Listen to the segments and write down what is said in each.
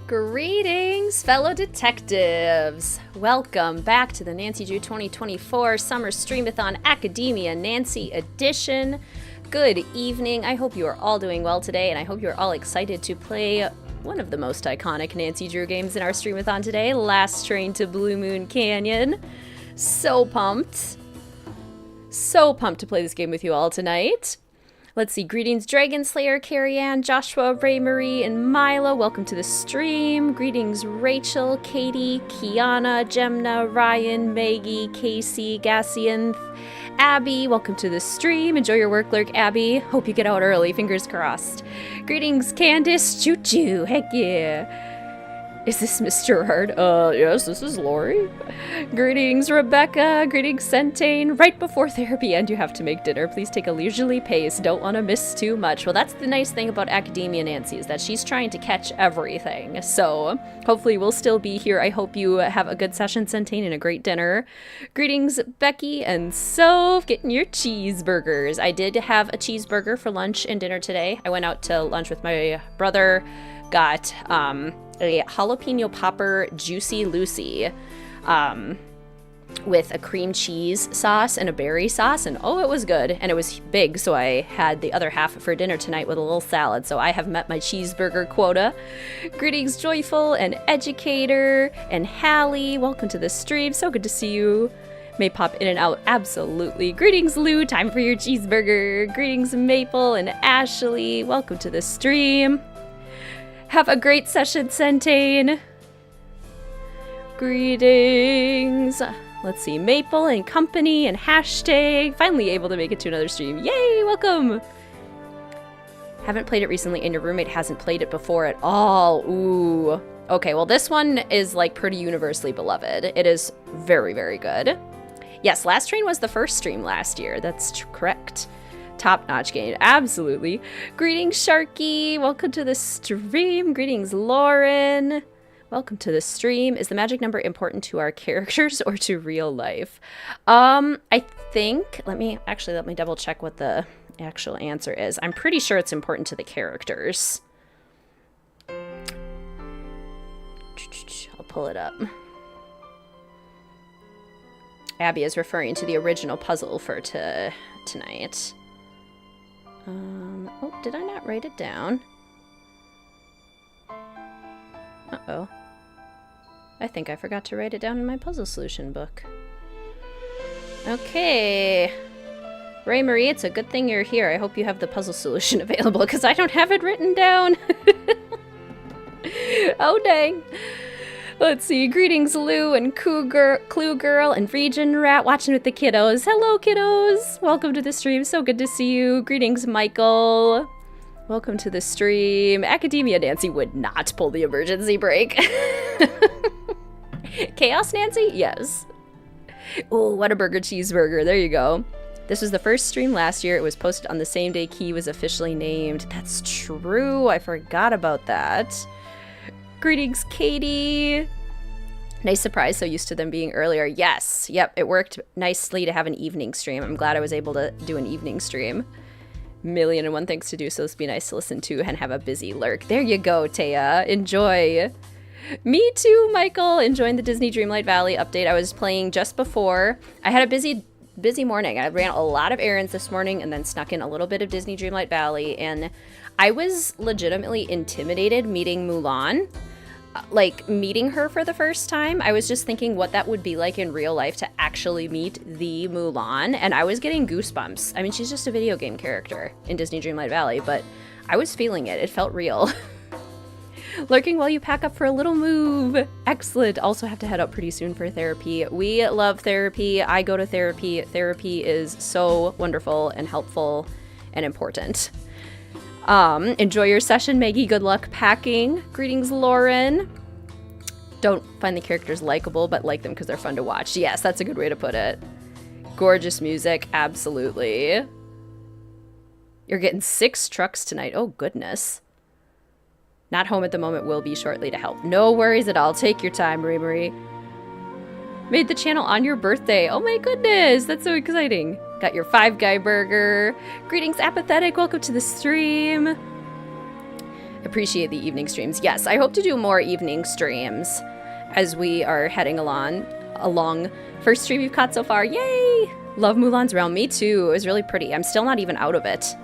Greetings, fellow detectives! Welcome back to the Nancy Drew 2024 Summer Streamathon Academia Nancy edition. Good evening. I hope you are all doing well today, and I hope you're all excited to play one of the most iconic Nancy Drew games in our Streamathon today, Last Train to Blue Moon Canyon. So pumped. So pumped to play this game with you all tonight. Let's see, greetings Dragon Slayer, Carrie Ann, Joshua, Ray Marie, and Milo. Welcome to the stream. Greetings Rachel, Katie, Kiana, Gemna, Ryan, Maggie, Casey, Gassianth, Abby. Welcome to the stream. Enjoy your work, Lurk, Abby. Hope you get out early, fingers crossed. Greetings Candace, Choo Choo, heck yeah. Is this Mr. Hard? Yes, this is Lorie. Greetings, Rebecca. Greetings, Centane. Right before therapy and you have to make dinner. Please take a leisurely pace. Don't want to miss too much. Well, that's the nice thing about Academia Nancy, is that she's trying to catch everything. So, hopefully we'll still be here. I hope you have a good session, Centane, and a great dinner. Greetings, Becky and Soph. Getting your cheeseburgers. I did have a cheeseburger for lunch and dinner today. I went out to lunch with my brother. Got, a jalapeno popper Juicy Lucy with a cream cheese sauce and a berry sauce, and oh, it was good, and it was big, so I had the other half for dinner tonight with a little salad, so I have met my cheeseburger quota. Greetings Joyful and Educator and Hallie, welcome to the stream, so good to see you. May pop in and out, absolutely. Greetings Lou, time for your cheeseburger. Greetings Maple and Ashley, welcome to the stream. Have a great session, Centane. Greetings. Let's see, Maple and Company and Hashtag. Finally able to make it to another stream. Yay, welcome. Haven't played it recently and your roommate hasn't played it before at all. Ooh. Okay, well this one is like pretty universally beloved. It is very, very good. Yes, Last Train was the first stream last year. That's correct. Top-notch game, absolutely. Greetings, Sharky. Welcome to the stream. Greetings, Lauren. Welcome to the stream. Is the magic number important to our characters or to real life? I think, let me double check what the actual answer is. I'm pretty sure it's important to the characters. I'll pull it up. Abby is referring to the original puzzle for tonight. Oh, did I not write it down? Uh-oh. I think I forgot to write it down in my puzzle solution book. Okay. Ray Marie, it's a good thing you're here. I hope you have the puzzle solution available, because I don't have it written down. Oh, dang. Let's see. Greetings, Lou and Clue Girl and Region Rat watching with the kiddos. Hello, kiddos. Welcome to the stream. So good to see you. Greetings, Michael. Welcome to the stream. Academia Nancy would not pull the emergency brake. Chaos Nancy? Yes. Oh, what a burger cheeseburger. There you go. This was the first stream last year. It was posted on the same day Key was officially named. That's true. I forgot about that. Greetings, Katie. Nice surprise, so used to them being earlier. Yes, yep, it worked nicely to have an evening stream. I'm glad I was able to do an evening stream. 1,000,001 things to do, so this would be nice to listen to and have a busy lurk. There you go, Taya. Enjoy. Me too, Michael. Enjoying the Disney Dreamlight Valley update. I was playing just before. I had a busy morning. I ran a lot of errands this morning and then snuck in a little bit of Disney Dreamlight Valley, and I was legitimately intimidated meeting Mulan. Like, meeting her for the first time, I was just thinking what that would be like in real life to actually meet the Mulan, and I was getting goosebumps. I mean, she's just a video game character in Disney Dreamlight Valley, but I was feeling it. It felt real. Lurking while you pack up for a little move. Excellent. Also have to head out pretty soon for therapy. We love therapy. I go to therapy. Therapy is so wonderful and helpful and important. Enjoy your session, Maggie. Good luck packing. Greetings, Lauren. Don't find the characters likable, but like them because they're fun to watch. Yes, that's a good way to put it. Gorgeous music, absolutely. You're getting 6 trucks tonight. Oh, goodness. Not home at the moment, will be shortly to help. No worries at all. Take your time, Marie. Made the channel on your birthday. Oh my goodness, that's so exciting. Got your Five Guy burger. Greetings, Apathetic. Welcome to the stream. Appreciate the evening streams. Yes, I hope to do more evening streams as we are heading along. First stream you've caught so far. Yay! Love Mulan's realm. Me too. It was really pretty. I'm still not even out of it,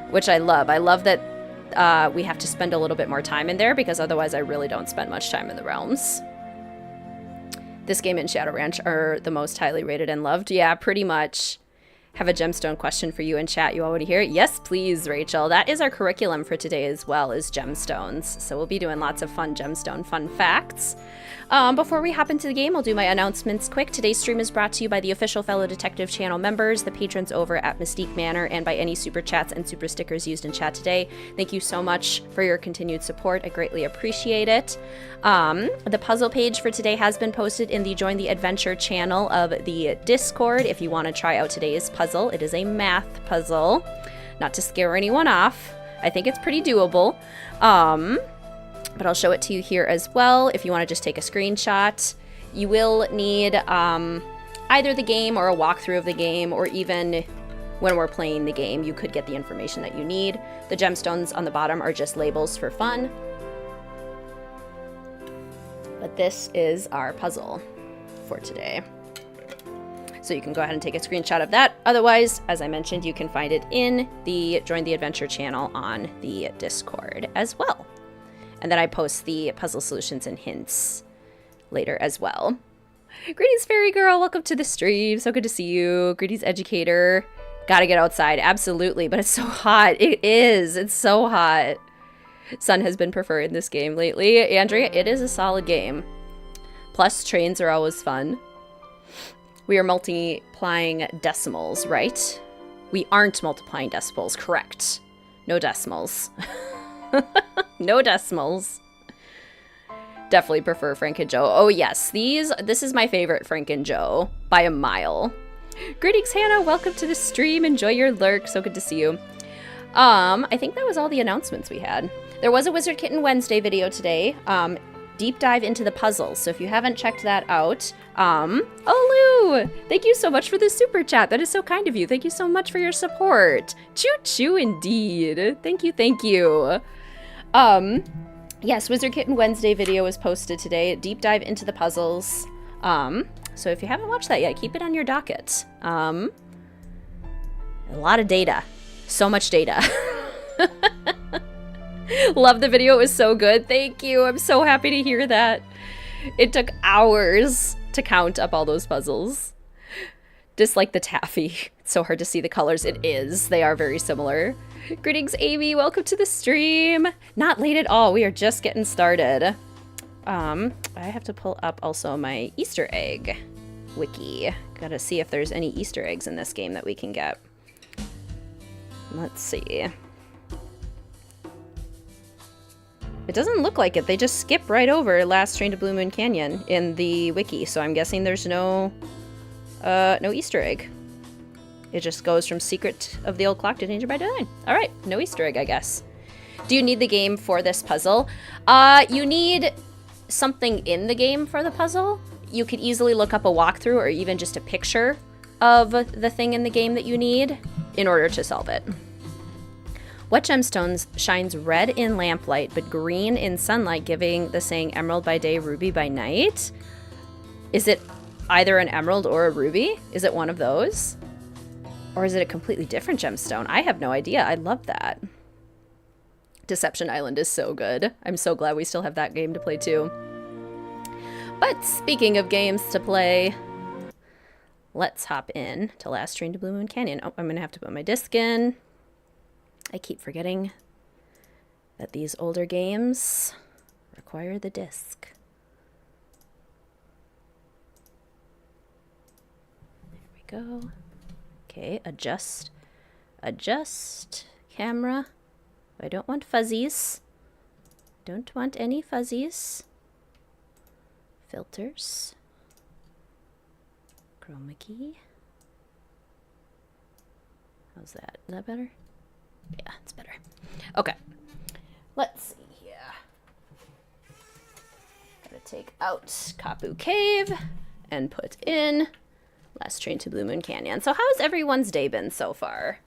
which I love. I love that we have to spend a little bit more time in there because otherwise I really don't spend much time in the realms. This game and Shadow Ranch are the most highly rated and loved. Yeah, pretty much. Have a gemstone question for you in chat. You already hear it? Yes, please, Rachel. That is our curriculum for today as well, is gemstones. So we'll be doing lots of fun gemstone fun facts. Before we hop into the game, I'll do my announcements quick. Today's stream is brought to you by the official Fellow Detective channel members, the patrons over at Mystique Manor, and by any super chats and super stickers used in chat today. Thank you so much for your continued support. I greatly appreciate it. The puzzle page for today has been posted in the Join the Adventure channel of the Discord. If you want to try out today's puzzle, it is a math puzzle. Not to scare anyone off. I think it's pretty doable. But I'll show it to you here as well. If you want to just take a screenshot, you will need either the game or a walkthrough of the game, or even when we're playing the game, you could get the information that you need. The gemstones on the bottom are just labels for fun. But this is our puzzle for today. So you can go ahead and take a screenshot of that. Otherwise, as I mentioned, you can find it in the Join the Adventure channel on the Discord as well. And then I post the puzzle solutions and hints later as well. Greetings, Fairy Girl. Welcome to the stream. So good to see you. Greetings, Educator. Gotta get outside. Absolutely. But it's so hot. It is. It's so hot. Sun has been preferring this game lately. Andrea, it is a solid game. Plus, trains are always fun. We are multiplying decimals, right? We aren't multiplying decimals. Correct. No decimals. No decimals. Definitely prefer Frank and Joe. Oh yes, this is my favorite Frank and Joe by a mile. Greetings, Hannah. Welcome to the stream. Enjoy your lurk. So good to see you. I think that was all the announcements we had. There was a Wizard Kitten Wednesday video today. Deep dive into the puzzles. So if you haven't checked that out, oh Lou, thank you so much for the super chat. That is so kind of you. Thank you so much for your support. Choo choo indeed. Thank you, thank you. Yes, Wizard Kitten Wednesday video was posted today. Deep dive into the puzzles. So if you haven't watched that yet, keep it on your docket. A lot of data. So much data. Love the video. It was so good. Thank you. I'm so happy to hear that. It took hours to count up all those puzzles. Dislike the taffy. It's so hard to see the colors. It is. They are very similar. Greetings, Amy. Welcome to the stream. Not late at all. We are just getting started. I have to pull up also my Easter egg wiki. Gotta see if there's any Easter eggs in this game that we can get. Let's see. It doesn't look like it. They just skip right over Last Train to Blue Moon Canyon in the wiki, so I'm guessing there's no Easter egg. It just goes from Secret of the Old Clock to Danger by Design. All right, no Easter egg, I guess. Do you need the game for this puzzle? You need something in the game for the puzzle. You could easily look up a walkthrough or even just a picture of the thing in the game that you need in order to solve it. What gemstones shines red in lamplight but green in sunlight, giving the saying emerald by day, ruby by night? Is it either an emerald or a ruby? Is it one of those? Or is it a completely different gemstone? I have no idea. I love that. Deception Island is so good. I'm so glad we still have that game to play too. But speaking of games to play, let's hop in to Last Train to Blue Moon Canyon. Oh, I'm going to have to put my disc in. I keep forgetting that these older games require the disc. There we go. Okay, adjust camera. I don't want fuzzies. Don't want any fuzzies. Filters. Chroma key. How's that? Is that better? Yeah, it's better. Okay. Let's see here. Gotta take out Kapu Cave and put in Last Train to Blue Moon Canyon. So how's everyone's day been so far?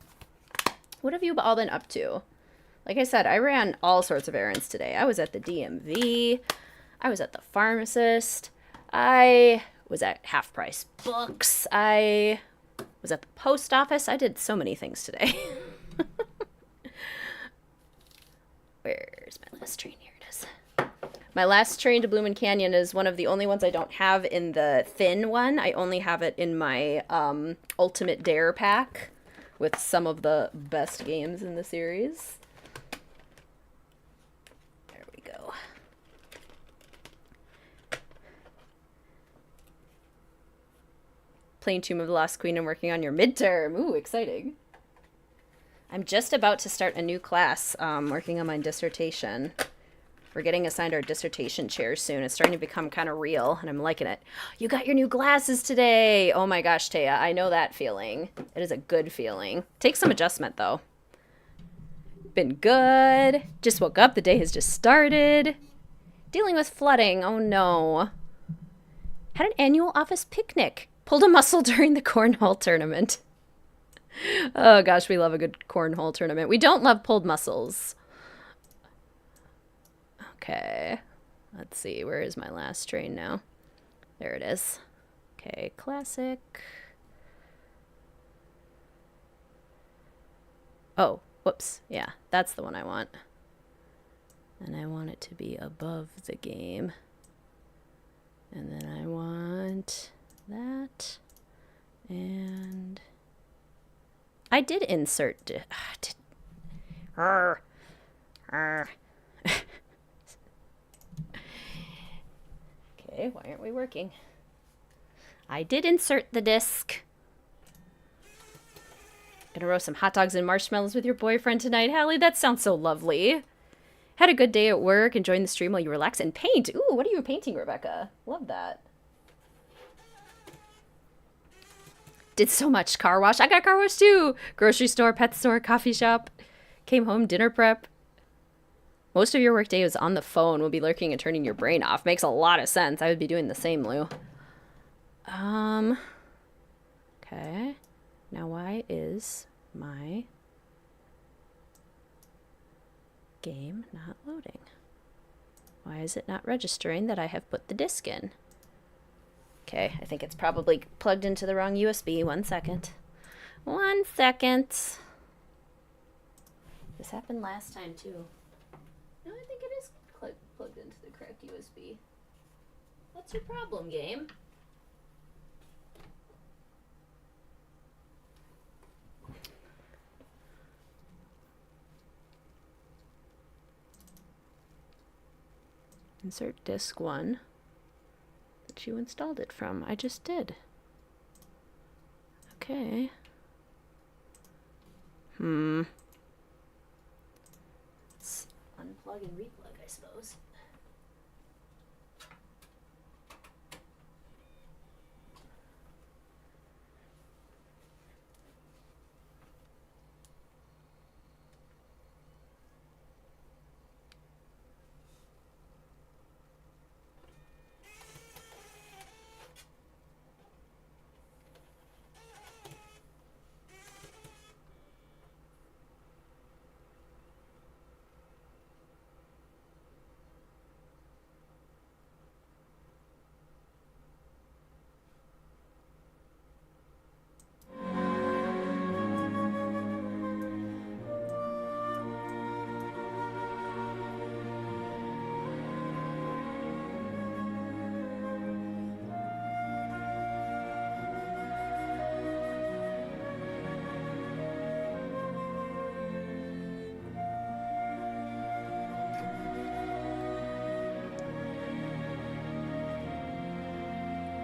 What have you all been up to? Like I said, I ran all sorts of errands today. I was at the DMV. I was at the pharmacist. I was at Half Price Books. I was at the post office. I did so many things today. Where's my last train? Here it is. My last train to Bloomin' Canyon is one of the only ones I don't have in the thin one. I only have it in my Ultimate Dare pack with some of the best games in the series. There we go. Playing Tomb of the Lost Queen and working on your midterm. Ooh, exciting. I'm just about to start a new class, working on my dissertation. We're getting assigned our dissertation chair soon. It's starting to become kind of real, and I'm liking it. You got your new glasses today! Oh my gosh, Taya, I know that feeling. It is a good feeling. Takes some adjustment, though. Been good. Just woke up. The day has just started. Dealing with flooding. Oh no. Had an annual office picnic. Pulled a muscle during the cornhole tournament. Oh gosh, we love a good cornhole tournament. We don't love pulled muscles. Okay, let's see. Where is my last train now? There it is. Okay, classic. Oh, whoops. Yeah, that's the one I want. And I want it to be above the game. And then I want that. And I did insert... Okay, why aren't we working? I did insert the disc. Gonna roast some hot dogs and marshmallows with your boyfriend tonight, Hallie? That sounds so lovely. Had a good day at work, enjoying the stream while you relax and paint. Ooh, what are you painting, Rebecca? Love that. Did so much car wash. I got car wash too. Grocery store, pet store, coffee shop. Came home, dinner prep. Most of your workday is on the phone. Will be lurking and turning your brain off. Makes a lot of sense. I would be doing the same, Lou. Okay. Now why is my game not loading? Why is it not registering that I have put the disc in? Okay, I think it's probably plugged into the wrong USB. 1 second. 1 second. This happened last time too. No, I think it is plugged into the correct USB. What's your problem, game? Insert disk 1 that you installed it from. I just did. Okay. Let's unplug and replug, I suppose.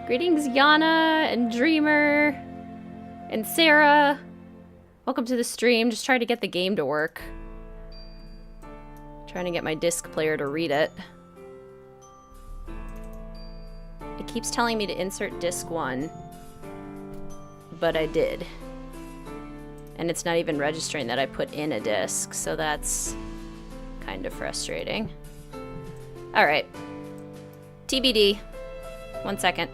Greetings, Yana and Dreamer and Sarah. Welcome to the stream. Just trying to get the game to work. Trying to get my disc player to read it. It keeps telling me to insert disc 1, but I did. And it's not even registering that I put in a disc, so that's kind of frustrating. All right. TBD. 1 second.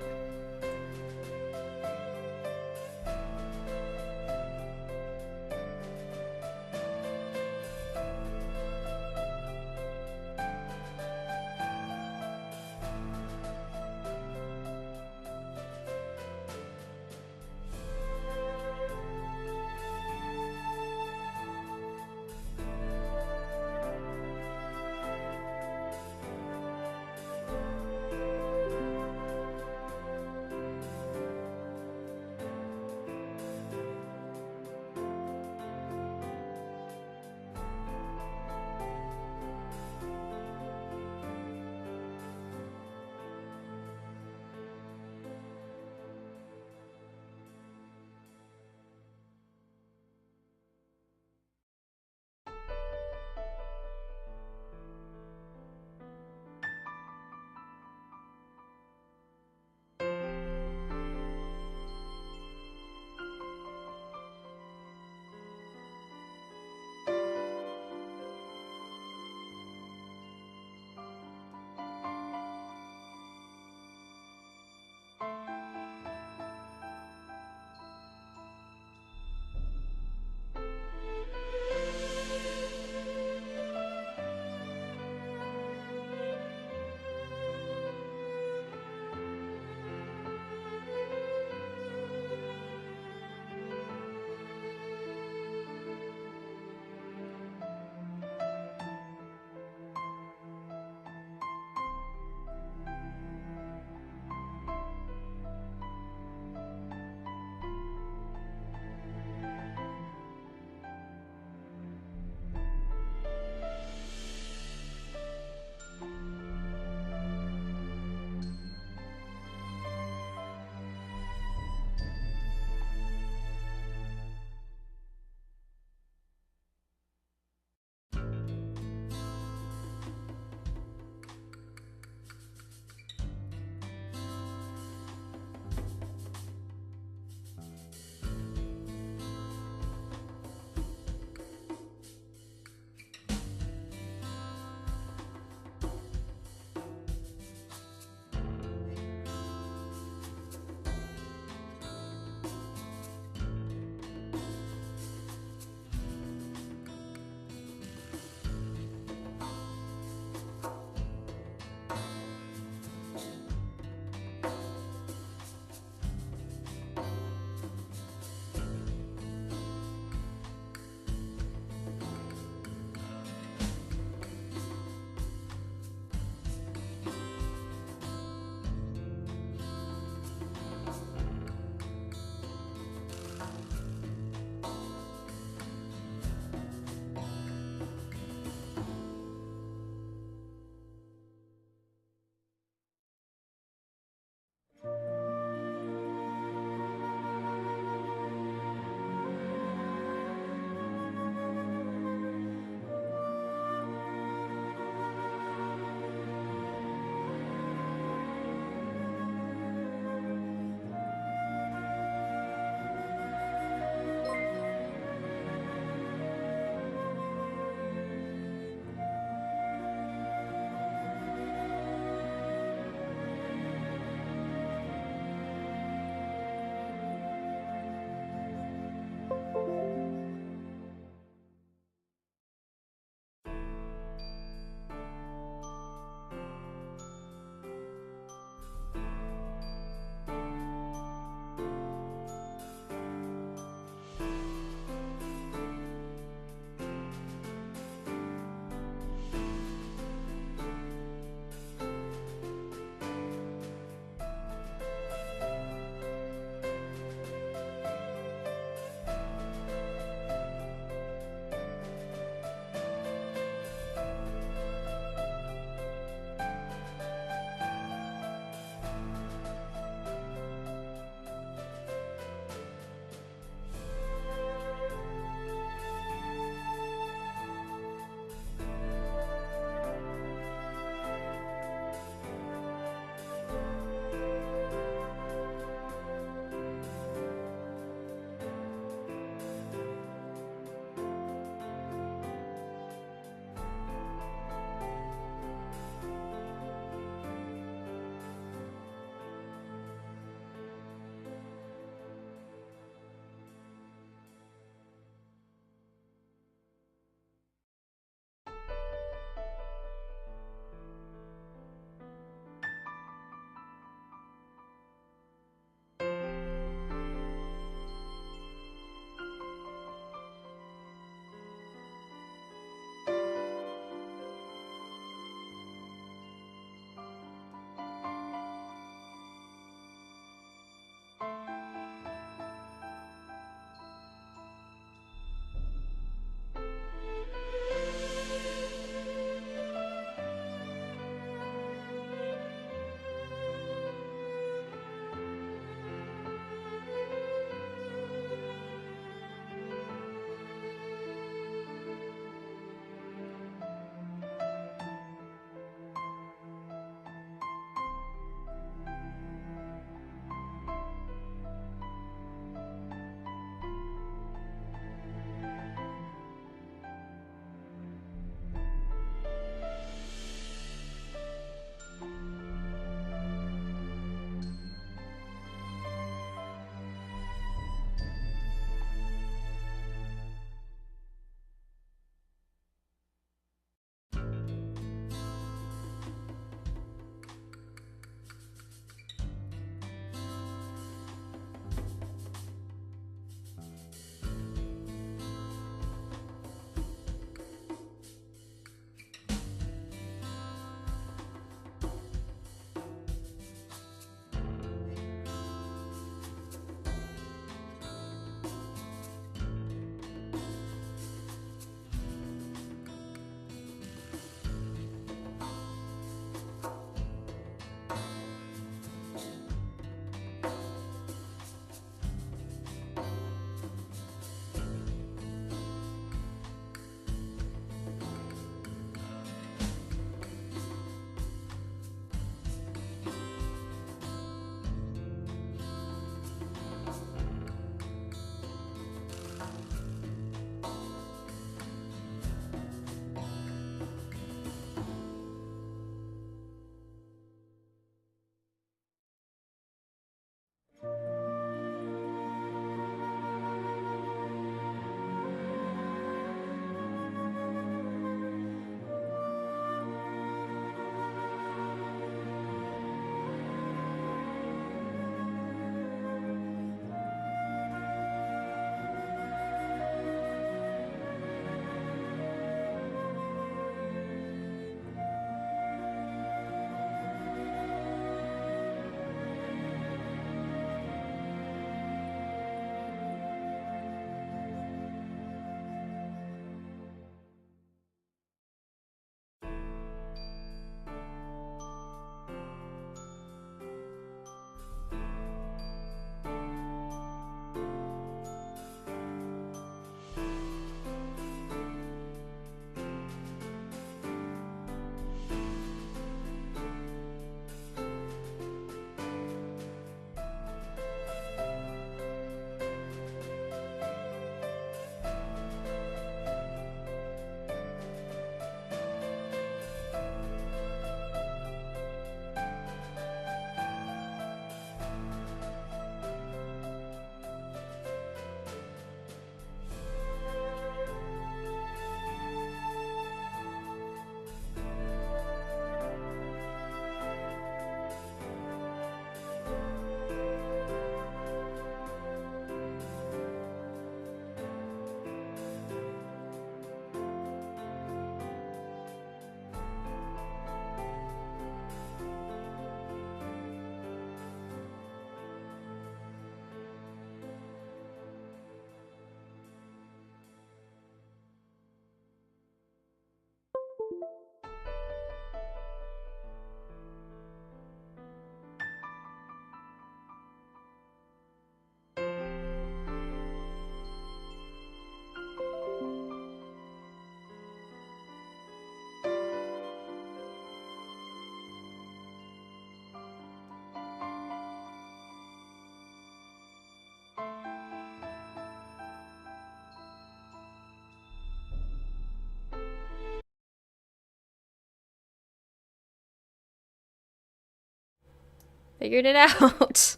Figured it out.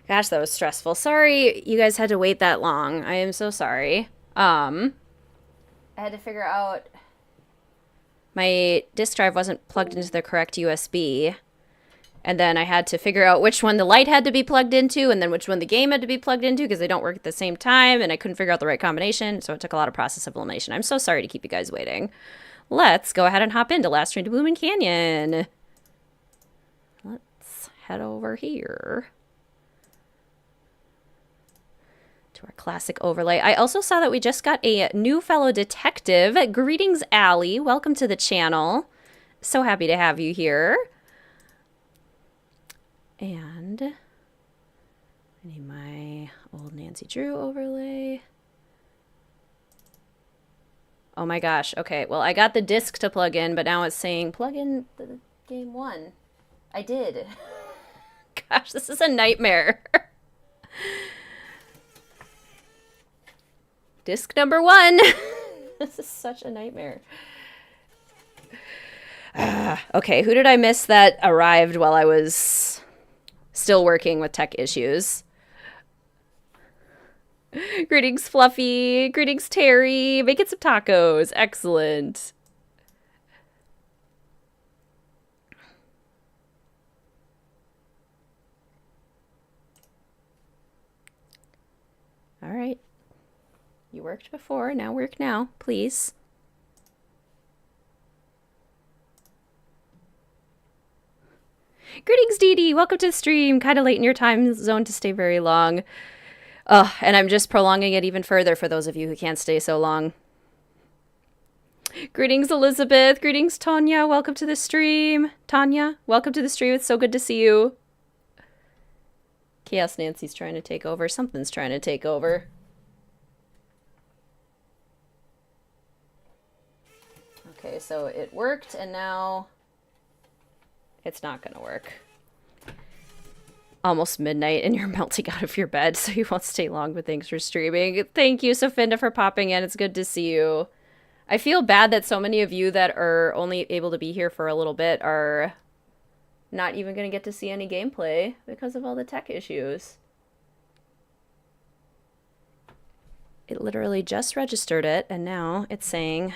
Gosh, that was stressful. Sorry you guys had to wait that long. I am so sorry. I had to figure out my disk drive wasn't plugged into the correct USB. And then I had to figure out which one the light had to be plugged into and then which one the game had to be plugged into because they don't work at the same time. And I couldn't figure out the right combination. So it took a lot of process of elimination. I'm so sorry to keep you guys waiting. Let's go ahead and hop into Last Train to Bloomin' Canyon. Let's head over here to our classic overlay. I also saw that we just got a new fellow detective. Greetings, Allie. Welcome to the channel. So happy to have you here. And I need my old Nancy Drew overlay. Oh my gosh. Okay, well, I got the disc to plug in, but now it's saying plug in the game 1. I did. Gosh, this is a nightmare. Disc number 1. This is such a nightmare. Okay, who did I miss that arrived while I was still working with tech issues? Greetings, Fluffy. Greetings, Terry. Making some tacos. Excellent. All right. You worked before. Now work now, please. Greetings, Dee Dee. Welcome to the stream. Kind of late in your time zone to stay very long. And I'm just prolonging it even further for those of you who can't stay so long. Greetings, Elizabeth. Greetings, Tanya. Welcome to the stream. Tanya, welcome to the stream. It's so good to see you. Chaos Nancy's trying to take over. Something's trying to take over. Okay, so it worked, and now it's not going to work. Almost midnight and you're melting out of your bed, so you won't stay long, but thanks for streaming. Thank you, Sofinda, for popping in. It's good to see you. I feel bad that so many of you that are only able to be here for a little bit are not even going to get to see any gameplay because of all the tech issues. It literally just registered it, and now it's saying...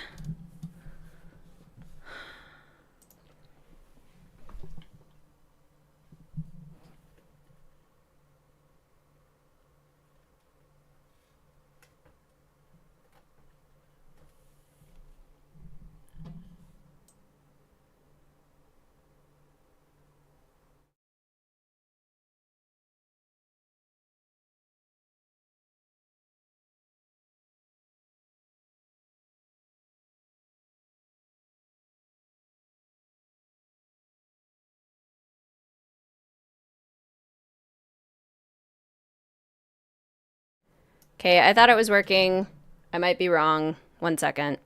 Okay, I thought it was working. I might be wrong. 1 second.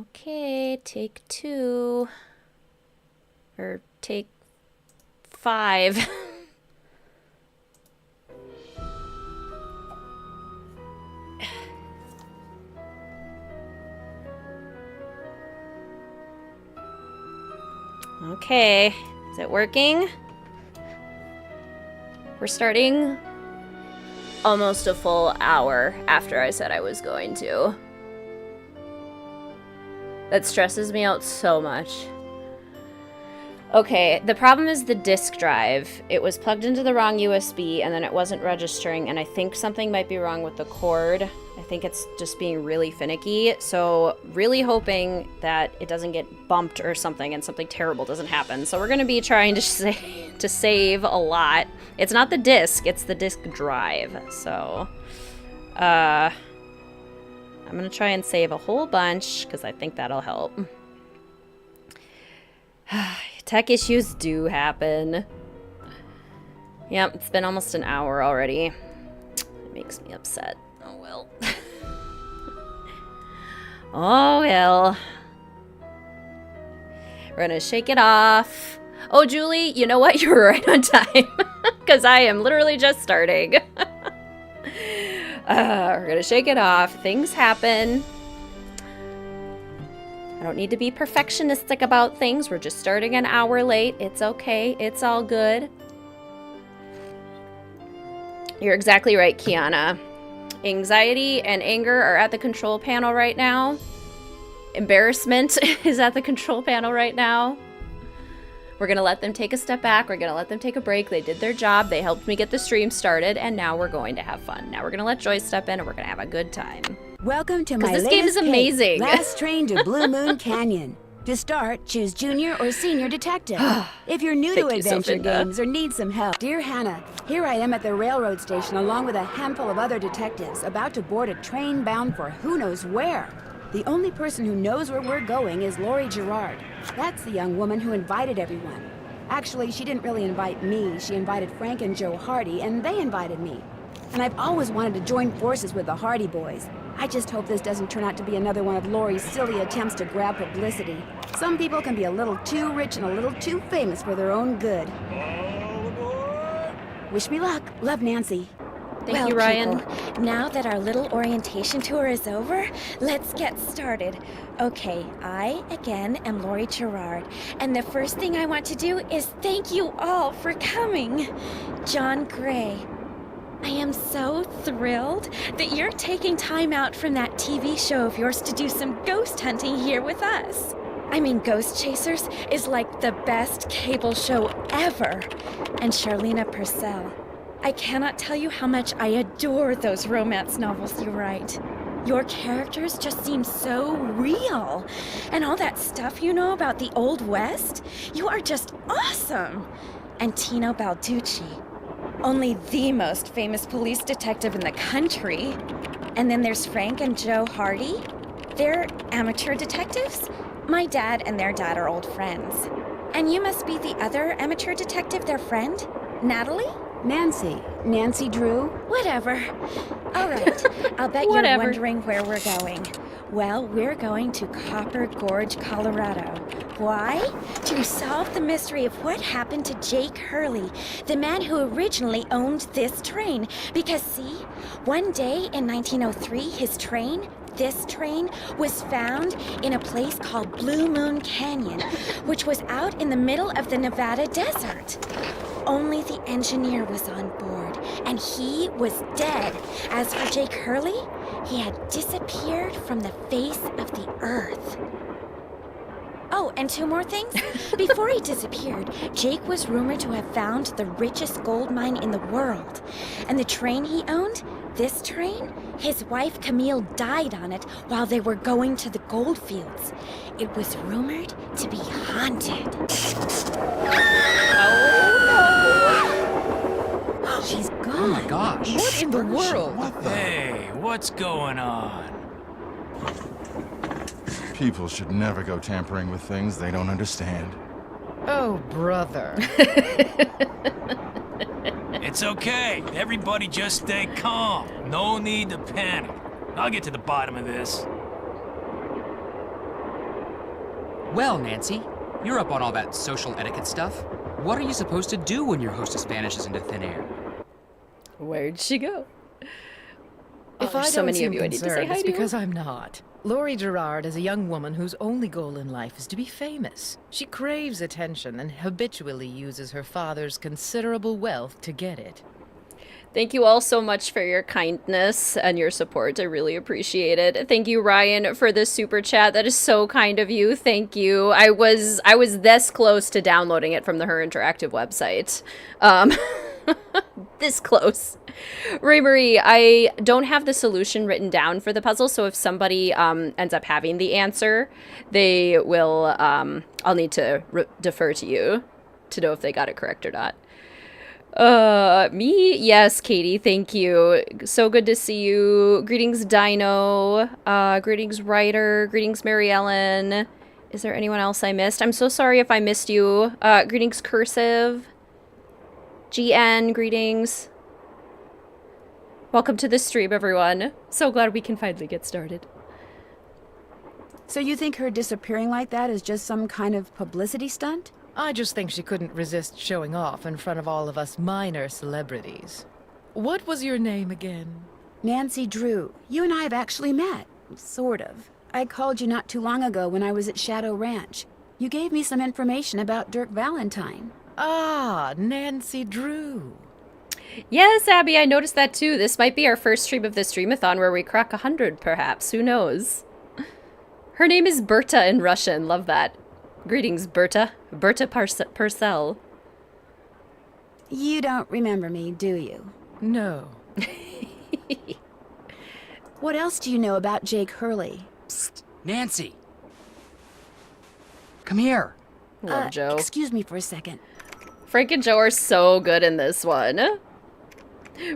Okay, take 2. Or take 5. Okay, is it working? We're starting almost a full hour after I said I was going to. That stresses me out so much. Okay, the problem is the disk drive. It was plugged into the wrong USB and then it wasn't registering, and I think something might be wrong with the cord. I think it's just being really finicky, so really hoping that it doesn't get bumped or something and something terrible doesn't happen. So we're going to be trying to save a lot. It's not the disk, it's the disk drive. So I'm going to try and save a whole bunch because I think that'll help. Tech issues do happen. Yep, it's been almost an hour already. It makes me upset. Oh well. Oh well. We're gonna shake it off. Oh, Julie, you know what? You're right on time. Because I am literally just starting. We're gonna shake it off. Things happen. I don't need to be perfectionistic about things. We're just starting an hour late. It's okay. It's all good. You're exactly right, Kiana. Anxiety and anger are at the control panel right now. Embarrassment is at the control panel right now. We're going to let them take a step back. We're going to let them take a break. They did their job. They helped me get the stream started, and now we're going to have fun. Now we're going to let Joy step in, and we're going to have a good time. Welcome to my this game is amazing. Last train to Blue Moon Canyon. To start, choose junior or senior detective. If you're new to adventure games or need some help, dear Hannah, here I am at the railroad station along with a handful of other detectives about to board a train bound for who knows where. The only person who knows where we're going is Lorie Gerard. That's the young woman who invited everyone. Actually, she didn't really invite me. She invited Frank and Joe Hardy, and they invited me. And I've always wanted to join forces with the Hardy boys. I just hope this doesn't turn out to be another one of Lorie's silly attempts to grab publicity. Some people can be a little too rich and a little too famous for their own good. Wish me luck. Love, Nancy. Thank you, Ryan. People, now that our little orientation tour is over, let's get started. Okay, I, again, am Lorie Gerard, and the first thing I want to do is thank you all for coming. John Gray, I am so thrilled that you're taking time out from that TV show of yours to do some ghost hunting here with us. I mean, Ghost Chasers is like the best cable show ever. And Charlena Purcell, I cannot tell you how much I adore those romance novels you write. Your characters just seem so real. And all that stuff you know about the Old West, you are just awesome. And Tino Balducci, only the most famous police detective in the country. And then there's Frank and Joe Hardy. They're amateur detectives. My dad and their dad are old friends. And you must be the other amateur detective, their friend, Natalie? Nancy Drew? Whatever. All right, I'll bet you're wondering where we're going. Well, we're going to Copper Gorge, Colorado, Why? To solve the mystery of what happened to Jake Hurley, the man who originally owned this train. Because see, one day in 1903, this train was found in a place called Blue Moon Canyon, which was out in the middle of the Nevada desert. Only the engineer was on board, and he was dead. As for Jake Hurley, he had disappeared from the face of the earth. Oh, and two more things. Before he disappeared, Jake was rumored to have found the richest gold mine in the world. And the train he owned, this train, his wife Camille died on it while they were going to the gold fields. It was rumored to be haunted. She's gone. Oh my gosh. What in the world? Hey, what's going on? People should never go tampering with things they don't understand. Oh, brother. It's okay. Everybody just stay calm. No need to panic. I'll get to the bottom of this. Well, Nancy, you're up on all that social etiquette stuff. What are you supposed to do when your hostess vanishes into thin air? Where'd she go? If there's I so don't many seem of you I need to say concerned, hi it's to. because I'm not. Lorie Gerard is a young woman whose only goal in life is to be famous. She craves attention and habitually uses her father's considerable wealth to get it. Thank you all so much for your kindness and your support. I really appreciate it. Thank you, Ryan, for the super chat. That is so kind of you. Thank you. I was this close to downloading it from the Her Interactive website. This close. Ray Marie, I don't have the solution written down for the puzzle, so if somebody ends up having the answer, they will. I'll need to defer to you to know if they got it correct or not. Me? Yes, Katie, thank you. So good to see you. Greetings, Dino. Greetings, Ryder. Greetings, Mary Ellen. Is there anyone else I missed? I'm so sorry if I missed you. Greetings, Cursive. GN, greetings. Welcome to the stream, everyone. So glad we can finally get started. So you think her disappearing like that is just some kind of publicity stunt? I just think she couldn't resist showing off in front of all of us minor celebrities. What was your name again? Nancy Drew. You and I have actually met. Sort of. I called you not too long ago when I was at Shadow Ranch. You gave me some information about Dirk Valentine. Ah, Nancy Drew. Yes, Abby, I noticed that too. This might be our first stream of the Streamathon where we crack 100, perhaps. Who knows? Her name is Berta in Russian. Love that. Greetings, Berta. Berta Purcell. You don't remember me, do you? No. What else do you know about Jake Hurley? Psst, Nancy. Come here. Love Joe. Excuse me for a second. Frank and Joe are so good in this one.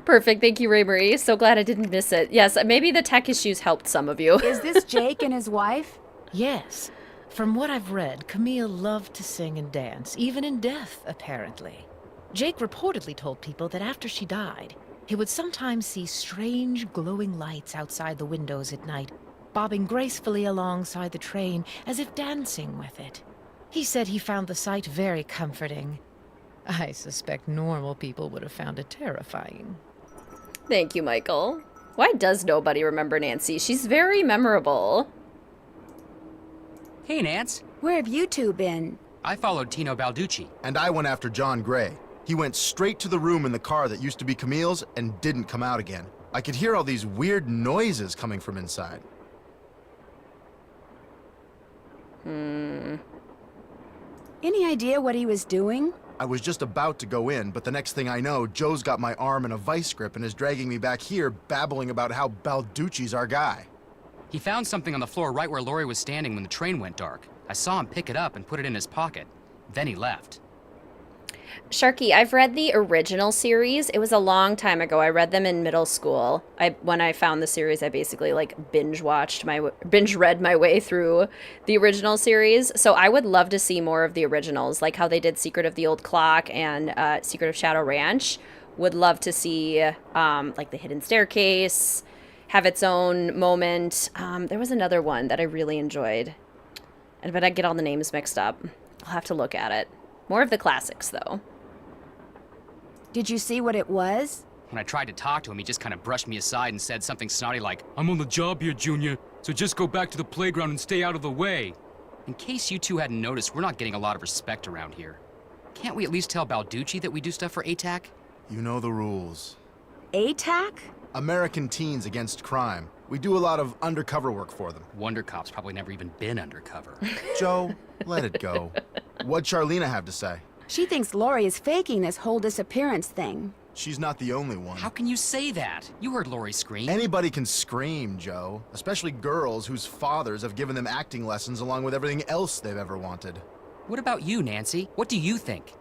Perfect. Thank you, Ray Marie. So glad I didn't miss it. Yes, maybe the tech issues helped some of you. Is this Jake and his wife? Yes. From what I've read, Camille loved to sing and dance, even in death, apparently. Jake reportedly told people that after she died, he would sometimes see strange glowing lights outside the windows at night, bobbing gracefully alongside the train as if dancing with it. He said he found the sight very comforting. I suspect normal people would have found it terrifying. Thank you, Michael. Why does nobody remember Nancy? She's very memorable. Hey, Nance. Where have you two been? I followed Tino Balducci. And I went after John Gray. He went straight to the room in the car that used to be Camille's and didn't come out again. I could hear all these weird noises coming from inside. Any idea what he was doing? I was just about to go in, but the next thing I know, Joe's got my arm in a vice grip and is dragging me back here, babbling about how Balducci's our guy. He found something on the floor right where Lorie was standing when the train went dark. I saw him pick it up and put it in his pocket. Then he left. Sharky, I've read the original series. It was a long time ago. I read them in middle school. When I found the series, I basically binge read my way through the original series. So I would love to see more of the originals, like how they did Secret of the Old Clock and Secret of Shadow Ranch. Would love to see the Hidden Staircase have its own moment. There was another one that I really enjoyed. But I get all the names mixed up. I'll have to look at it. More of the classics, though. Did you see what it was? When I tried to talk to him, he just kind of brushed me aside and said something snotty like, "I'm on the job here, Junior, so just go back to the playground and stay out of the way." In case you two hadn't noticed, we're not getting a lot of respect around here. Can't we at least tell Balducci that we do stuff for ATAC? You know the rules. ATAC? American Teens Against Crime. We do a lot of undercover work for them. Wonder Cop's probably never even been undercover. Joe, let it go. What'd Charlena have to say? She thinks Lorie is faking this whole disappearance thing. She's not the only one. How can you say that? You heard Lorie scream. Anybody can scream, Joe. Especially girls whose fathers have given them acting lessons along with everything else they've ever wanted. What about you, Nancy? What do you think?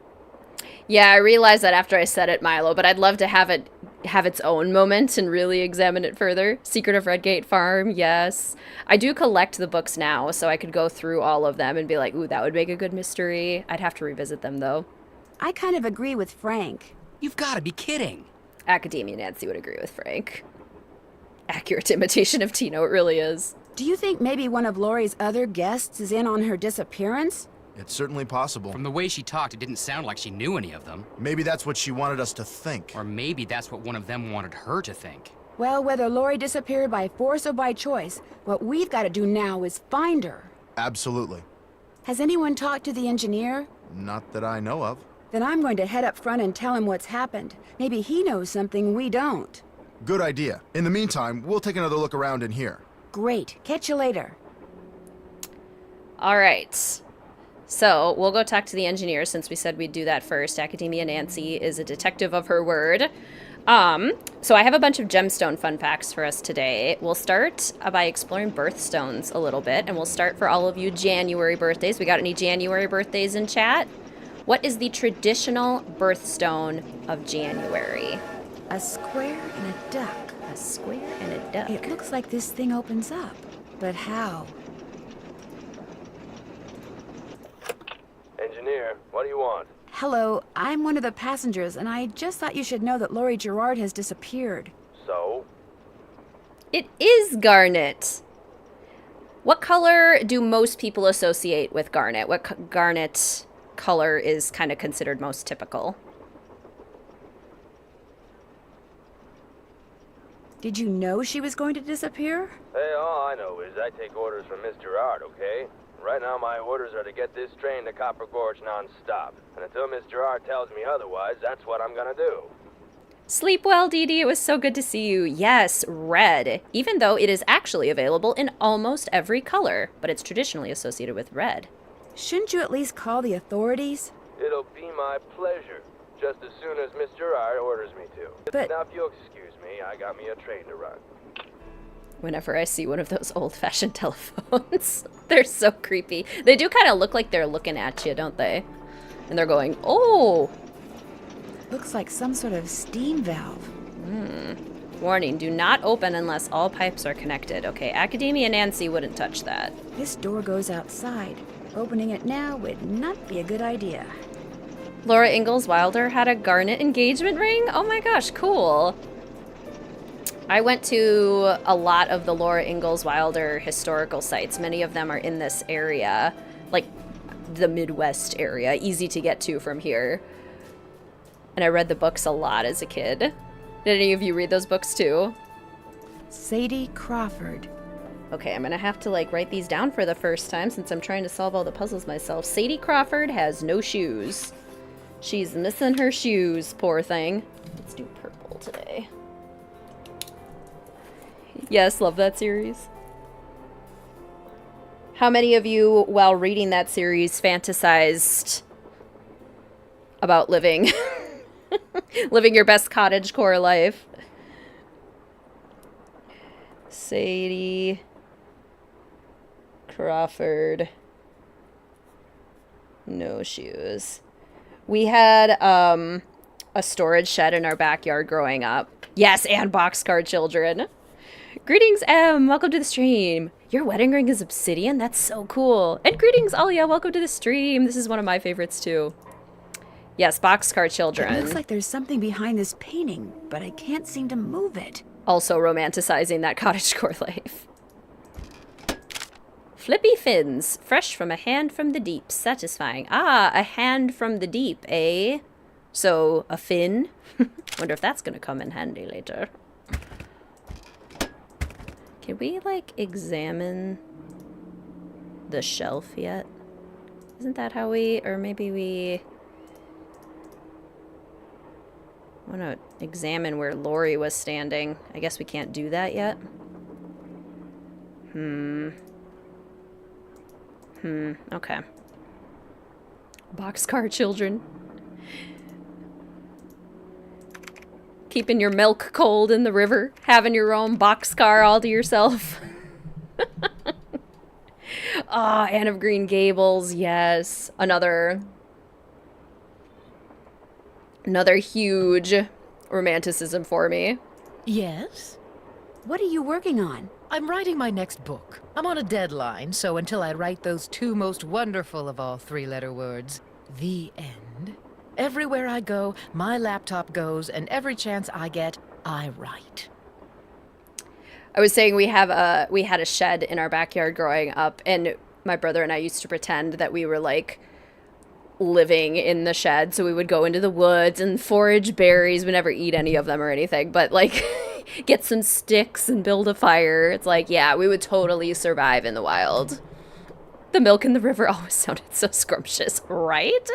Yeah, I realized that after I said it, Milo, but I'd love to have it have its own moment and really examine it further. Secret of Redgate Farm, yes. I do collect the books now, so I could go through all of them and be like, ooh, that would make a good mystery. I'd have to revisit them, though. I kind of agree with Frank. You've got to be kidding. Academia Nancy would agree with Frank. Accurate imitation of Tino, it really is. Do you think maybe one of Lorie's other guests is in on her disappearance? It's certainly possible. From the way she talked, it didn't sound like she knew any of them. Maybe that's what she wanted us to think. Or maybe that's what one of them wanted her to think. Well, whether Lorie disappeared by force or by choice, what we've got to do now is find her. Absolutely. Has anyone talked to the engineer? Not that I know of. Then I'm going to head up front and tell him what's happened. Maybe he knows something we don't. Good idea. In the meantime, we'll take another look around in here. Great. Catch you later. All right. So we'll go talk to the engineer since we said we'd do that first. Academia Nancy is a detective of her word. So I have a bunch of gemstone fun facts for us today. We'll start by exploring birthstones a little bit, and we'll start for all of you January birthdays. We got any January birthdays in chat? What is the traditional birthstone of January? A square and a duck. A square and a duck. It looks like this thing opens up. But how? Engineer, what do you want? Hello, I'm one of the passengers, and I just thought you should know that Lorie Gerard has disappeared. So? It is garnet. What color do most people associate with garnet? What garnet color is kind of considered most typical? Did you know she was going to disappear? Hey, all I know is I take orders from Miss Gerard, okay? Right now my orders are to get this train to Copper Gorge non-stop. And until Miss Gerard tells me otherwise, that's what I'm gonna do. Sleep well, Dee Dee. It was so good to see you. Yes, red. Even though it is actually available in almost every color, but it's traditionally associated with red. Shouldn't you at least call the authorities? It'll be my pleasure, just as soon as Miss Gerard orders me to. But- Now if you'll excuse me, I got me a train to run. Whenever I see one of those old-fashioned telephones, they're so creepy. They do kind of look like they're looking at you, don't they? And they're going, oh! Looks like some sort of steam valve. Warning, do not open unless all pipes are connected. Okay, Academia Nancy wouldn't touch that. This door goes outside. Opening it now would not be a good idea. Laura Ingalls Wilder had a garnet engagement ring? Oh my gosh, cool. I went to a lot of the Laura Ingalls Wilder historical sites. Many of them are in this area, like the Midwest area, easy to get to from here. And I read the books a lot as a kid. Did any of you read those books too? Sadie Crawford. Okay, I'm gonna have to like write these down for the first time since I'm trying to solve all the puzzles myself. Sadie Crawford has no shoes. She's missing her shoes, poor thing. Let's do purple today. Yes, love that series. How many of you, while reading that series, fantasized about living living your best cottagecore life? Sadie Crawford. No shoes. We had a storage shed in our backyard growing up. Yes, and boxcar children. Greetings, M. Welcome to the stream. Your wedding ring is obsidian? That's so cool. And greetings, Alia. Welcome to the stream. This is one of my favorites, too. Yes, boxcar children. It looks like there's something behind this painting, but I can't seem to move it. Also romanticizing that cottagecore life. Flippy fins, fresh from a hand from the deep, satisfying. Ah, a hand from the deep, eh? So, a fin? Wonder if that's gonna come in handy later. Can we, like, examine the shelf yet? Isn't that how we... Or maybe we... want to examine where Lorie was standing. I guess we can't do that yet. Okay. Boxcar children. Keeping your milk cold in the river. Having your own boxcar all to yourself. Ah, Anne of Green Gables, yes. Another huge romanticism for me. Yes? What are you working on? I'm writing my next book. I'm on a deadline, so until I write those two most wonderful of all three-letter words, the end, everywhere I go, my laptop goes, and every chance I get, I write. I was saying we had a shed in our backyard growing up, and my brother and I used to pretend that we were like living in the shed, so we would go into the woods and forage berries. We never eat any of them or anything, but like get some sticks and build a fire. It's like, yeah, we would totally survive in the wild. The milk in the river always sounded so scrumptious, right?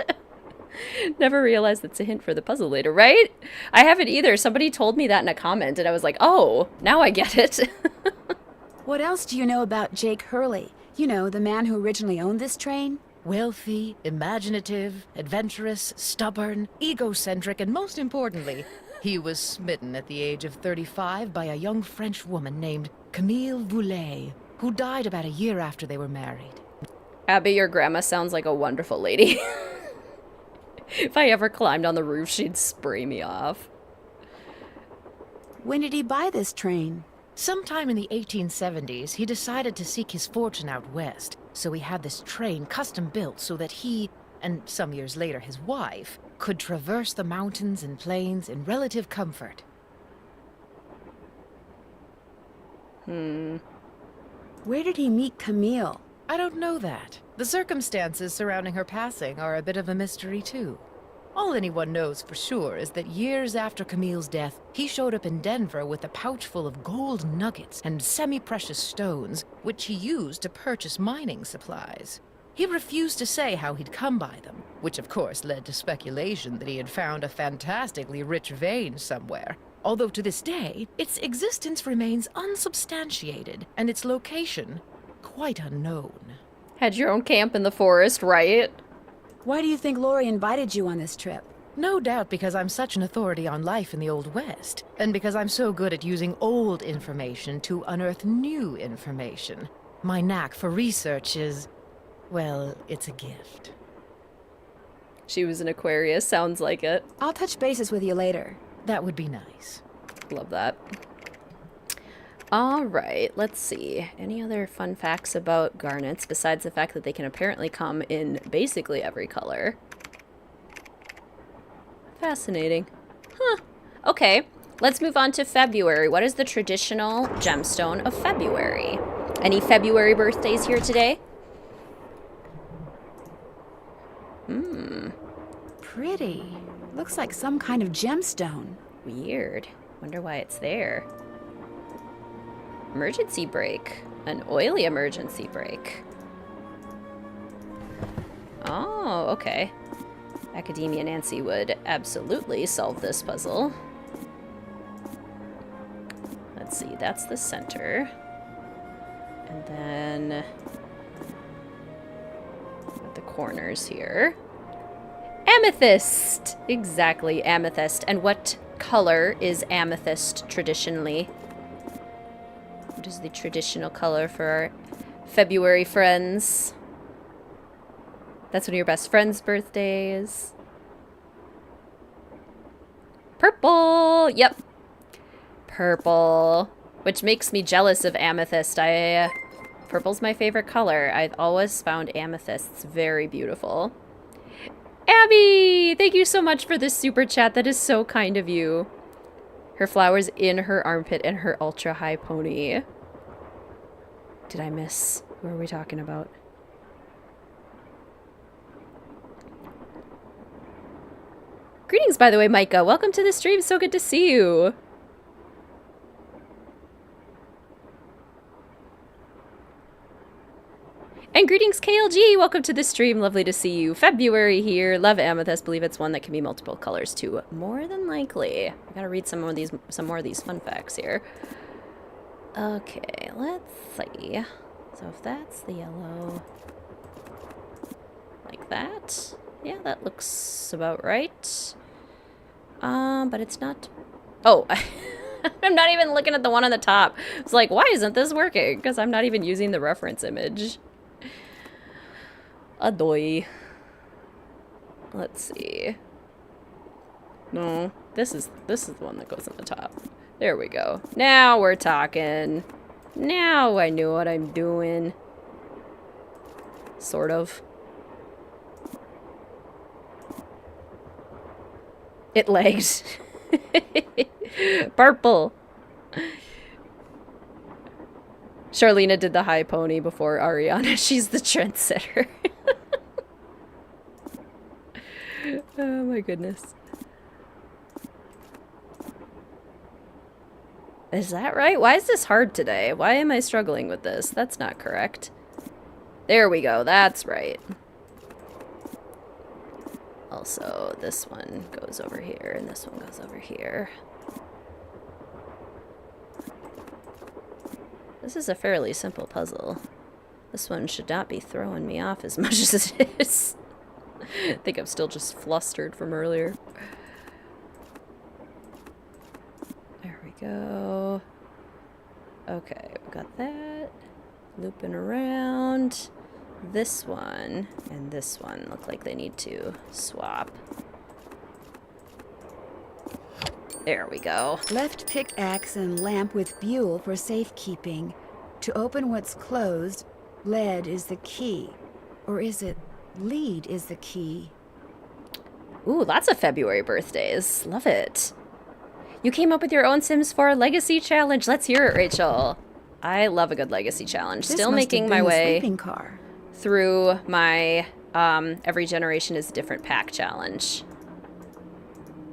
Never realized that's a hint for the puzzle later, right? I haven't either. Somebody told me that in a comment, and I was like, oh, now I get it. What else do you know about Jake Hurley? You know, the man who originally owned this train? Wealthy, imaginative, adventurous, stubborn, egocentric, and most importantly, he was smitten at the age of 35 by a young French woman named Camille Voulet, who died about a year after they were married. Abby, your grandma sounds like a wonderful lady. If I ever climbed on the roof, she'd spray me off. When did he buy this train? Sometime in the 1870s, he decided to seek his fortune out west, so he had this train custom built so that he, and some years later his wife, could traverse the mountains and plains in relative comfort. Where did he meet Camille? I don't know that. The circumstances surrounding her passing are a bit of a mystery, too. All anyone knows for sure is that years after Camille's death, he showed up in Denver with a pouch full of gold nuggets and semi-precious stones, which he used to purchase mining supplies. He refused to say how he'd come by them, which of course led to speculation that he had found a fantastically rich vein somewhere, although to this day, its existence remains unsubstantiated and its location quite unknown. Had your own camp in the forest, right? Why do you think Lorie invited you on this trip? No doubt because I'm such an authority on life in the Old West, and because I'm so good at using old information to unearth new information. My knack for research is, well, it's a gift. She was an Aquarius, sounds like it. I'll touch bases with you later. That would be nice. Love that. All right, let's see. Any other fun facts about garnets besides the fact that they can apparently come in basically every color? Fascinating. Huh. Okay, let's move on to February. What is the traditional gemstone of February? Any February birthdays here today? Pretty. Looks like some kind of gemstone. Weird. Wonder why it's there. Emergency brake. An oily emergency brake. Oh, okay. Academia Nancy would absolutely solve this puzzle. Let's see, that's the center. And then at the corners here. Amethyst! Exactly, amethyst. And what color is amethyst traditionally? What is the traditional color for our February friends? That's one of your best friend's birthdays. Purple! Yep. Purple. Which makes me jealous of amethyst. Purple's my favorite color. I've always found amethysts very beautiful. Abby! Thank you so much for this super chat. That is so kind of you. Her flowers in her armpit and her ultra high pony. Did I miss Who are we talking about? Greetings, by the way, Micah. Welcome to the stream. So good to see you. And greetings, KLG. Welcome to the stream. Lovely to see you. February here. Love amethyst. Believe it's one that can be multiple colors too. More than likely. I gotta read some more of these fun facts here. Okay, let's see. So if that's the yellow, like that. Yeah, that looks about right. But it's not. Oh, I'm not even looking at the one on the top. It's like, why isn't this working? Because I'm not even using the reference image. Adoy. Let's see. No, this is the one that goes on the top. There we go. Now we're talking. Now I know what I'm doing. Sort of. It lags. Purple. Charlena did the high pony before Ariana. She's the trendsetter. Oh my goodness. Is that right? Why is this hard today? Why am I struggling with this? That's not correct. There we go. That's right. Also, this one goes over here, and this one goes over here. This is a fairly simple puzzle. This one should not be throwing me off as much as it is. I think I'm still just flustered from earlier. There we go. Okay, we got that. Looping around. This one and this one look like they need to swap. There we go. Left pickaxe and lamp with buhl for safekeeping. To open what's closed, lead is the key. Or is it lead is the key? Ooh, lots of February birthdays. Love it. You came up with your own Sims 4 Legacy Challenge. Let's hear it, Rachel. I love a good Legacy Challenge. This Still must making have my been the way sleeping car. through my Every Generation is a Different Pack Challenge.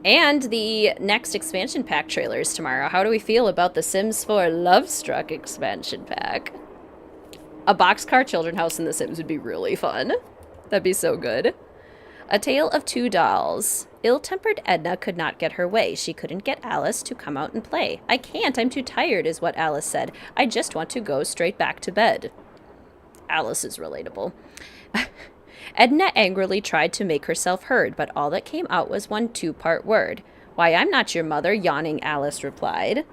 And the next expansion pack trailer is tomorrow. How do we feel about the Sims 4 Lovestruck expansion pack? A boxcar children house in The Sims would be really fun. That'd be so good. A Tale of Two Dolls. Ill-tempered Edna could not get her way. She couldn't get Alice to come out and play. I can't, I'm too tired, is what Alice said. I just want to go straight back to bed. Alice is relatable. Edna angrily tried to make herself heard, but all that came out was one two-part word. Why, I'm not your mother, yawning Alice replied.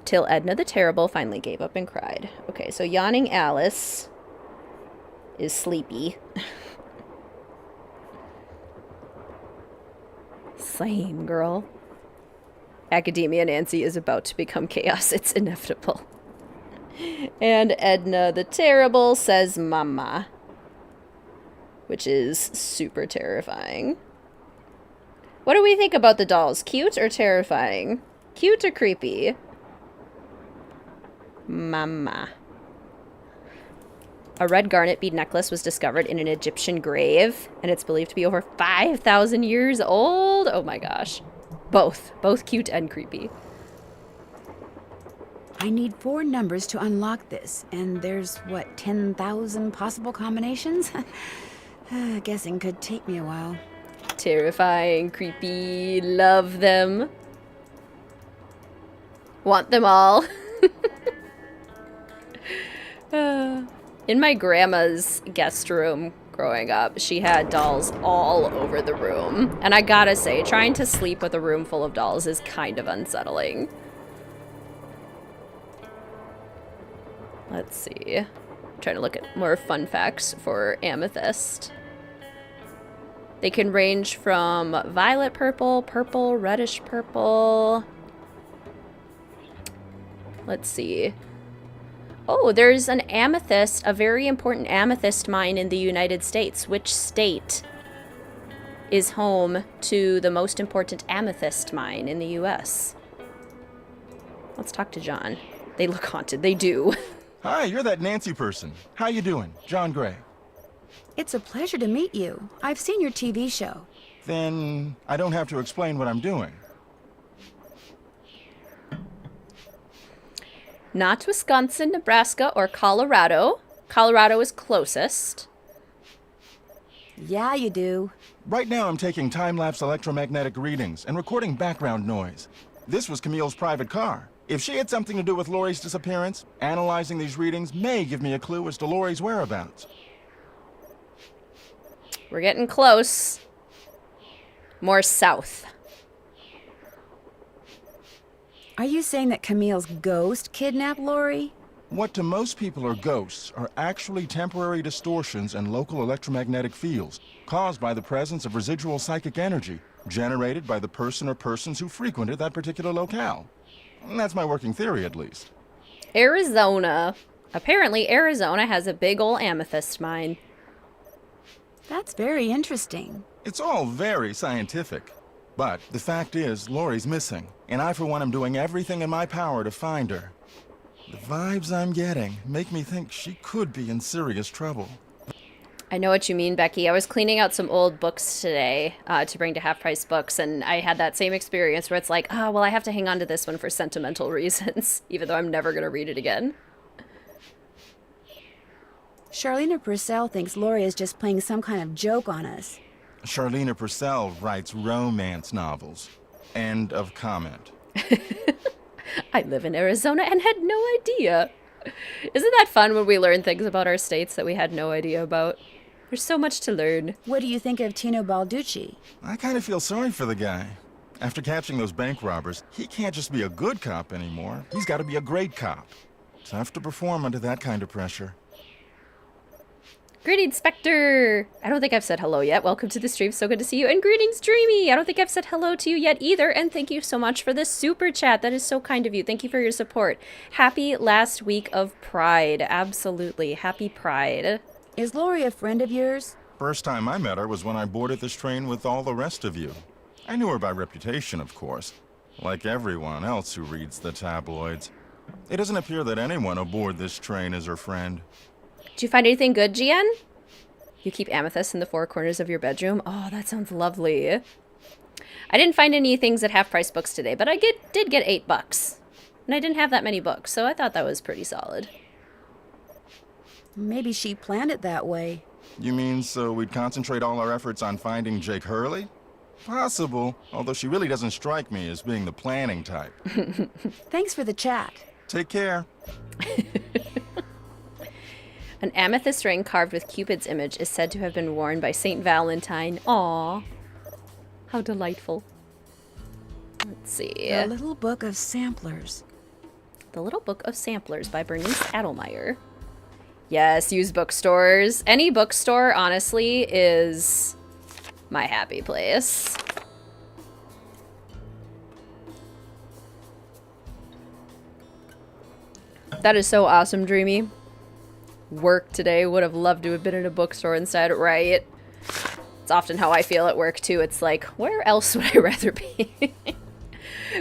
Till Edna the Terrible finally gave up and cried. Okay, so yawning Alice is sleepy. Same, girl. Academia Nancy is about to become chaos. It's inevitable. And Edna the Terrible says mama, which is super terrifying. What do we think about the dolls? Cute or terrifying? Cute or creepy? Mama. A red garnet bead necklace was discovered in an Egyptian grave, and it's believed to be over 5,000 years old. Oh my gosh. Both cute and creepy. I need 4 numbers to unlock this, and there's, what, 10,000 possible combinations? Guessing could take me a while. Terrifying, creepy, love them. Want them all. In my grandma's guest room growing up, she had dolls all over the room. And I gotta say, trying to sleep with a room full of dolls is kind of unsettling. Let's see. I'm trying to look at more fun facts for amethyst. They can range from violet purple, purple, reddish purple. Let's see. Oh, there's an amethyst, a very important amethyst mine in the United States. Which state is home to the most important amethyst mine in the U.S.? Let's talk to John. They look haunted. They do. Hi, you're that Nancy person. How you doing? John Gray. It's a pleasure to meet you. I've seen your TV show. Then I don't have to explain what I'm doing. Not Wisconsin, Nebraska, or Colorado. Colorado is closest. Yeah, you do. Right now I'm taking time-lapse electromagnetic readings and recording background noise. This was Camille's private car. If she had something to do with Lorie's disappearance, analyzing these readings may give me a clue as to Lorie's whereabouts. We're getting close. More south. Are you saying that Camille's ghost kidnapped Lorie? What to most people are ghosts are actually temporary distortions in local electromagnetic fields caused by the presence of residual psychic energy generated by the person or persons who frequented that particular locale. That's my working theory, at least. Arizona. Apparently, Arizona has a big ol' amethyst mine. That's very interesting. It's all very scientific. But the fact is, Lorie's missing, and I, for one, am doing everything in my power to find her. The vibes I'm getting make me think she could be in serious trouble. I know what you mean, Becky. I was cleaning out some old books today to bring to Half Price Books, and I had that same experience where it's like, well, I have to hang on to this one for sentimental reasons, even though I'm never going to read it again. Charlene Purcell thinks Lorie is just playing some kind of joke on us. Charlene Purcell writes romance novels. End of comment. I live in Arizona and had no idea. Isn't that fun when we learn things about our states that we had no idea about? There's so much to learn. What do you think of Tino Balducci? I kind of feel sorry for the guy. After catching those bank robbers, he can't just be a good cop anymore. He's got to be a great cop. Tough to perform under that kind of pressure. Greetings, Spectre! I don't think I've said hello yet. Welcome to the stream. So good to see you. And greetings, Dreamy! I don't think I've said hello to you yet either. And thank you so much for the super chat. That is so kind of you. Thank you for your support. Happy last week of Pride. Absolutely. Happy Pride. Is Lorie a friend of yours? First time I met her was when I boarded this train with all the rest of you. I knew her by reputation, of course. Like everyone else who reads the tabloids. It doesn't appear that anyone aboard this train is her friend. Did you find anything good, Gian? You keep amethyst in the four corners of your bedroom? Oh, that sounds lovely. I didn't find any things at Half Price Books today, but I did get $8. And I didn't have that many books, so I thought that was pretty solid. Maybe she planned it that way. You mean so we'd concentrate all our efforts on finding Jake Hurley? Possible, although she really doesn't strike me as being the planning type. Thanks for the chat. Take care. An amethyst ring carved with Cupid's image is said to have been worn by Saint Valentine. Aww. How delightful. Let's see. The Little Book of Samplers. The Little Book of Samplers by Bernice Adelmeyer. Yes, used bookstores. Any bookstore, honestly, is my happy place. That is so awesome, Dreamy. Work today. Would have loved to have been in a bookstore instead, right? It's often how I feel at work, too. It's like, where else would I rather be?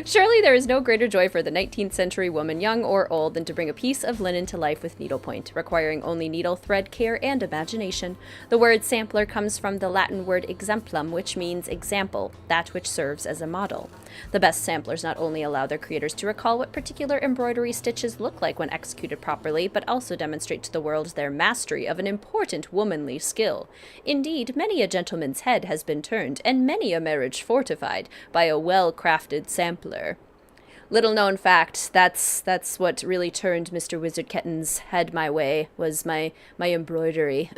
Surely there is no greater joy for the 19th century woman, young or old, than to bring a piece of linen to life with needlepoint, requiring only needle, thread, care, and imagination. The word sampler comes from the Latin word exemplum, which means example, that which serves as a model. The best samplers not only allow their creators to recall what particular embroidery stitches look like when executed properly, but also demonstrate to the world their mastery of an important womanly skill. Indeed, many a gentleman's head has been turned, and many a marriage fortified, by a well-crafted sampler. Little known fact, that's what really turned Mr. Wizard Ketten's head my way, was my embroidery.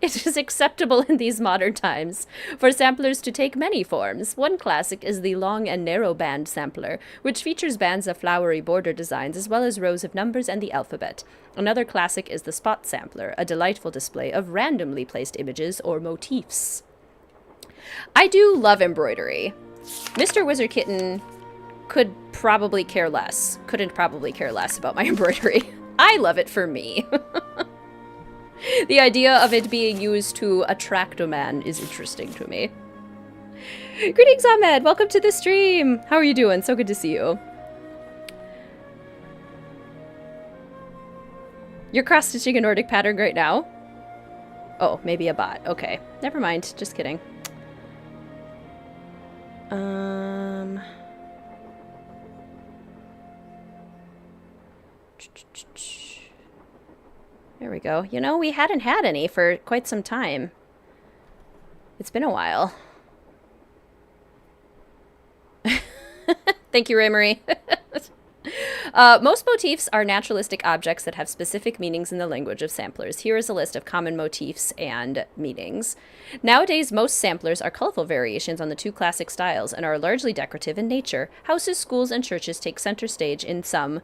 It is acceptable in these modern times for samplers to take many forms. One classic is the long and narrow band sampler, which features bands of flowery border designs as well as rows of numbers and the alphabet. Another classic is the spot sampler, a delightful display of randomly placed images or motifs. I do love embroidery. Mr. Wizard Kitten couldn't probably care less about my embroidery. I love it for me. The idea of it being used to attract a man is interesting to me. Greetings, Ahmed! Welcome to the stream! How are you doing? So good to see you. You're cross-stitching a Nordic pattern right now? Oh, maybe a bot. Okay. Never mind. Just kidding. There we go. You know, we hadn't had any for quite some time. It's been a while. Thank you, Ray Marie. Most motifs are naturalistic objects that have specific meanings in the language of samplers. Here is a list of common motifs and meanings. Nowadays, most samplers are colorful variations on the two classic styles and are largely decorative in nature. Houses, schools, and churches take center stage in some.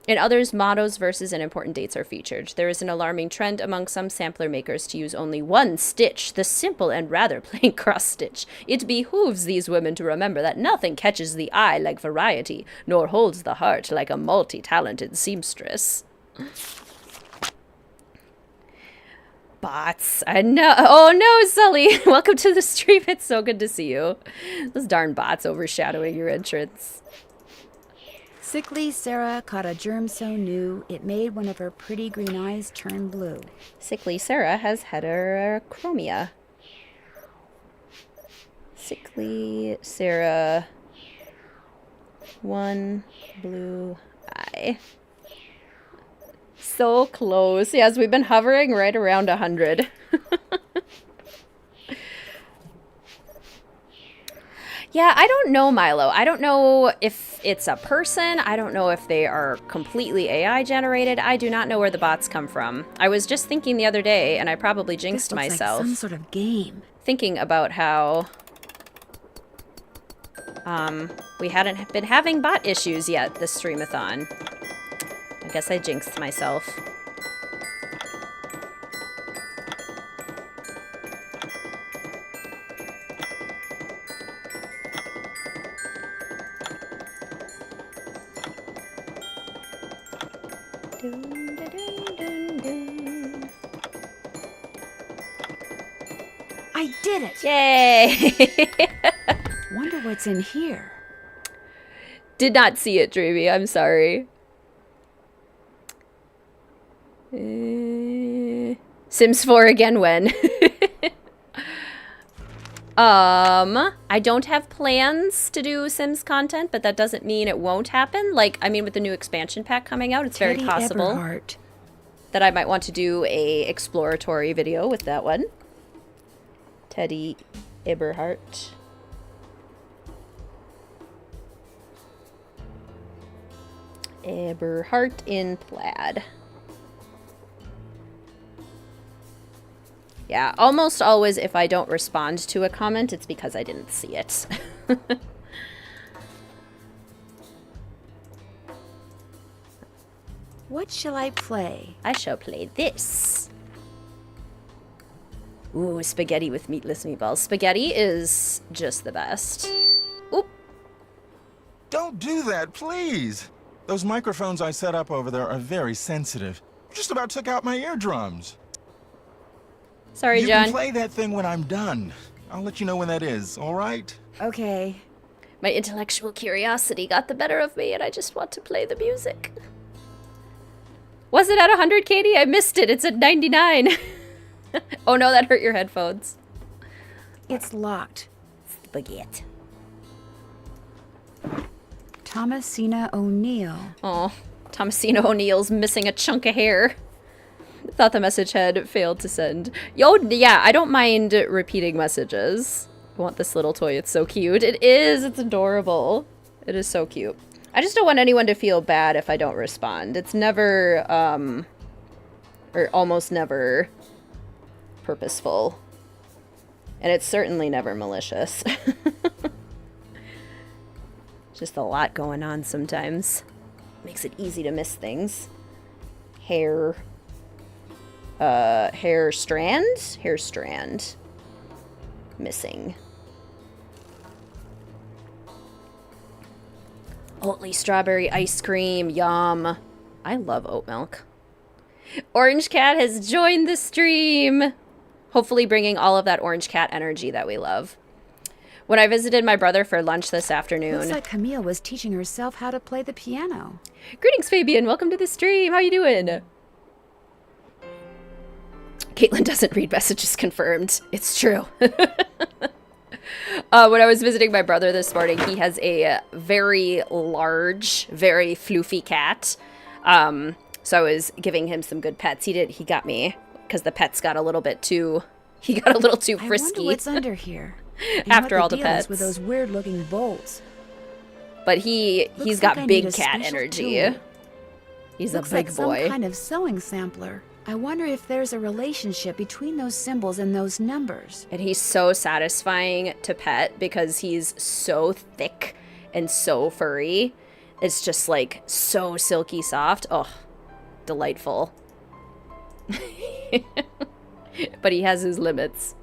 In others, mottos, verses, and important dates are featured. There is an alarming trend among some sampler makers to use only one stitch, the simple and rather plain cross stitch. It behooves these women to remember that nothing catches the eye like variety, nor holds the heart like a multi-talented seamstress. Bots. I know. Oh no, Sully. Welcome to the stream. It's so good to see you. Those darn bots overshadowing your entrance. Sickly Sarah caught a germ so new, it made one of her pretty green eyes turn blue. Sickly Sarah has heterochromia. Sickly Sarah, one blue eye. So close. Yes, we've been hovering right around 100. Yeah, I don't know, Milo. I don't know if it's a person. I don't know if they are completely AI generated. I do not know where the bots come from. I was just thinking the other day, and I probably jinxed this looks myself. like some sort of game. Thinking about how we hadn't been having bot issues yet this Streamathon. I guess I jinxed myself. I did it! Yay! Wonder what's in here. Did not see it, Dreamy. I'm sorry. Sims 4 again when? I don't have plans to do Sims content, but that doesn't mean it won't happen. Like, I mean, with the new expansion pack coming out, it's very possible Eberhardt. that I might want to do a exploratory video with that one. Teddy Eberhardt. Eberhardt in plaid. Yeah, almost always if I don't respond to a comment, it's because I didn't see it. What shall I play? I shall play this. Ooh, spaghetti with meatless meatballs. Spaghetti is just the best. Oop. Don't do that, please. Those microphones I set up over there are very sensitive. You just about took out my eardrums. Sorry, You John. can play that thing when I'm done. I'll let you know when that is, all right? Okay. My intellectual curiosity got the better of me, and I just want to play the music. Was it at 100, Katie? I missed it. It's at 99. Oh no, that hurt your headphones. It's locked. Spaghetti. Thomasina O'Neill. Oh, Thomasina O'Neill's missing a chunk of hair. Thought the message had failed to send. Yo, yeah, I don't mind repeating messages. I want this little toy. It's so cute. It is. It's adorable. It is so cute. I just don't want anyone to feel bad if I don't respond. It's never, or almost never purposeful. And it's certainly never malicious. Just a lot going on sometimes. Makes it easy to miss things. Hair strand. Missing. Oatly strawberry ice cream. Yum. I love oat milk. Orange Cat has joined the stream. Hopefully bringing all of that Orange Cat energy that we love. When I visited my brother for lunch this afternoon. Looks like Camille was teaching herself how to play the piano. Greetings, Fabian. Welcome to the stream. How you doing? Caitlin doesn't read messages confirmed. It's true. When I was visiting my brother this morning, he has a very large, very floofy cat. So I was giving him some good pets. He got me because the pets got a little too frisky. I wonder what's under here. After all the deal is pets. with those weird-looking bolts. But he's Looks got like I big need a cat special energy. tool. He's Looks a big like boy. some kind of sewing sampler. I wonder if there's a relationship between those symbols and those numbers. And he's so satisfying to pet because he's so thick and so furry. It's just like so silky soft. Oh, delightful. But he has his limits.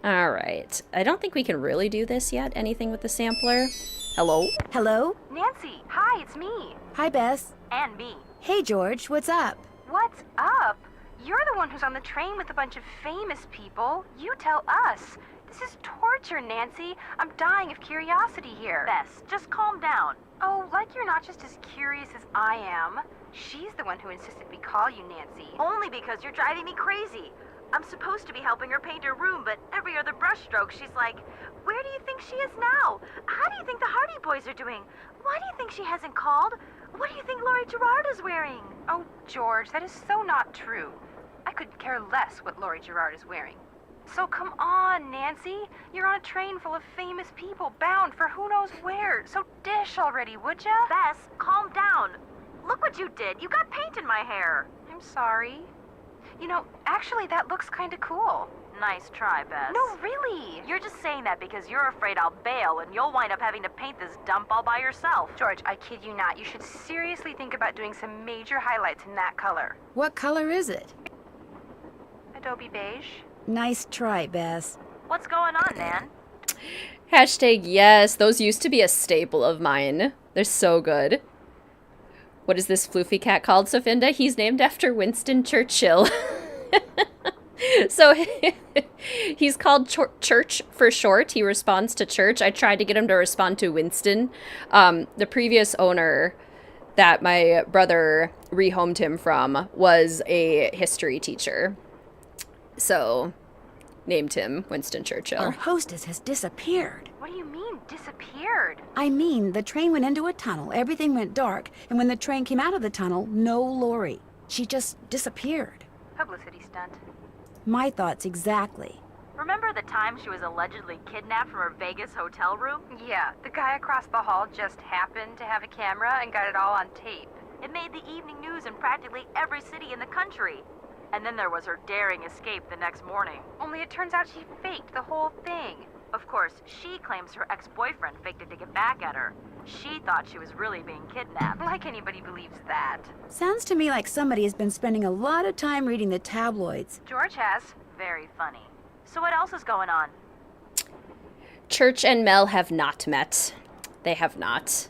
All right. I don't think we can really do this yet. Anything with the sampler? Hello? Hello? Nancy, hi, it's me. Hi, Bess. And me. Hey, George, what's up? What's up? You're the one who's on the train with a bunch of famous people. You tell us. This is torture, Nancy. I'm dying of curiosity here. Bess, just calm down. Oh, like you're not just as curious as I am. She's the one who insisted we call you Nancy. Only because you're driving me crazy. I'm supposed to be helping her paint her room, but every other brushstroke she's like, where do you think she is now? How do you think the Hardy Boys are doing? Why do you think she hasn't called? What do you think Lorie Gerard is wearing? Oh, George, that is so not true. I could care less what Lorie Gerard is wearing. So come on, Nancy. You're on a train full of famous people bound for who knows where. So dish already, would ya? Bess, calm down. Look what you did. You got paint in my hair. I'm sorry. You know, actually, that looks kind of cool. Nice try, Bess. No, really. You're just saying that because you're afraid I'll bail and you'll wind up having to paint this dump all by yourself. George, I kid you not. You should seriously think about doing some major highlights in that color. What color is it? Adobe beige. Nice try, Bess. What's going on, Nan? Hashtag yes. Those used to be a staple of mine. They're so good. What is this floofy cat called, Sofinda? He's named after Winston Churchill. So he's called Church for short. He responds to Church. I tried to get him to respond to Winston. The previous owner that my brother rehomed him from was a history teacher. So named him Winston Churchill. Our hostess has disappeared. What do you mean, disappeared? I mean, the train went into a tunnel, everything went dark, and when the train came out of the tunnel, no Lorie. She just disappeared. Publicity stunt. My thoughts exactly. Remember the time she was allegedly kidnapped from her Vegas hotel room? Yeah, the guy across the hall just happened to have a camera and got it all on tape. It made the evening news in practically every city in the country. And then there was her daring escape the next morning. Only it turns out she faked the whole thing. Of course, she claims her ex-boyfriend faked it to get back at her. She thought she was really being kidnapped. Like anybody believes that. Sounds to me like somebody has been spending a lot of time reading the tabloids. George has. Very funny. So what else is going on? Church and Mel have not met. They have not.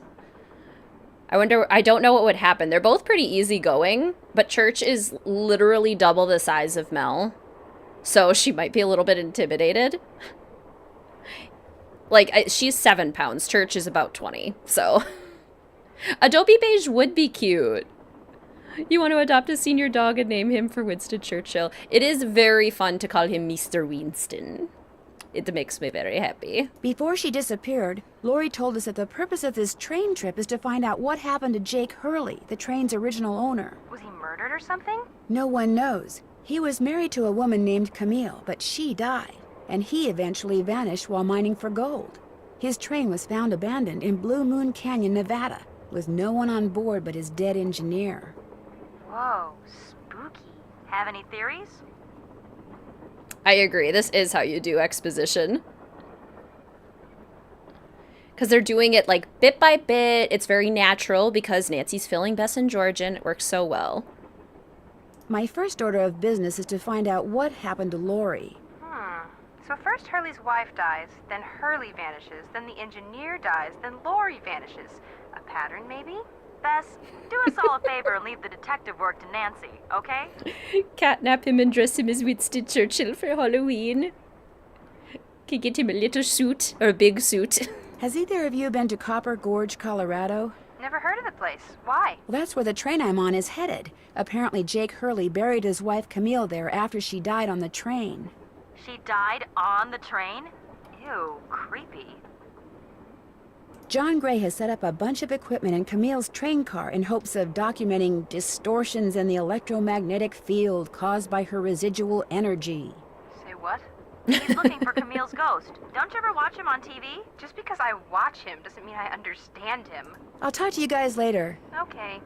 I don't know what would happen. They're both pretty easygoing, but Church is literally double the size of Mel. So she might be a little bit intimidated. Like, she's 7 pounds. Church is about 20, so. Adobe beige would be cute. You want to adopt a senior dog and name him for Winston Churchill. It is very fun to call him Mr. Winston. It makes me very happy. Before she disappeared, Lorie told us that the purpose of this train trip is to find out what happened to Jake Hurley, the train's original owner. Was he murdered or something? No one knows. He was married to a woman named Camille, but she died, and he eventually vanished while mining for gold. His train was found abandoned in Blue Moon Canyon, Nevada, with no one on board but his dead engineer. Whoa, spooky. Have any theories? I agree. This is how you do exposition. Because they're doing it like bit by bit. It's very natural because Nancy's filling Bess and George in. It works so well. My first order of business is to find out what happened to Lorie. So first Hurley's wife dies, then Hurley vanishes, then the engineer dies, then Lorie vanishes. A pattern, maybe? Bess, do us all a favor and leave the detective work to Nancy, okay? Catnap him and dress him as Winston Churchill for Halloween. Can get him a little suit, or a big suit. Has either of you been to Copper Gorge, Colorado? Never heard of the place. Why? Well, that's where the train I'm on is headed. Apparently Jake Hurley buried his wife Camille there after she died on the train. She died on the train? Ew, creepy. John Gray has set up a bunch of equipment in Camille's train car in hopes of documenting distortions in the electromagnetic field caused by her residual energy. Say what? He's looking for Camille's ghost. Don't you ever watch him on TV? Just because I watch him doesn't mean I understand him. I'll talk to you guys later. Okay.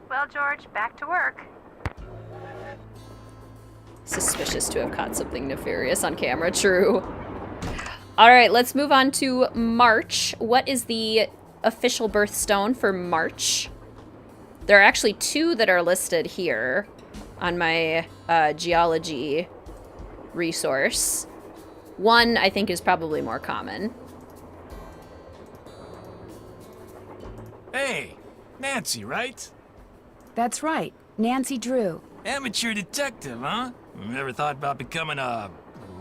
Well, George, back to work. Suspicious to have caught something nefarious on camera, true. All right, let's move on to March. What is the official birthstone for March? There are actually 2 that are listed here on my geology resource. One, I think, is probably more common. Hey, Nancy, right? That's right, Nancy Drew. Amateur detective, huh? Ever thought about becoming a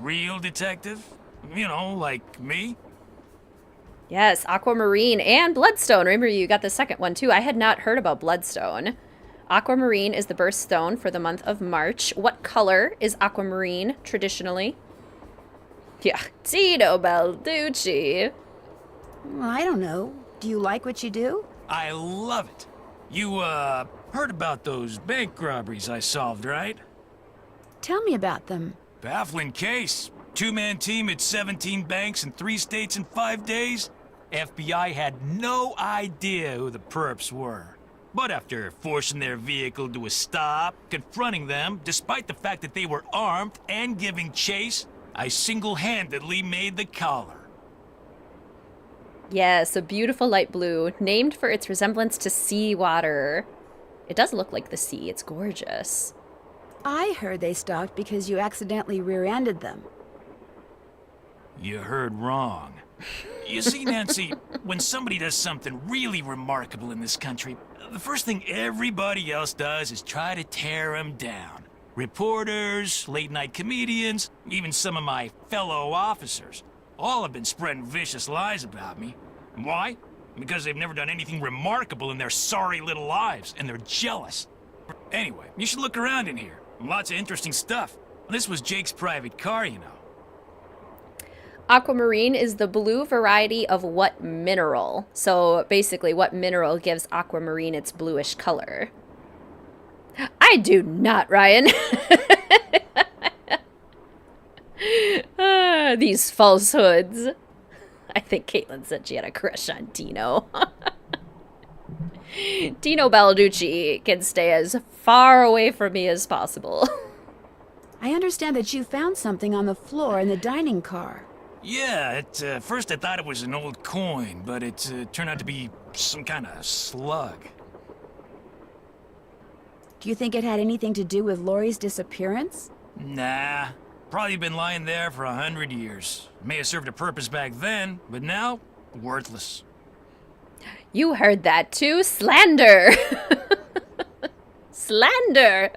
real detective? You know, like me? Yes, aquamarine and bloodstone. Remember, you got the second one, too. I had not heard about bloodstone. Aquamarine is the birthstone for the month of March. What color is aquamarine traditionally? Yeah, Tino Balducci. Well, I don't know. Do you like what you do? I love it. You, heard about those bank robberies I solved, right? Tell me about them. Baffling case. 2-man team at 17 banks in 3 states in 5 days. FBI had no idea who the perps were. But after forcing their vehicle to a stop, confronting them, despite the fact that they were armed and giving chase, I single-handedly made the collar. Yes, a beautiful light blue, named for its resemblance to seawater. It does look like the sea. It's gorgeous. I heard they stopped because you accidentally rear-ended them. You heard wrong. You see, Nancy, when somebody does something really remarkable in this country, the first thing everybody else does is try to tear them down. Reporters, late-night comedians, even some of my fellow officers, all have been spreading vicious lies about me. Why? Because they've never done anything remarkable in their sorry little lives, and they're jealous. Anyway, you should look around in here. Lots of interesting stuff. This was Jake's private car, you know. Aquamarine is the blue variety of what mineral? So basically, what mineral gives aquamarine its bluish color? I do not, Ryan. These falsehoods. I think Caitlin said she had a crush on Dino. Dino Balducci can stay as far away from me as possible. I understand that you found something on the floor in the dining car. Yeah, at first I thought it was an old coin, but it turned out to be some kind of slug. Do you think it had anything to do with Lorie's disappearance? Nah, probably been lying there for 100 years. May have served a purpose back then, but now, worthless. You heard that too? Slander! Slander!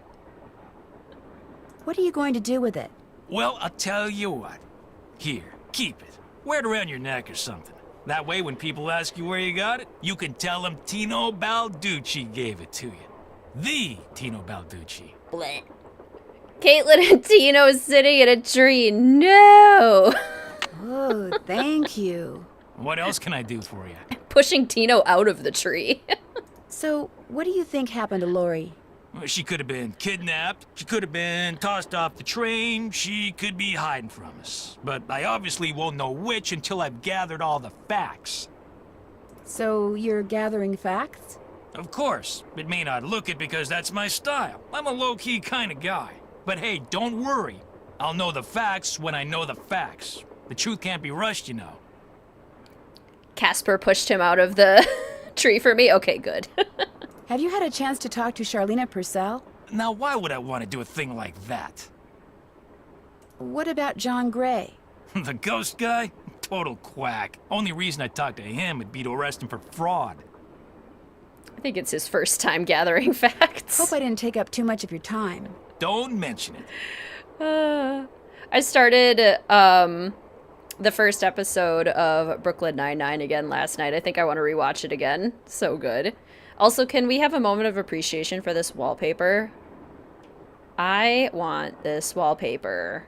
What are you going to do with it? Well, I'll tell you what. Here, keep it. Wear it around your neck or something. That way, when people ask you where you got it, you can tell them Tino Balducci gave it to you. The Tino Balducci. Blech. Caitlin and Tino sitting in a tree. No! Oh, thank you. What else can I do for you? Pushing Tino out of the tree. So, what do you think happened to Lorie? Well, she could have been kidnapped. She could have been tossed off the train. She could be hiding from us. But I obviously won't know which until I've gathered all the facts. So, you're gathering facts? Of course. It may not look it because that's my style. I'm a low-key kind of guy. But hey, don't worry. I'll know the facts when I know the facts. The truth can't be rushed, you know. Casper pushed him out of the tree for me? Okay, good. Have you had a chance to talk to Charlena Purcell? Now, why would I want to do a thing like that? What about John Gray? The ghost guy? Total quack. Only reason I'd talk to him would be to arrest him for fraud. I think it's his first time gathering facts. Hope I didn't take up too much of your time. Don't mention it. I started the first episode of Brooklyn Nine-Nine again last night. I think I want to rewatch it again. So good. Also, can we have a moment of appreciation for this wallpaper? I want this wallpaper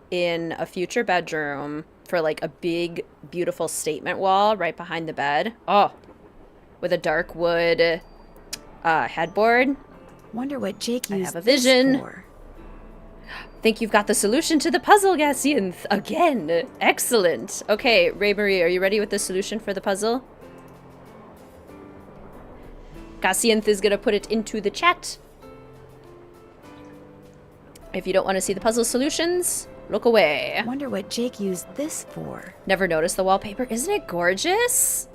in a future bedroom for like a big, beautiful statement wall right behind the bed. Oh, with a dark wood headboard. Wonder what Jake used I have a vision. this for. Think you've got the solution to the puzzle, Gassianth. Again. Excellent. Okay, Ray Marie, are you ready with the solution for the puzzle? Gassianth is going to put it into the chat. If you don't want to see the puzzle solutions, look away. Wonder what Jake used this for. Never noticed the wallpaper. Isn't it gorgeous?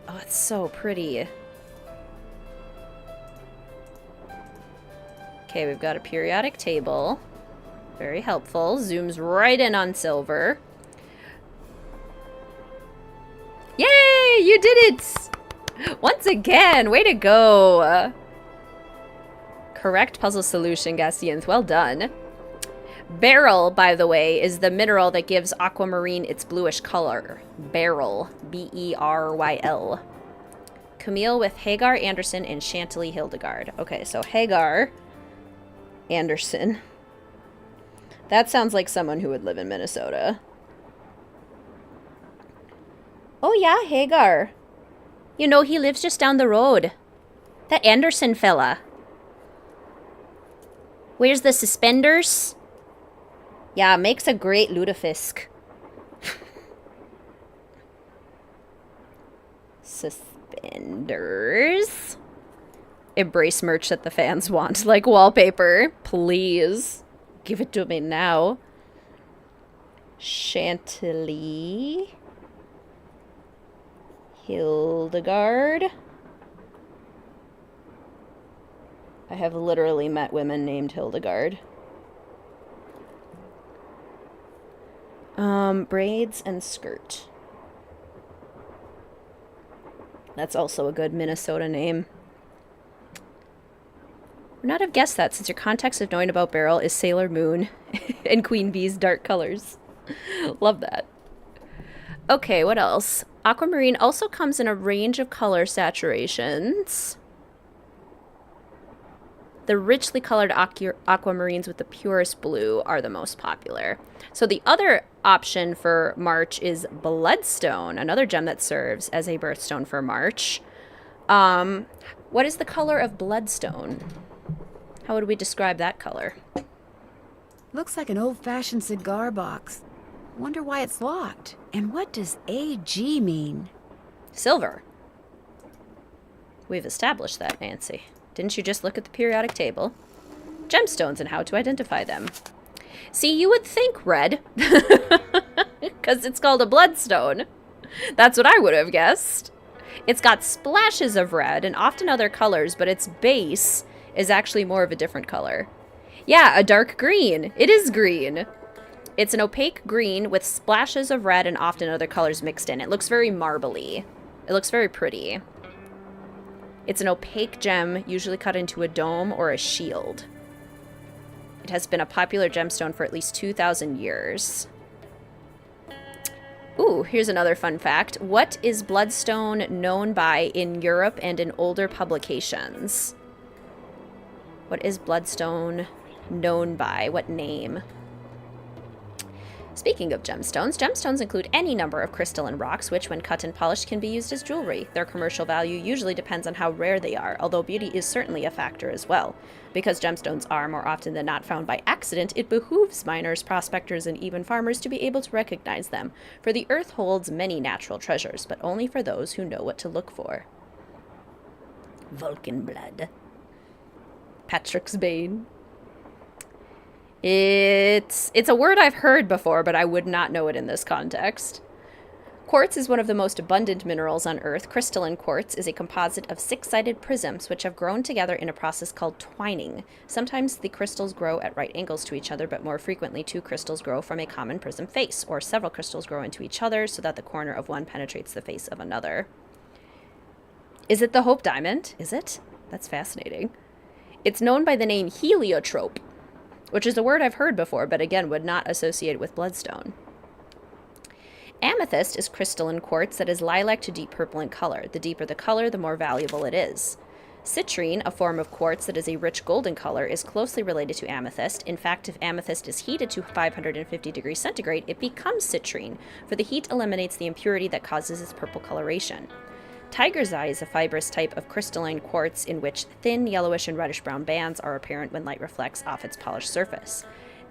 Oh, it's so pretty. Okay, we've got a periodic table. Very helpful. Zooms right in on silver. Yay! You did it! Once again! Way to go! Correct puzzle solution, Gassianth. Well done. Beryl, by the way, is the mineral that gives aquamarine its bluish color. Beryl. B-E-R-Y-L. Camille with Hagar Anderson and Chantilly Hildegard. Okay, so Hagar Anderson. That sounds like someone who would live in Minnesota. Oh yeah, Hagar. You know, he lives just down the road. That Anderson fella. Wears the suspenders. Yeah, makes a great lutefisk. Suspenders. Embrace merch that the fans want, like wallpaper. Please. Give it to me now. Chantilly. Hildegard. I have literally met women named Hildegard. Braids and skirt. That's also a good Minnesota name. Would not have guessed that since your context of knowing about Beryl is Sailor Moon and Queen Bee's dark colors. Love that. Okay, what else? Aquamarine also comes in a range of color saturations. The richly colored aquamarines with the purest blue are the most popular. So the other option for March is Bloodstone, another gem that serves as a birthstone for March. What is the color of Bloodstone? How would we describe that color? Looks like an old-fashioned cigar box. Wonder why it's locked. And what does AG mean? Silver. We've established that, Nancy. Didn't you just look at the periodic table? Gemstones and how to identify them. See, you would think red. Because it's called a bloodstone. That's what I would have guessed. It's got splashes of red and often other colors, but its base is actually more of a different color. Yeah, a dark green. It is green. It's an opaque green with splashes of red and often other colors mixed in. It looks very marbly. It looks very pretty. It's an opaque gem, usually cut into a dome or a shield. It has been a popular gemstone for at least 2,000 years. Ooh, here's another fun fact. What is bloodstone known by in Europe and in older publications? What is bloodstone known by? What name? Speaking of gemstones, gemstones include any number of crystalline rocks, which when cut and polished can be used as jewelry. Their commercial value usually depends on how rare they are, although beauty is certainly a factor as well. Because gemstones are more often than not found by accident, it behooves miners, prospectors, and even farmers to be able to recognize them, for the earth holds many natural treasures, but only for those who know what to look for. Vulcan blood. Patrick's Bane. It's a word I've heard before, but I would not know it in this context. Quartz is one of the most abundant minerals on Earth. Crystalline quartz is a composite of six-sided prisms which have grown together in a process called twining. Sometimes the crystals grow at right angles to each other, but more frequently two crystals grow from a common prism face, or several crystals grow into each other so that the corner of one penetrates the face of another. Is it the Hope Diamond? Is it? That's fascinating. It's known by the name heliotrope, which is a word I've heard before, but again would not associate it with bloodstone. Amethyst is crystalline quartz that is lilac to deep purple in color. The deeper the color, the more valuable it is. Citrine, a form of quartz that is a rich golden color, is closely related to amethyst. In fact, if amethyst is heated to 550 degrees centigrade, it becomes citrine, for the heat eliminates the impurity that causes its purple coloration. Tiger's eye is a fibrous type of crystalline quartz in which thin yellowish and reddish-brown bands are apparent when light reflects off its polished surface.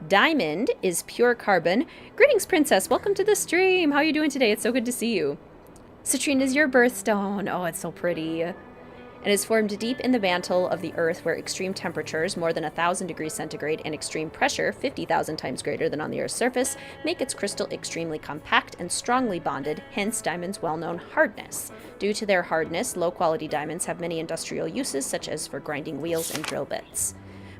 Diamond is pure carbon. Greetings, Princess. Welcome to the stream. How are you doing today? It's so good to see you. Citrine is your birthstone. Oh, it's so pretty. And is formed deep in the mantle of the Earth where extreme temperatures, more than 1,000 degrees centigrade, and extreme pressure, 50,000 times greater than on the Earth's surface, make its crystal extremely compact and strongly bonded, hence diamonds' well-known hardness. Due to their hardness, low-quality diamonds have many industrial uses, such as for grinding wheels and drill bits.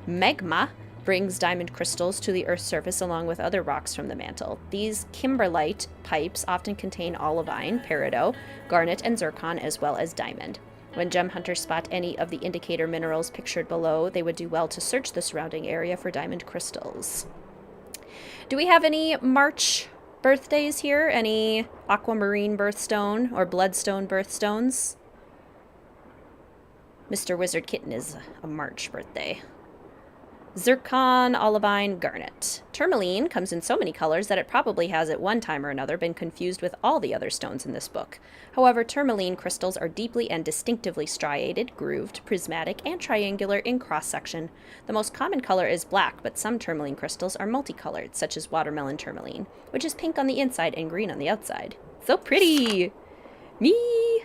Magma brings diamond crystals to the Earth's surface along with other rocks from the mantle. These kimberlite pipes often contain olivine, peridot, garnet, and zircon, as well as diamond. When gem hunters spot any of the indicator minerals pictured below, they would do well to search the surrounding area for diamond crystals. Do we have any March birthdays here? Any aquamarine birthstone or bloodstone birthstones? Mr. Wizard Kitten is a March birthday. Zircon, olivine, garnet. Tourmaline comes in so many colors that it probably has at one time or another been confused with all the other stones in this book. However, tourmaline crystals are deeply and distinctively striated, grooved, prismatic, and triangular in cross-section. The most common color is black, but some tourmaline crystals are multicolored, such as watermelon tourmaline, which is pink on the inside and green on the outside. So pretty! Me!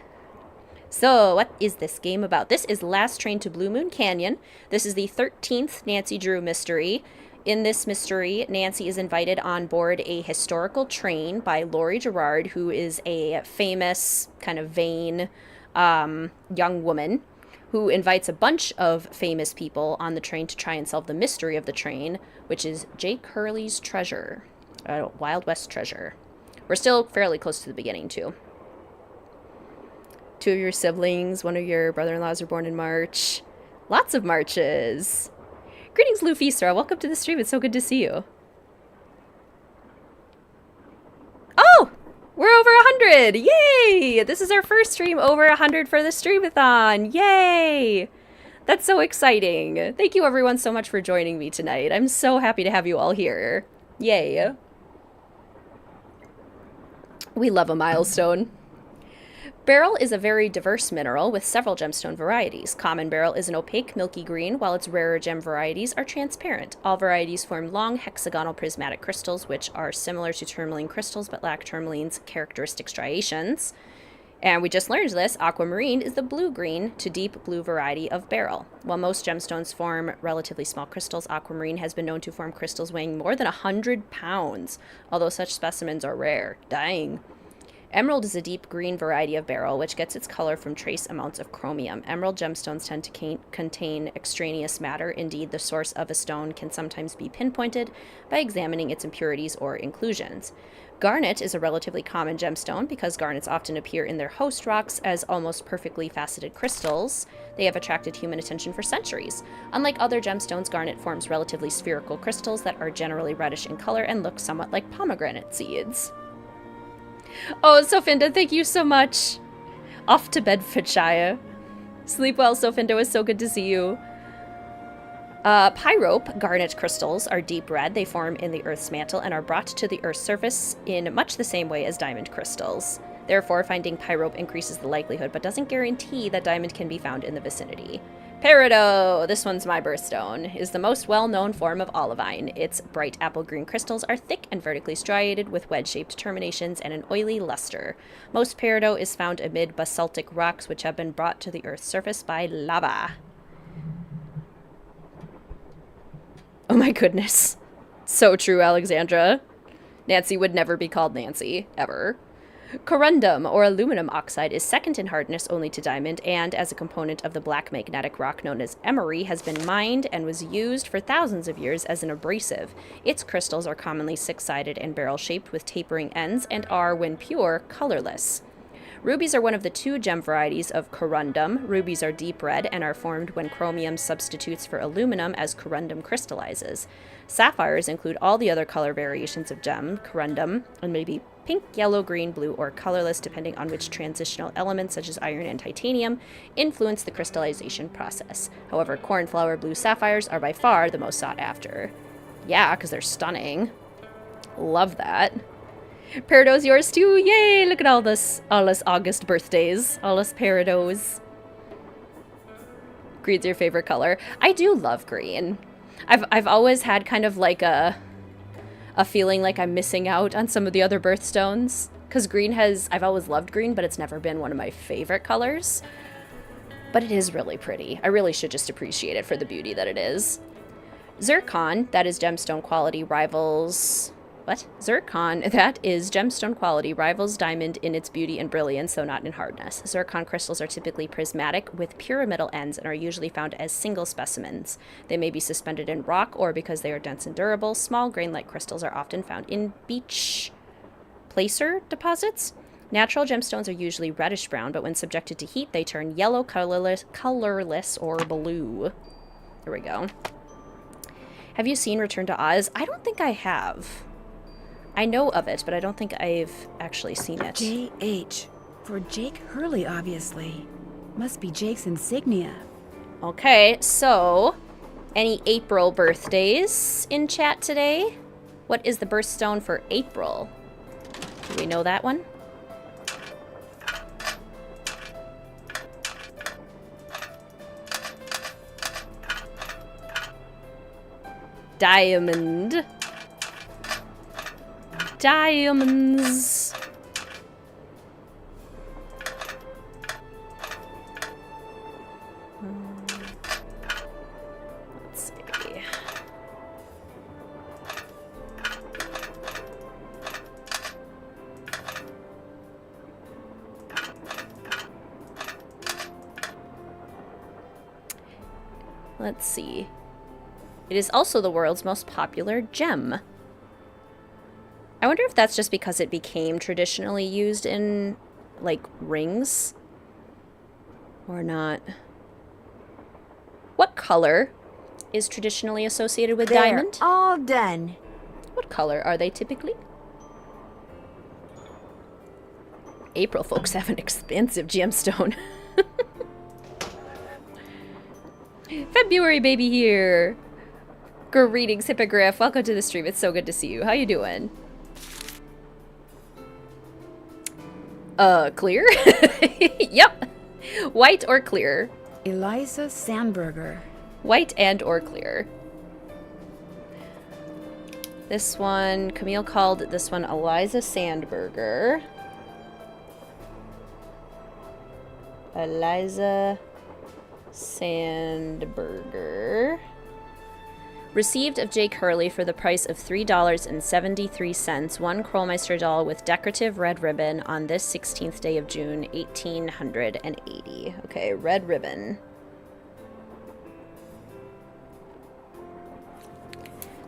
So, what is this game about? This is Last Train to Blue Moon Canyon. This is the 13th Nancy Drew mystery. In this mystery, Nancy is invited on board a historical train by Lorie Gerard, who is a famous, kind of vain young woman who invites a bunch of famous people on the train to try and solve the mystery of the train, which is Jake Hurley's treasure. Wild West treasure. We're still fairly close to the beginning, too. 2 of your siblings, 1 of your brother-in-laws were born in March. Lots of Marches. Greetings, Lufisra. Welcome to the stream. It's so good to see you. Oh! We're over 100! Yay! This is our first stream over 100 for the Streamathon. Yay! That's so exciting. Thank you everyone so much for joining me tonight. I'm so happy to have you all here. Yay. We love a milestone. Beryl is a very diverse mineral with several gemstone varieties. Common beryl is an opaque, milky green, while its rarer gem varieties are transparent. All varieties form long, hexagonal prismatic crystals, which are similar to tourmaline crystals but lack tourmaline's characteristic striations. And we just learned this, aquamarine is the blue-green to deep blue variety of beryl. While most gemstones form relatively small crystals, aquamarine has been known to form crystals weighing more than 100 pounds, although such specimens are rare. Dang. Emerald is a deep green variety of beryl, which gets its color from trace amounts of chromium. Emerald gemstones tend to contain extraneous matter. Indeed, the source of a stone can sometimes be pinpointed by examining its impurities or inclusions. Garnet is a relatively common gemstone because garnets often appear in their host rocks as almost perfectly faceted crystals. They have attracted human attention for centuries. Unlike other gemstones, garnet forms relatively spherical crystals that are generally reddish in color and look somewhat like pomegranate seeds. Oh, Sofinda, thank you so much. Off to Bedfordshire. Sleep well, Sofinda. It was so good to see you. Pyrope garnet crystals are deep red. They form in the Earth's mantle and are brought to the Earth's surface in much the same way as diamond crystals. Therefore, finding pyrope increases the likelihood, but doesn't guarantee that diamond can be found in the vicinity. Peridot, this one's my birthstone, is the most well-known form of olivine. Its bright apple green crystals are thick and vertically striated with wedge-shaped terminations and an oily luster. Most peridot is found amid basaltic rocks which have been brought to the Earth's surface by lava. Oh my goodness. So true, Alexandra. Nancy would never be called Nancy, ever. Corundum, or aluminum oxide, is second in hardness only to diamond, and as a component of the black magnetic rock known as emery, has been mined and was used for thousands of years as an abrasive. Its crystals are commonly six-sided and barrel-shaped with tapering ends and are, when pure, colorless. Rubies are one of the 2 gem varieties of corundum. Rubies are deep red and are formed when chromium substitutes for aluminum as corundum crystallizes. Sapphires include all the other color variations of gem, corundum, and may be pink, yellow, green, blue, or colorless depending on which transitional elements, such as iron and titanium, influence the crystallization process. However, cornflower blue sapphires are by far the most sought after. Yeah, because they're stunning. Love that. Peridot's yours too. Yay! Look at all this August birthdays. All us Peridots. Green's your favorite color. I do love green. I've always had kind of like a feeling like I'm missing out on some of the other birthstones. Because green I've always loved green, but it's never been one of my favorite colors. But it is really pretty. I really should just appreciate it for the beauty that it is. Zircon, that is gemstone quality, rivals... What? Zircon, that is gemstone quality, rivals diamond in its beauty and brilliance, though not in hardness. Zircon crystals are typically prismatic with pyramidal ends and are usually found as single specimens. They may be suspended in rock, or because they are dense and durable, small grain-like crystals are often found in beach placer deposits. Natural gemstones are usually reddish-brown, but when subjected to heat, they turn yellow, colorless, or blue. There we go. Have you seen Return to Oz? I don't think I have. I know of it, but I don't think I've actually seen it. J.H. For Jake Hurley, obviously. Must be Jake's insignia. Okay, so any April birthdays in chat today? What is the birthstone for April? Do we know that one? Diamond. Diamonds. Let's see. Let's see. It is also the world's most popular gem. I wonder if that's just because it became traditionally used in, like, rings? Or not. What color is traditionally associated with diamond? All done. What color are they typically? April folks have an expensive gemstone. February baby here. Greetings, Hippogriff. Welcome to the stream. It's so good to see you. How you doing? Clear? Yep. White or clear? Eliza Sandberger. White and or clear. This one, Camille called this one Eliza Sandberger. Eliza Sandberger. Received of Jake Hurley for the price of $3.73, one Krollmeister doll with decorative red ribbon on this 16th day of June, 1880. Okay, red ribbon.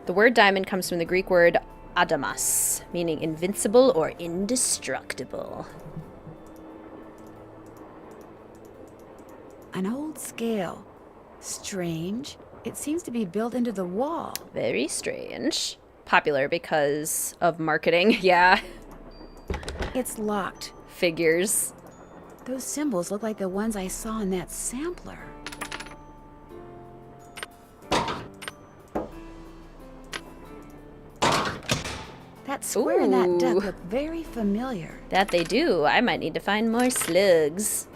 The word diamond comes from the Greek word adamas, meaning invincible or indestructible. An old scale. Strange. It seems to be built into the wall. Very strange. Popular because of marketing, yeah. It's locked. Figures. Those symbols look like the ones I saw in that sampler. That square and that duck look very familiar. That they do. I might need to find more slugs.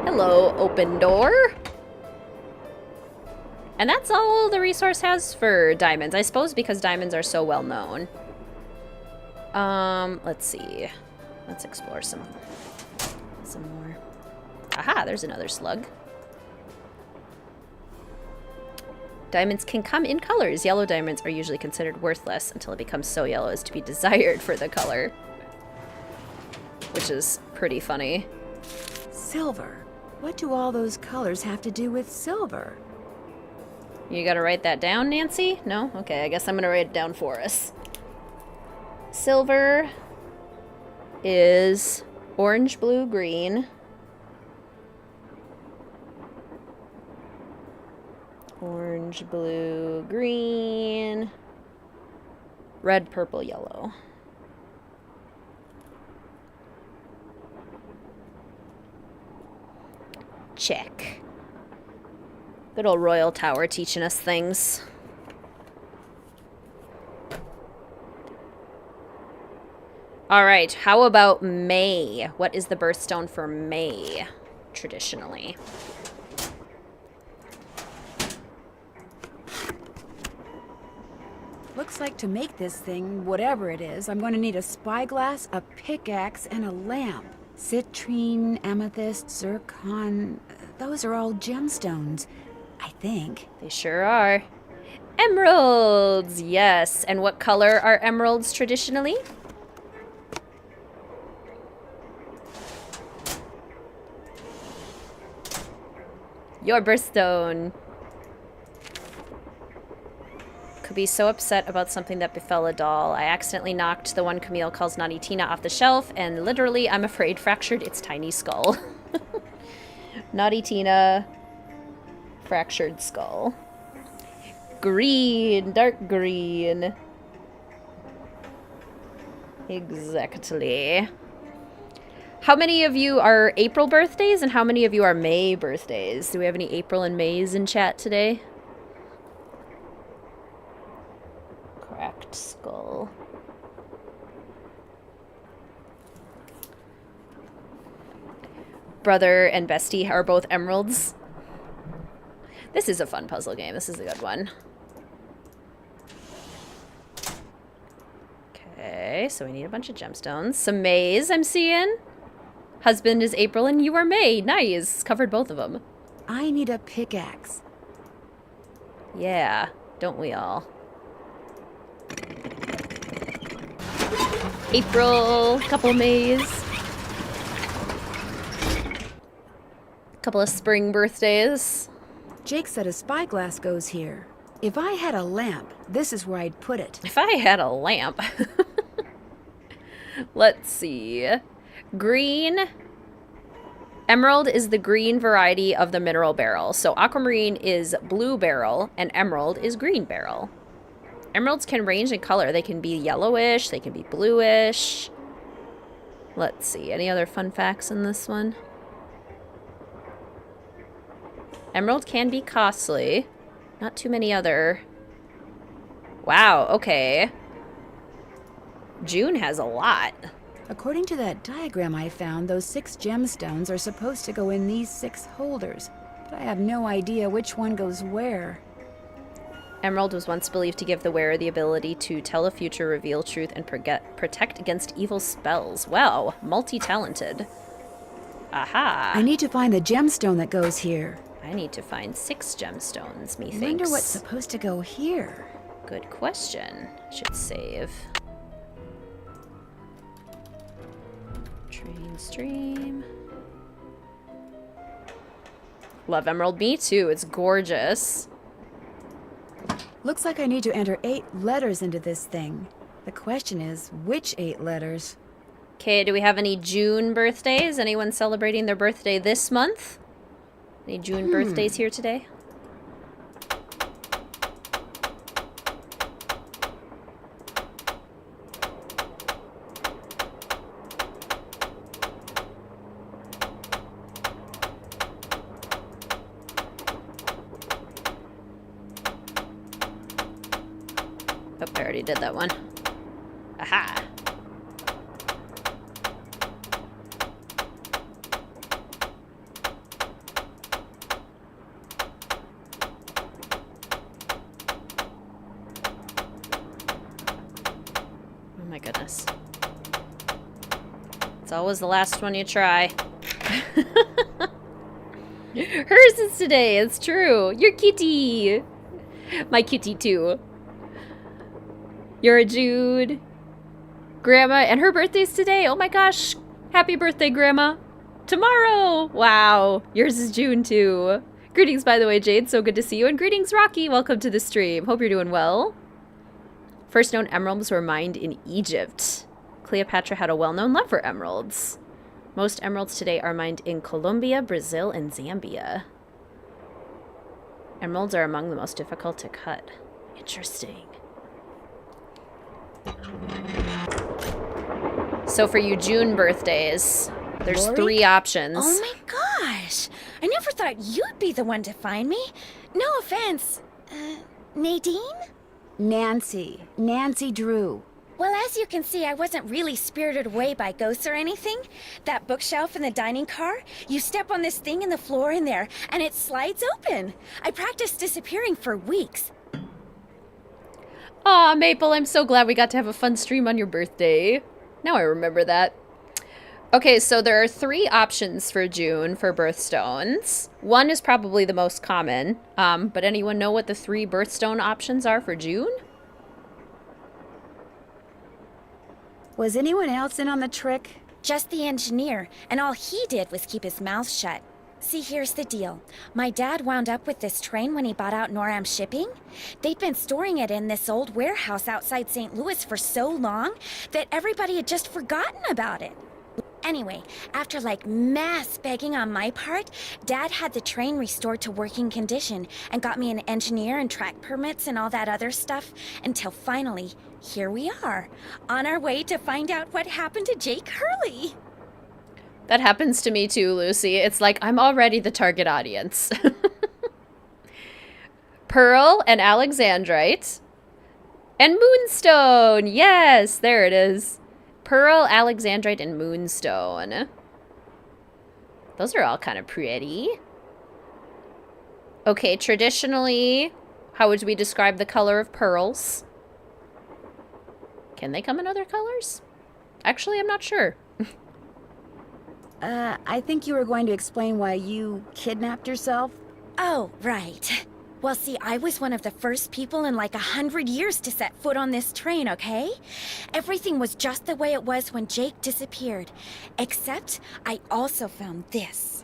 Hello, open door. And that's all the resource has for diamonds, I suppose, because diamonds are so well known. Let's see. Let's explore some more. Aha, there's another slug. Diamonds can come in colors. Yellow diamonds are usually considered worthless until it becomes so yellow as to be desired for the color. Which is pretty funny. Silver. What do all those colors have to do with silver? You gotta write that down, Nancy? No? Okay, I guess I'm gonna write it down for us. Silver is orange, blue, green. Orange, blue, green. Red, purple, yellow. Check. Good old Royal Tower teaching us things. All right, how about May? What is the birthstone for May, traditionally? Looks like to make this thing, whatever it is, I'm going to need a spyglass, a pickaxe, and a lamp. Citrine, amethyst, zircon, those are all gemstones, I think. They sure are. Emeralds, yes. And what color are emeralds traditionally? Your birthstone. Could be so upset about something that befell a doll. I accidentally knocked the one Camille calls Naughty Tina off the shelf, and literally, I'm afraid, fractured its tiny skull. Naughty Tina, fractured skull. Green, dark green. Exactly. How many of you are April birthdays, and how many of you are May birthdays? Do we have any April and Mays in chat today? Cracked skull. Brother and bestie are both emeralds. This is a fun puzzle game. This is a good one. Okay, so we need a bunch of gemstones. Some Mays I'm seeing. Husband is April and you are May. Nice. Covered both of them. I need a pickaxe. Yeah, don't we all? April, couple Mays. Couple of spring birthdays. Jake said a spyglass goes here. If I had a lamp, this is where I'd put it. If I had a lamp. Let's see. Green. Emerald is the green variety of the mineral beryl. So aquamarine is blue beryl and emerald is green beryl. Emeralds can range in color. They can be yellowish, they can be bluish. Let's see. Any other fun facts in this one? Emerald can be costly. Not too many other... Wow, okay. June has a lot. According to that diagram I found, those 6 gemstones are supposed to go in these 6 holders. But I have no idea which one goes where. Emerald was once believed to give the wearer the ability to tell the future, reveal truth, and protect against evil spells. Wow, multi-talented. Aha. I need to find the gemstone that goes here. I need to find 6 gemstones, methinks. I wonder what's supposed to go here. Good question. Should save. Train stream. Love Emerald. Me too. It's gorgeous. Looks like I need to enter 8 letters into this thing. The question is, which 8 letters? Okay, do we have any June birthdays? Anyone celebrating their birthday this month? Any June birthdays here today? Oh, I already did that one. Aha! Oh my goodness. It's always the last one you try. Hers is today, it's true. You're kitty. My kitty too. You're a Jude. Grandma, and her birthday's today. Oh my gosh. Happy birthday, Grandma. Tomorrow. Wow. Yours is June too. Greetings, by the way, Jade. So good to see you. And greetings, Rocky. Welcome to the stream. Hope you're doing well. First known emeralds were mined in Egypt. Cleopatra had a well-known love for emeralds. Most emeralds today are mined in Colombia, Brazil, and Zambia. Emeralds are among the most difficult to cut. Interesting. So for you June birthdays, there's Lorie? 3 options. Oh my gosh! I never thought you'd be the one to find me. No offense. Nadine? Nancy. Nancy Drew. Well, as you can see, I wasn't really spirited away by ghosts or anything. That bookshelf in the dining car, you step on this thing in the floor in there, and it slides open. I practiced disappearing for weeks. Aw, Maple, I'm so glad we got to have a fun stream on your birthday. Now I remember that. Okay, so there are 3 options for June for birthstones. One is probably the most common, but anyone know what the 3 birthstone options are for June? Was anyone else in on the trick? Just the engineer, and all he did was keep his mouth shut. See, here's the deal. My dad wound up with this train when he bought out Noram Shipping. They'd been storing it in this old warehouse outside St. Louis for so long that everybody had just forgotten about it. Anyway, after like mass begging on my part, Dad had the train restored to working condition and got me an engineer and track permits and all that other stuff until finally, here we are, on our way to find out what happened to Jake Hurley. That happens to me too, Lucy. It's like I'm already the target audience. Pearl and Alexandrite. And Moonstone! Yes, there it is. Pearl, Alexandrite, and Moonstone. Those are all kind of pretty. Okay, traditionally, how would we describe the color of pearls? Can they come in other colors? Actually, I'm not sure. I think you were going to explain why you kidnapped yourself. Oh, right. Well, see, I was one of the first people in like 100 years to set foot on this train, okay? Everything was just the way it was when Jake disappeared. Except, I also found this.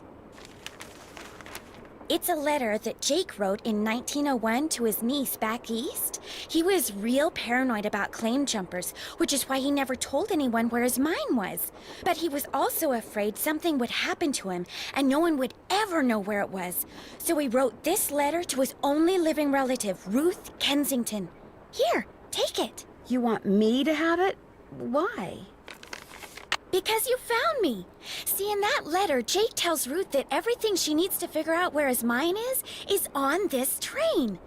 It's a letter that Jake wrote in 1901 to his niece back east. He was real paranoid about claim jumpers, which is why he never told anyone where his mine was. But he was also afraid something would happen to him and no one would ever know where it was. So he wrote this letter to his only living relative, Ruth Kensington. Here, take it. You want me to have it? Why? Because you found me. See, in that letter, Jake tells Ruth that everything she needs to figure out where his mine is on this train.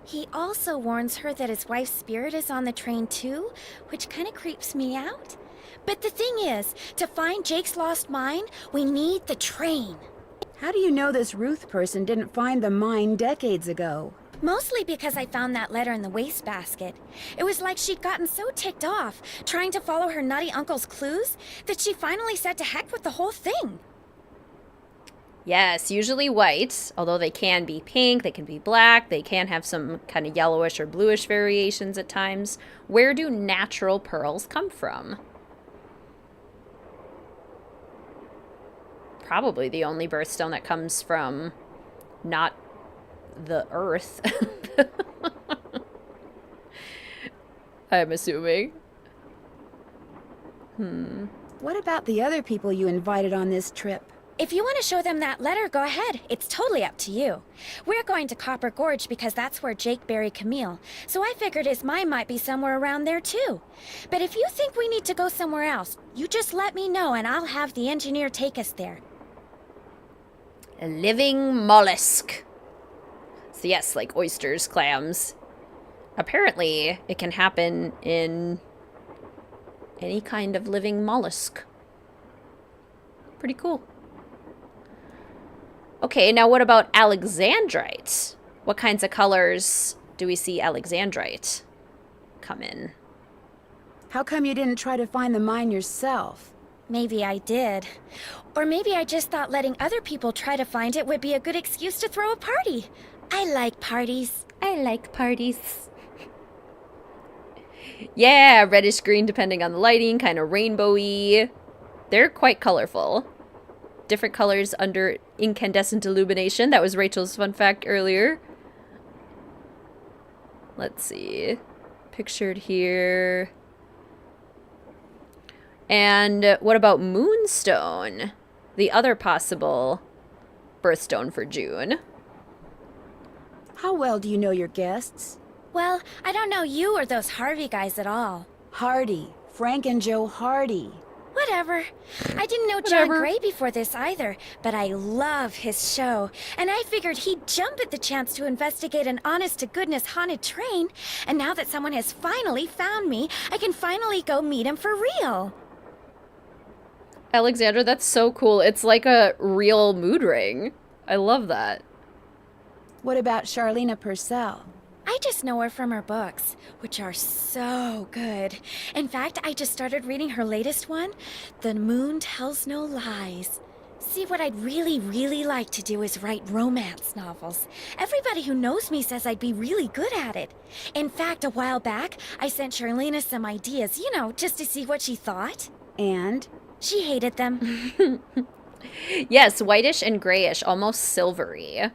He also warns her that his wife's spirit is on the train too, which kind of creeps me out. But the thing is, to find Jake's lost mine, we need the train. How do you know this Ruth person didn't find the mine decades ago? Mostly because I found that letter in the wastebasket. It was like she'd gotten so ticked off, trying to follow her nutty uncle's clues, that she finally said to heck with the whole thing. Yes, usually white, although they can be pink, they can be black, they can have some kind of yellowish or bluish variations at times. Where do natural pearls come from? Probably the only birthstone that comes from not the earth. I'm assuming. What about the other people you invited on this trip? If you want to show them that letter, go ahead. It's totally up to you. We're going to Copper Gorge because that's where Jake buried Camille, so I figured his mine might be somewhere around there too. But if you think we need to go somewhere else, you just let me know and I'll have the engineer take us there. A living mollusk. So yes, like oysters, clams. Apparently, it can happen in any kind of living mollusk. Pretty cool. Okay, now what about Alexandrite? What kinds of colors do we see Alexandrite come in? How come you didn't try to find the mine yourself? Maybe I did. Or maybe I just thought letting other people try to find it would be a good excuse to throw a party. I like parties. I like parties. Yeah, reddish green depending on the lighting, kind of rainbowy. They're quite colorful. Different colors under incandescent illumination. That was Rachel's fun fact earlier. Let's see. Pictured here. And what about Moonstone? The other possible birthstone for June. How well do you know your guests? Well, I don't know you or those Harvey guys at all. Hardy. Frank and Joe Hardy. Whatever. I didn't know John Gray before this either, but I love his show. And I figured he'd jump at the chance to investigate an honest-to-goodness haunted train. And now that someone has finally found me, I can finally go meet him for real. Alexandra, that's so cool. It's like a real mood ring. I love that. What about Charlena Purcell? I just know her from her books, which are so good. In fact, I just started reading her latest one, The Moon Tells No Lies. See, what I'd really like to do is write romance novels. Everybody who knows me says I'd be really good at it. In fact, a while back, I sent Charlena some ideas, you know, just to see what she thought. And? She hated them. Yes, whitish and grayish, almost silvery.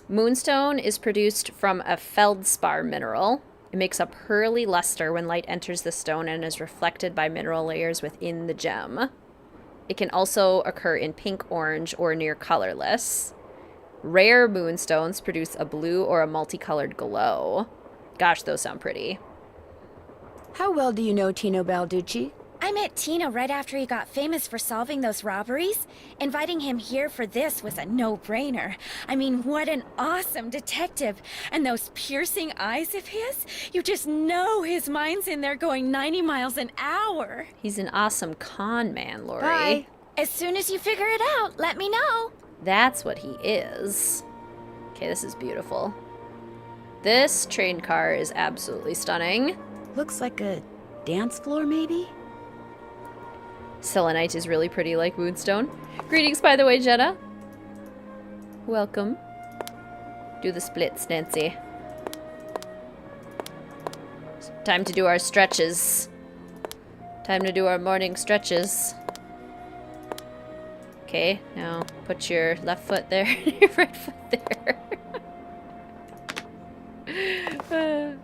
Moonstone is produced from a feldspar mineral. It makes a pearly luster when light enters the stone and is reflected by mineral layers within the gem. It can also occur in pink, orange, or near colorless. Rare moonstones produce a blue or a multicolored glow. Gosh, those sound pretty. How well do you know Tino Balducci? I met Tino right after he got famous for solving those robberies. Inviting him here for this was a no-brainer. I mean, what an awesome detective. And those piercing eyes of his, you just know his mind's in there going 90 miles an hour. He's an awesome con man, Lorie. Bye. As soon as you figure it out, let me know. That's what he is. Okay, this is beautiful. This train car is absolutely stunning. Looks like a dance floor, maybe? Selenite is really pretty like Moonstone. Greetings, by the way, Jenna. Welcome. Do the splits, Nancy. Time to do our stretches. Time to do our morning stretches. Okay, now put your left foot there, your right foot there.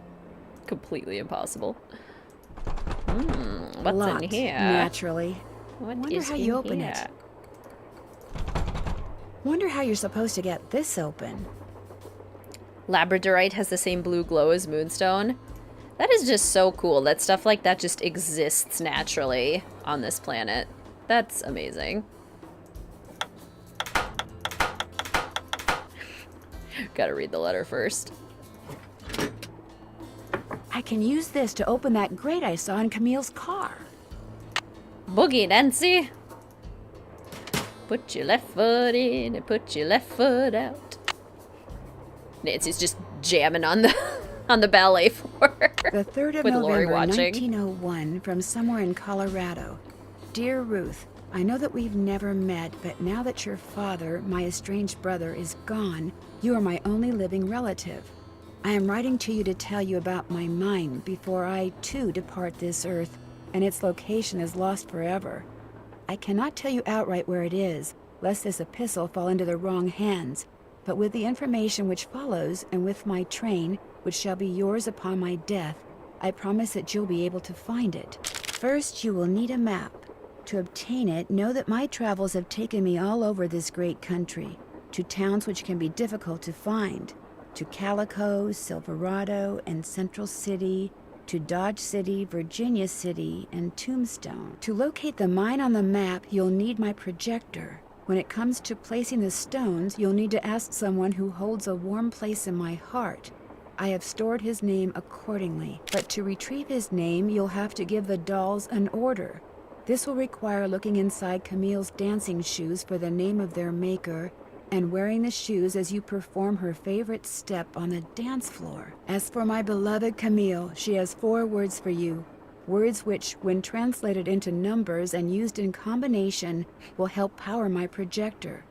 Completely impossible. What's Locked, in here? Naturally. What Wonder is how in you open here? it. Wonder how you're supposed to get this open. Labradorite has the same blue glow as Moonstone. That is just so cool that stuff like that just exists naturally on this planet. That's amazing. Gotta read the letter first. I can use this to open that grate I saw in Camille's car. Boogie, Nancy! Put your left foot in and put your left foot out. Nancy's just jamming on the on the ballet floor. The 3rd of with Lorie November, watching. 1901, from somewhere in Colorado. Dear Ruth, I know that we've never met, but now that your father, my estranged brother, is gone, you are my only living relative. I am writing to you to tell you about my mine before I, too, depart this earth, and its location is lost forever. I cannot tell you outright where it is, lest this epistle fall into the wrong hands, but with the information which follows, and with my train, which shall be yours upon my death, I promise that you'll be able to find it. First, you will need a map. To obtain it, know that my travels have taken me all over this great country, to towns which can be difficult to find, to Calico, Silverado, and Central City, to Dodge City, Virginia City, and Tombstone. To locate the mine on the map, you'll need my projector. When it comes to placing the stones, you'll need to ask someone who holds a warm place in my heart. I have stored his name accordingly, but to retrieve his name, you'll have to give the dolls an order. This will require looking inside Camille's dancing shoes for the name of their maker, and wearing the shoes as you perform her favorite step on the dance floor. As for my beloved Camille, she has 4 words for you. Words which, when translated into numbers and used in combination, will help power my projector.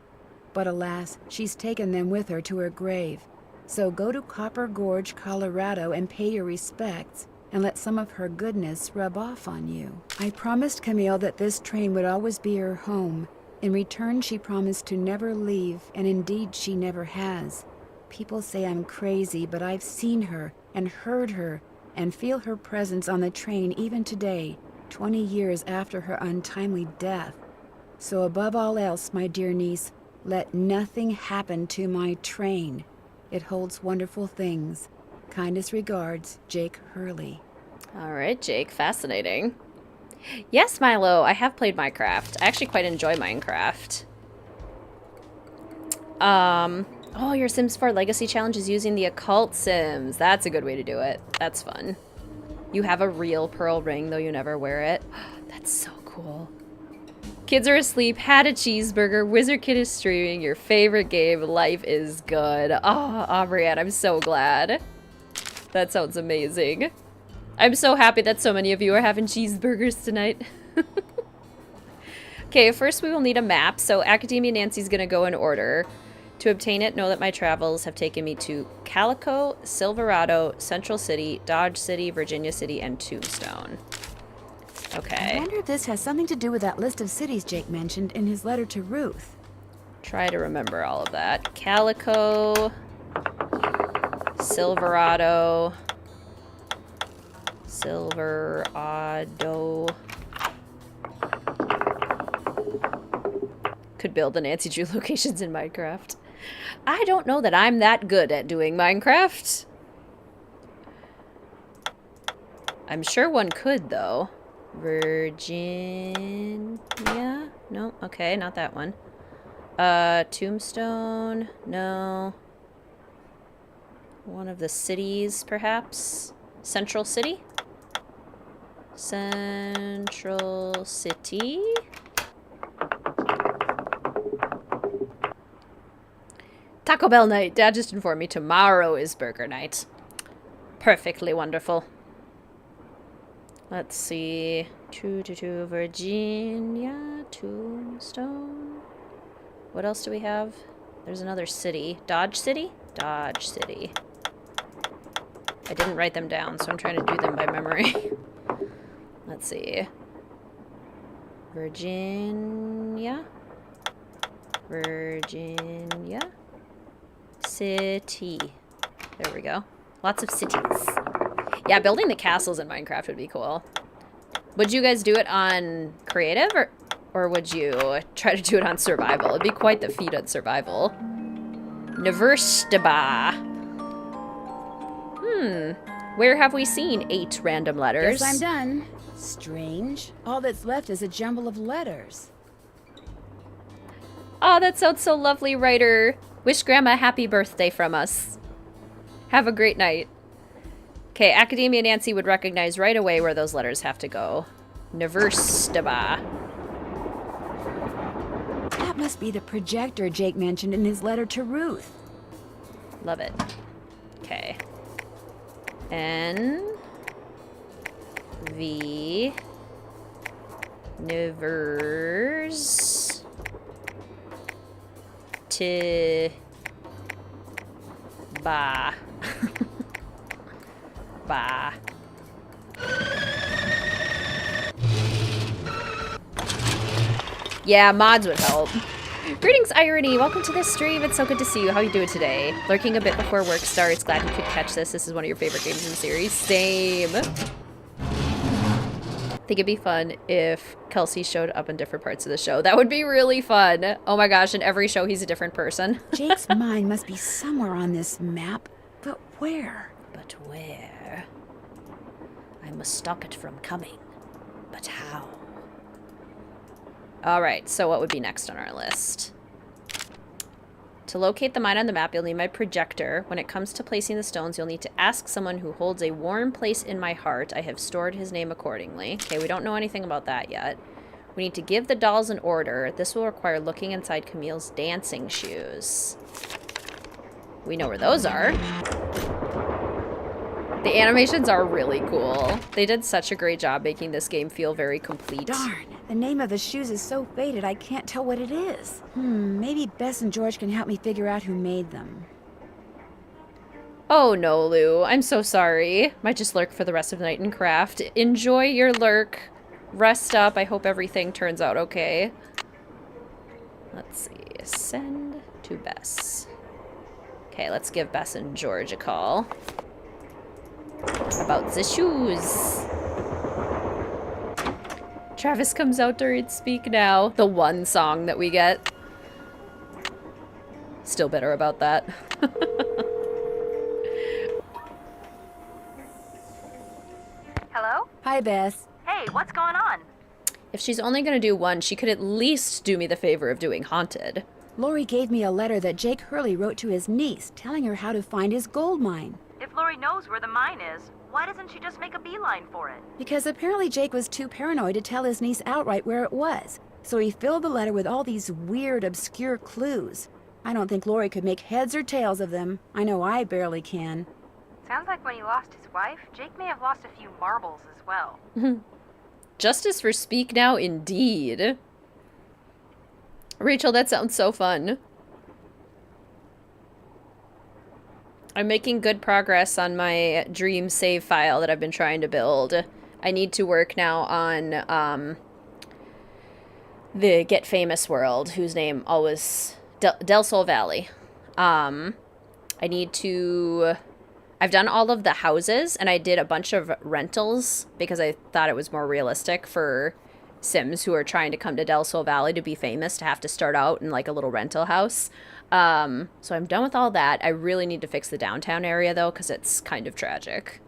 But alas, she's taken them with her to her grave. So go to Copper Gorge, Colorado, and pay your respects, and let some of her goodness rub off on you. I promised Camille that this train would always be her home. In return, she promised to never leave, and indeed she never has. People say I'm crazy, but I've seen her, and heard her, and feel her presence on the train even today. 20 years after her untimely death. So above all else, my dear niece, let nothing happen to my train. It holds wonderful things. Kindest regards, Jake Hurley. All right, Jake. Fascinating. Yes, Milo, I have played Minecraft. I actually quite enjoy Minecraft. Oh, your Sims 4 Legacy Challenge is using the occult Sims. That's a good way to do it. That's fun. You have a real pearl ring, though you never wear it. That's so cool. Kids are asleep, had a cheeseburger, Wizard Kid is streaming, your favorite game, life is good. Oh, Aubrianne, I'm so glad. That sounds amazing. I'm so happy that so many of you are having cheeseburgers tonight. Okay, first we will need a map, so Academia Nancy's gonna go in order. To obtain it, know that my travels have taken me to Calico, Silverado, Central City, Dodge City, Virginia City, and Tombstone. Okay. I wonder if this has something to do with that list of cities Jake mentioned in his letter to Ruth. Try to remember all of that. Calico, Silverado, Could build the Nancy Drew locations in Minecraft. I don't know that I'm that good at doing Minecraft. I'm sure one could, though. Virginia? No, okay, not that one. Tombstone? No. One of the cities, perhaps? Central City? Central City? Taco Bell night. Dad just informed me tomorrow is burger night. Perfectly wonderful. Let's see. 222 Virginia, Tombstone. What else do we have? There's another city. Dodge City? Dodge City. I didn't write them down, so I'm trying to do them by memory. Let's see. Virginia. Virginia. City. There we go. Lots of cities. Yeah, building the castles in Minecraft would be cool. Would you guys do it on creative or would you try to do it on survival? It'd be quite the feat on survival. Neverstaba. Where have we seen 8 random letters? Guess I'm done. Strange. All that's left is a jumble of letters. Oh, that sounds so lovely, writer. Wish Grandma a happy birthday from us. Have a great night. Okay, Academia Nancy would recognize right away where those letters have to go. Neverstaba. That must be the projector Jake mentioned in his letter to Ruth. Love it. Okay. N. V. Nevers. T. Ba. Ba. Yeah, mods would help. Greetings, Irony. Welcome to this stream. It's so good to see you. How are you doing today? Lurking a bit before work starts. Glad you could catch this. This is one of your favorite games in the series. Same. I think it'd be fun if Kelsey showed up in different parts of the show. That would be really fun. Oh my gosh, in every show he's a different person. Jake's mind must be somewhere on this map. But where? But where? I must stop it from coming. But how? Alright, so what would be next on our list? To locate the mine on the map, you'll need my projector. When it comes to placing the stones, you'll need to ask someone who holds a warm place in my heart. I have stored his name accordingly. Okay, we don't know anything about that yet. We need to give the dolls an order. This will require looking inside Camille's dancing shoes. We know where those are. The animations are really cool. They did such a great job making this game feel very complete. Darn, the name of the shoes is so faded I can't tell what it is. Maybe Bess and George can help me figure out who made them. Oh no, Lou. I'm so sorry. Might just lurk for the rest of the night and craft. Enjoy your lurk. Rest up. I hope everything turns out okay. Let's see. Send to Bess. Okay, let's give Bess and George a call. About the shoes. Travis comes out during Speak Now. The one song that we get. Still bitter about that. Hello? Hi, Bess. Hey, what's going on? If she's only gonna do one, she could at least do me the favor of doing Haunted. Lorie gave me a letter that Jake Hurley wrote to his niece, telling her how to find his gold mine. If Lorie knows where the mine is, why doesn't she just make a beeline for it? Because apparently Jake was too paranoid to tell his niece outright where it was. So he filled the letter with all these weird, obscure clues. I don't think Lorie could make heads or tails of them. I know I barely can. Sounds like when he lost his wife, Jake may have lost a few marbles as well. Justice for Speak Now, indeed. Rachel, that sounds so fun. I'm making good progress on my dream save file that I've been trying to build. I need to work now on the Get Famous world, whose name always... Del Sol Valley. I need to... I've done all of the houses, and I did a bunch of rentals because I thought it was more realistic for Sims who are trying to come to Del Sol Valley to be famous to have to start out in like a little rental house. So I'm done with all that. I really need to fix the downtown area though, because it's kind of tragic.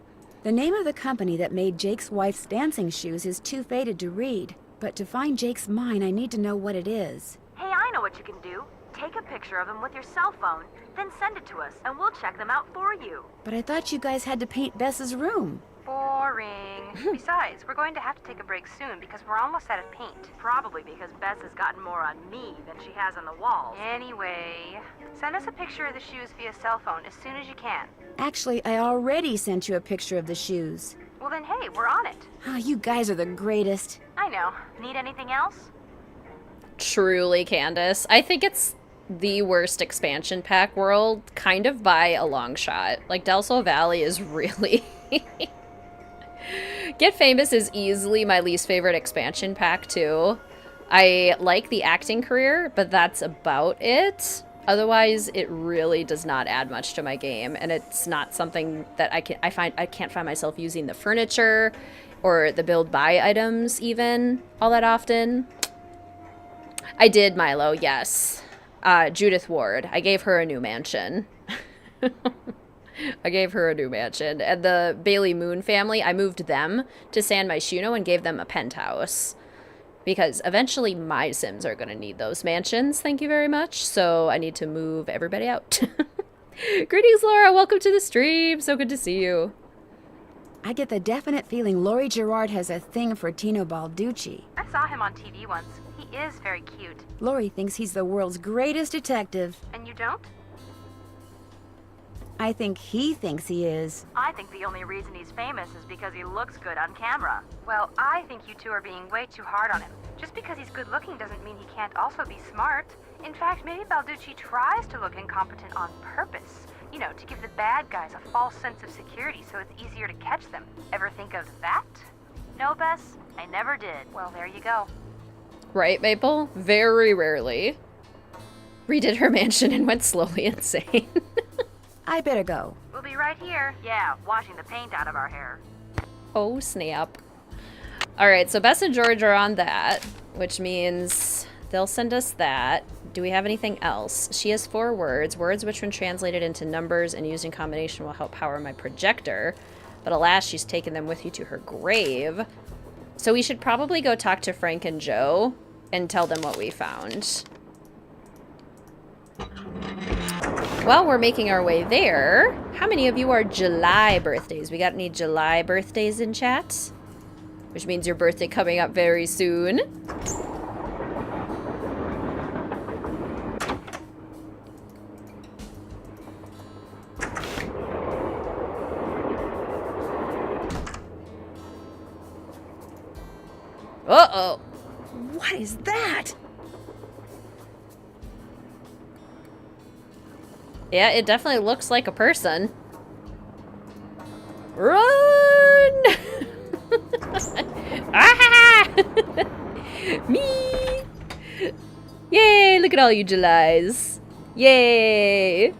The name of the company that made Jake's wife's dancing shoes is too faded to read. But to find Jake's mine, I need to know what it is. Hey, I know what you can do. Take a picture of them with your cell phone, then send it to us, and we'll check them out for you. But I thought you guys had to paint Bess's room. Boring. Besides, we're going to have to take a break soon because we're almost out of paint. Probably because Bess has gotten more on me than she has on the walls. Anyway, send us a picture of the shoes via cell phone as soon as you can. Actually, I already sent you a picture of the shoes. Well then, hey, we're on it. Oh, you guys are the greatest. I know. Need anything else? Truly, Candace. I think it's the worst expansion pack world, kind of by a long shot. Like, Del Sol Valley is really... Get Famous is easily my least favorite expansion pack, too. I like the acting career, but that's about it. Otherwise, it really does not add much to my game, and it's not something that I can't find myself using the furniture or the build buy items even all that often. I did, Milo, yes. Judith Ward. I gave her a new mansion. I gave her a new mansion. And the Bailey Moon family, I moved them to San Myshuno and gave them a penthouse. Because eventually my Sims are going to need those mansions, thank you very much. So I need to move everybody out. Greetings, Laura. Welcome to the stream. So good to see you. I get the definite feeling Lorie Gerard has a thing for Tino Balducci. I saw him on TV once. He is very cute. Lorie thinks he's the world's greatest detective. And you don't? I think he thinks he is. I think the only reason he's famous is because he looks good on camera. Well, I think you two are being way too hard on him. Just because he's good looking doesn't mean he can't also be smart. In fact, maybe Balducci tries to look incompetent on purpose. You know, to give the bad guys a false sense of security so it's easier to catch them. Ever think of that? No, Bess, I never did. Well, there you go. Right, Maple? Very rarely. Redid her mansion and went slowly insane. I better go. We'll be right here. Yeah, washing the paint out of our hair. Oh, snap. Alright, so Bess and George are on that, which means they'll send us that. Do we have anything else? She has 4 words. Words which when translated into numbers and used in combination will help power my projector. But alas, she's taken them with you to her grave. So we should probably go talk to Frank and Joe and tell them what we found. While we're making our way there, how many of you are July birthdays? We got any July birthdays in chat? Which means your birthday coming up very soon. Uh-oh. What is that? Yeah, it definitely looks like a person. Run! Ah! Me! Yay! Look at all you Julys. Yay!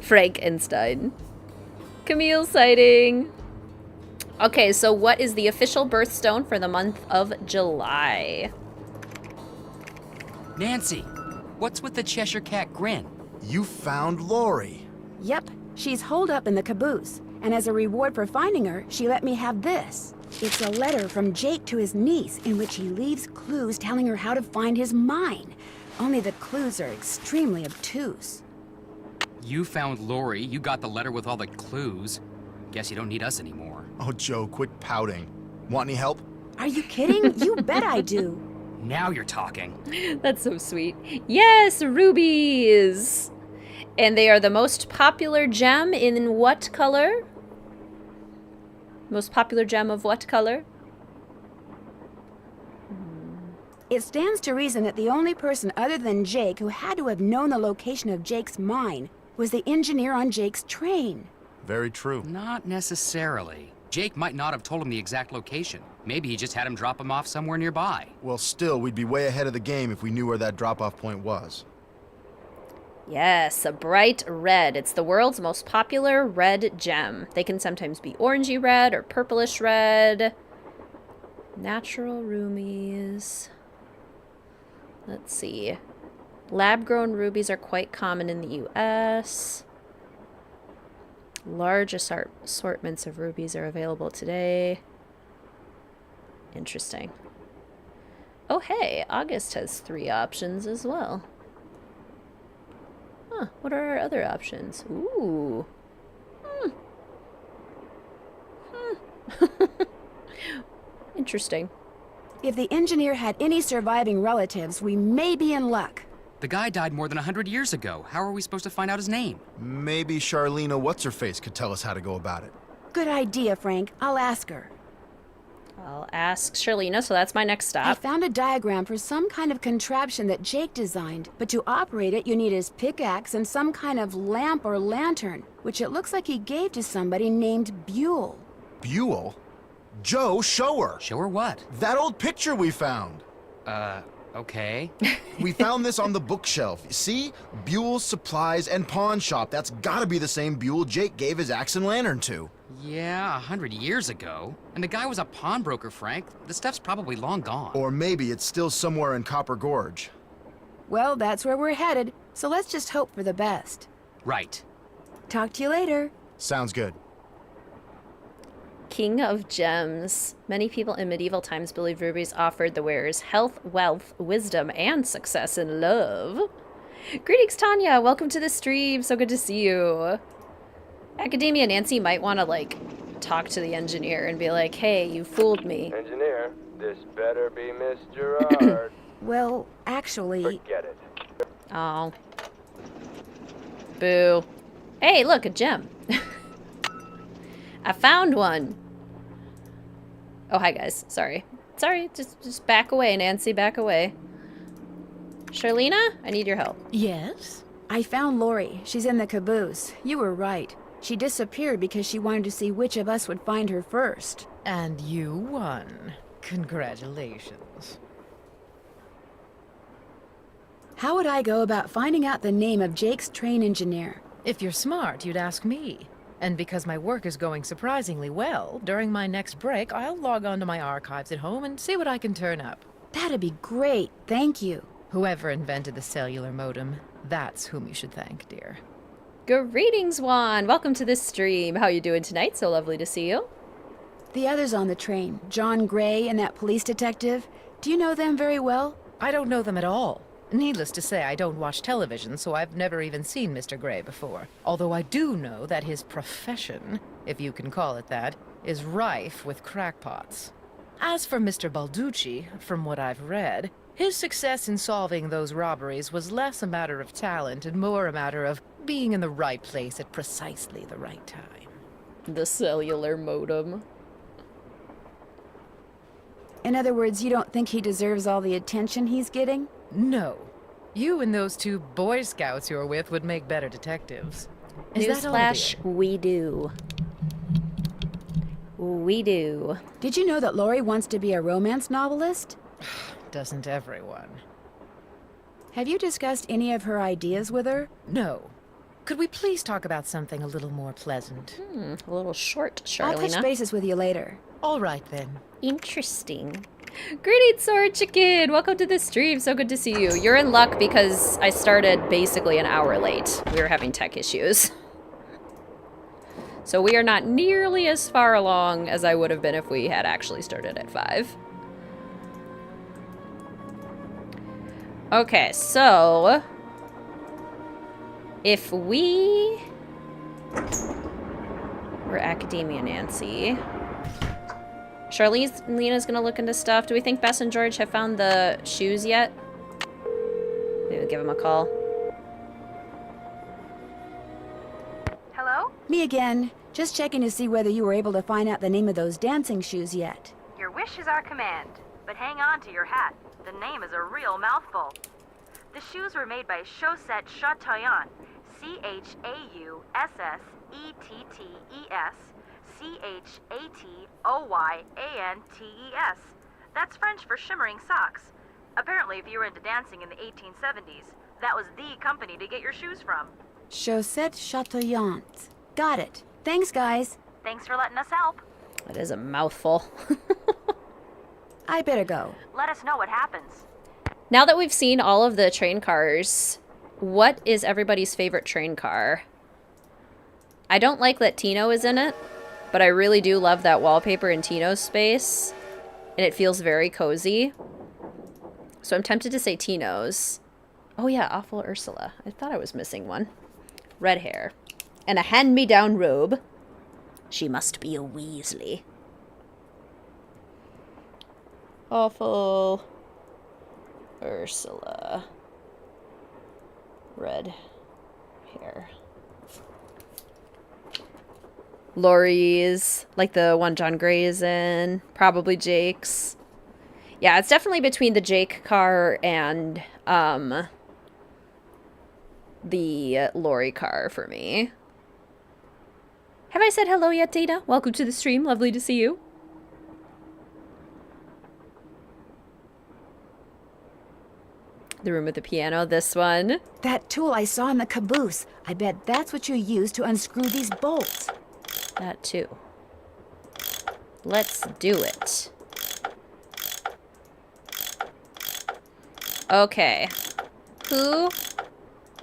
Frankenstein. Camille sighting. Okay, so what is the official birthstone for the month of July? Nancy, what's with the Cheshire Cat grin? You found Lorie. Yep, she's holed up in the caboose. And as a reward for finding her, she let me have this. It's a letter from Jake to his niece in which he leaves clues telling her how to find his mine. Only the clues are extremely obtuse. You found Lorie, you got the letter with all the clues. Guess you don't need us anymore. Oh, Joe, quit pouting. Want any help? Are you kidding? You bet I do. Now you're talking. That's so sweet. Yes, rubies! And they are the most popular gem in what color? Most popular gem of what color? It stands to reason that the only person other than Jake who had to have known the location of Jake's mine was the engineer on Jake's train. Very true. Not necessarily. Jake might not have told him the exact location. Maybe he just had him drop him off somewhere nearby. Well, still, we'd be way ahead of the game if we knew where that drop-off point was. Yes, a bright red. It's the world's most popular red gem. They can sometimes be orangey red or purplish red. Natural rubies. Let's see. Lab-grown rubies are quite common in the U.S. Large assortments of rubies are available today. Interesting. Oh, hey, August has 3 options as well. Huh, what are our other options? Ooh. Interesting. If the engineer had any surviving relatives, we may be in luck. The guy died more than 100 years ago. How are we supposed to find out his name? Maybe Charlena What's-Her-Face could tell us how to go about it. Good idea, Frank. I'll ask her. I'll ask Charlena, so that's my next I stop. found a diagram for some kind of contraption that Jake designed, but to operate it, you need his pickaxe and some kind of lamp or lantern, which it looks like he gave to somebody named Buell. Buell? Joe, show her! Show her what? That old picture we found! Okay. We found this on the bookshelf. See? Buell's Supplies and Pawn Shop. That's gotta be the same Buell Jake gave his axe and lantern to. Yeah, 100 years ago. And the guy was a pawnbroker, Frank. The stuff's probably long gone. Or maybe it's still somewhere in Copper Gorge. Well, that's where we're headed, so let's just hope for the best. Right. Talk to you later. Sounds good. King of Gems. Many people in medieval times believed rubies offered the wearers health, wealth, wisdom, and success in love. Greetings, Tanya. Welcome to the stream. So good to see you. Academia Nancy might want to, like, talk to the engineer and be like, hey, you fooled me. Engineer, this better be Miss Gerard. Well, actually... Forget it. Oh. Boo. Hey, look, a gem. I found one. Oh, hi, guys. Sorry. Sorry, just back away, Nancy, back away. Charlena, I need your help. Yes? I found Lorie. She's in the caboose. You were right. She disappeared because she wanted to see which of us would find her first. And you won. Congratulations. How would I go about finding out the name of Jake's train engineer? If you're smart, you'd ask me. And because my work is going surprisingly well, during my next break, I'll log onto my archives at home and see what I can turn up. That'd be great. Thank you. Whoever invented the cellular modem, that's whom you should thank, dear. Greetings, Juan. Welcome to this stream. How you doing tonight? So lovely to see you. The others on the train, John Gray and that police detective, do you know them very well? I don't know them at all. Needless to say, I don't watch television, so I've never even seen Mr. Gray before. Although I do know that his profession, if you can call it that, is rife with crackpots. As for Mr. Balducci, from what I've read, his success in solving those robberies was less a matter of talent and more a matter of being in the right place at precisely the right time. The cellular modem. In other words, you don't think he deserves all the attention he's getting? No. You and those 2 Boy Scouts you're with would make better detectives. Is that all, Newsflash, dear? we do. We do. Did you know that Lorie wants to be a romance novelist? Doesn't everyone? Have you discussed any of her ideas with her? No. Could we please talk about something a little more pleasant? A little short, I'll touch Charlena. bases with you later. All right, then. Interesting. Greetings, Sword Chicken! Welcome to the stream. So good to see you. You're in luck because I started basically an hour late. We were having tech issues. So we are not nearly as far along as I would have been if we had actually started at 5. Okay, so... if we... we're Academia Nancy... Charlene's gonna look into stuff. Do we think Bess and George have found the shoes yet? Maybe we'll give them a call. Hello? Me again. Just checking to see whether you were able to find out the name of those dancing shoes yet. Your wish is our command, but hang on to your hat. The name is a real mouthful. The shoes were made by Chaussette Chatillon, Chaussettetes, Chatooyantes. That's French for shimmering socks. Apparently, if you were into dancing in the 1870s, that was the company to get your shoes from. Chaussette Chatillon. Got it. Thanks, guys. Thanks for letting us help. That is a mouthful. I better go. Let us know what happens. Now that we've seen all of the train cars, what is everybody's favorite train car? I don't like that Tino is in it, but I really do love that wallpaper in Tino's space, and it feels very cozy. So I'm tempted to say Tino's. Oh yeah, Awful Ursula. I thought I was missing one. Red hair. And a hand-me-down robe. She must be a Weasley. Awful Ursula. Red hair. Lorie's, like the one John Gray is in. Probably Jake's. Yeah, it's definitely between the Jake car and the Lorie car for me. Have I said hello yet, Dana? Welcome to the stream. Lovely to see you. The room with the piano, this one. That tool I saw in the caboose. I bet that's what you used to unscrew these bolts. That too. Let's do it. Okay. Who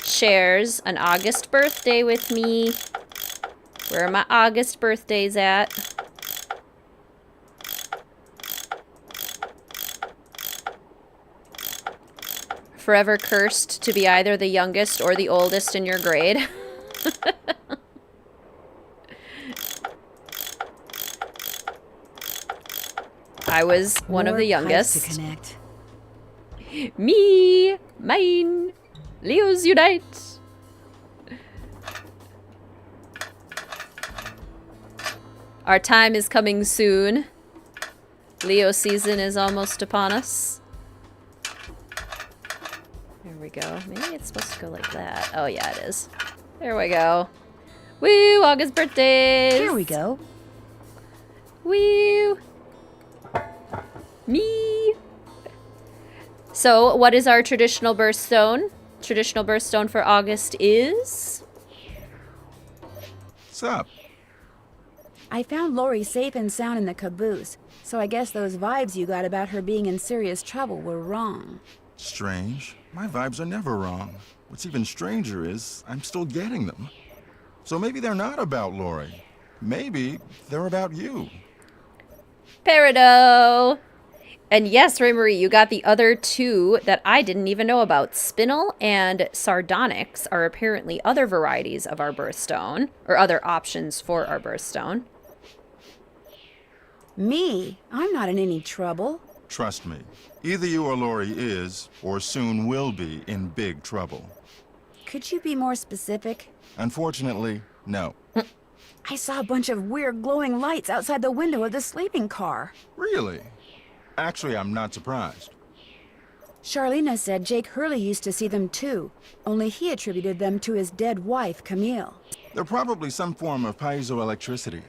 shares an August birthday with me? Where are my August birthdays at? Forever cursed to be either the youngest or the oldest in your grade. I was one of the youngest. To connect. Me, mine, Leos unite. Our time is coming soon. Leo season is almost upon us. There we go. Maybe it's supposed to go like that. Oh yeah, it is. There we go. Woo! August birthdays! Here we go. Woo! Me! So, what is our traditional birthstone? Traditional birthstone for August is... What's up? I found Lorie safe and sound in the caboose, so I guess those vibes you got about her being in serious trouble were wrong. Strange. My vibes are never wrong. What's even stranger is I'm still getting them. So maybe they're not about Lorie. Maybe they're about you. Peridot! And yes, Ray-Marie, you got the other two that I didn't even know about. Spinel and Sardonyx are apparently other varieties of our birthstone, or other options for our birthstone. Me? I'm not in any trouble. Trust me. Either you or Lorie is, or soon will be, in big trouble. Could you be more specific? Unfortunately, no. I saw a bunch of weird glowing lights outside the window of the sleeping car. Really? Actually, I'm not surprised. Charlena said Jake Hurley used to see them too, only he attributed them to his dead wife, Camille. They're probably some form of piezoelectricity.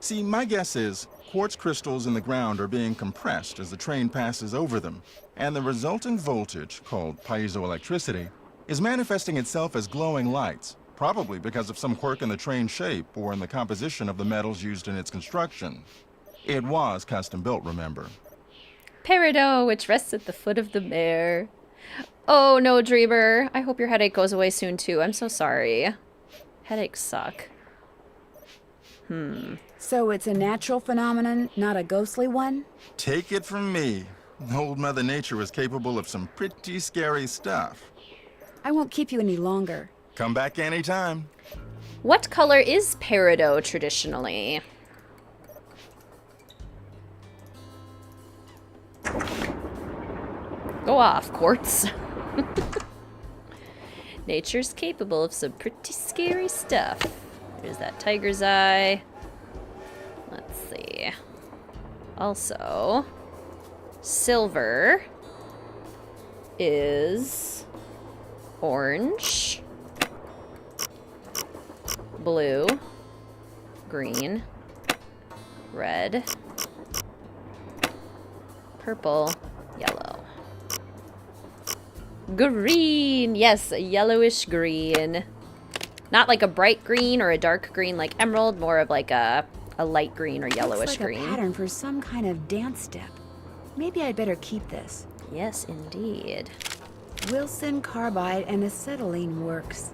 See, my guess is quartz crystals in the ground are being compressed as the train passes over them, and the resulting voltage, called piezoelectricity, is manifesting itself as glowing lights, probably because of some quirk in the train's shape or in the composition of the metals used in its construction. It was custom built, remember? Peridot, which rests at the foot of the mare. Oh no, Dreamer. I hope your headache goes away soon too. I'm so sorry. Headaches suck. So it's a natural phenomenon, not a ghostly one? Take it from me. Old Mother Nature is capable of some pretty scary stuff. I won't keep you any longer. Come back anytime. What color is peridot traditionally? Go off, quartz. Nature's capable of some pretty scary stuff. There's that tiger's eye. Let's see. Also, silver is orange, blue, green, red, purple, yellow. Green! Yes, a yellowish green. Not like a bright green or a dark green like emerald, more of like a light green or yellowish Looks like green. a pattern for some kind of dance step. Maybe I'd better keep this. Yes, indeed. Wilson carbide and acetylene works.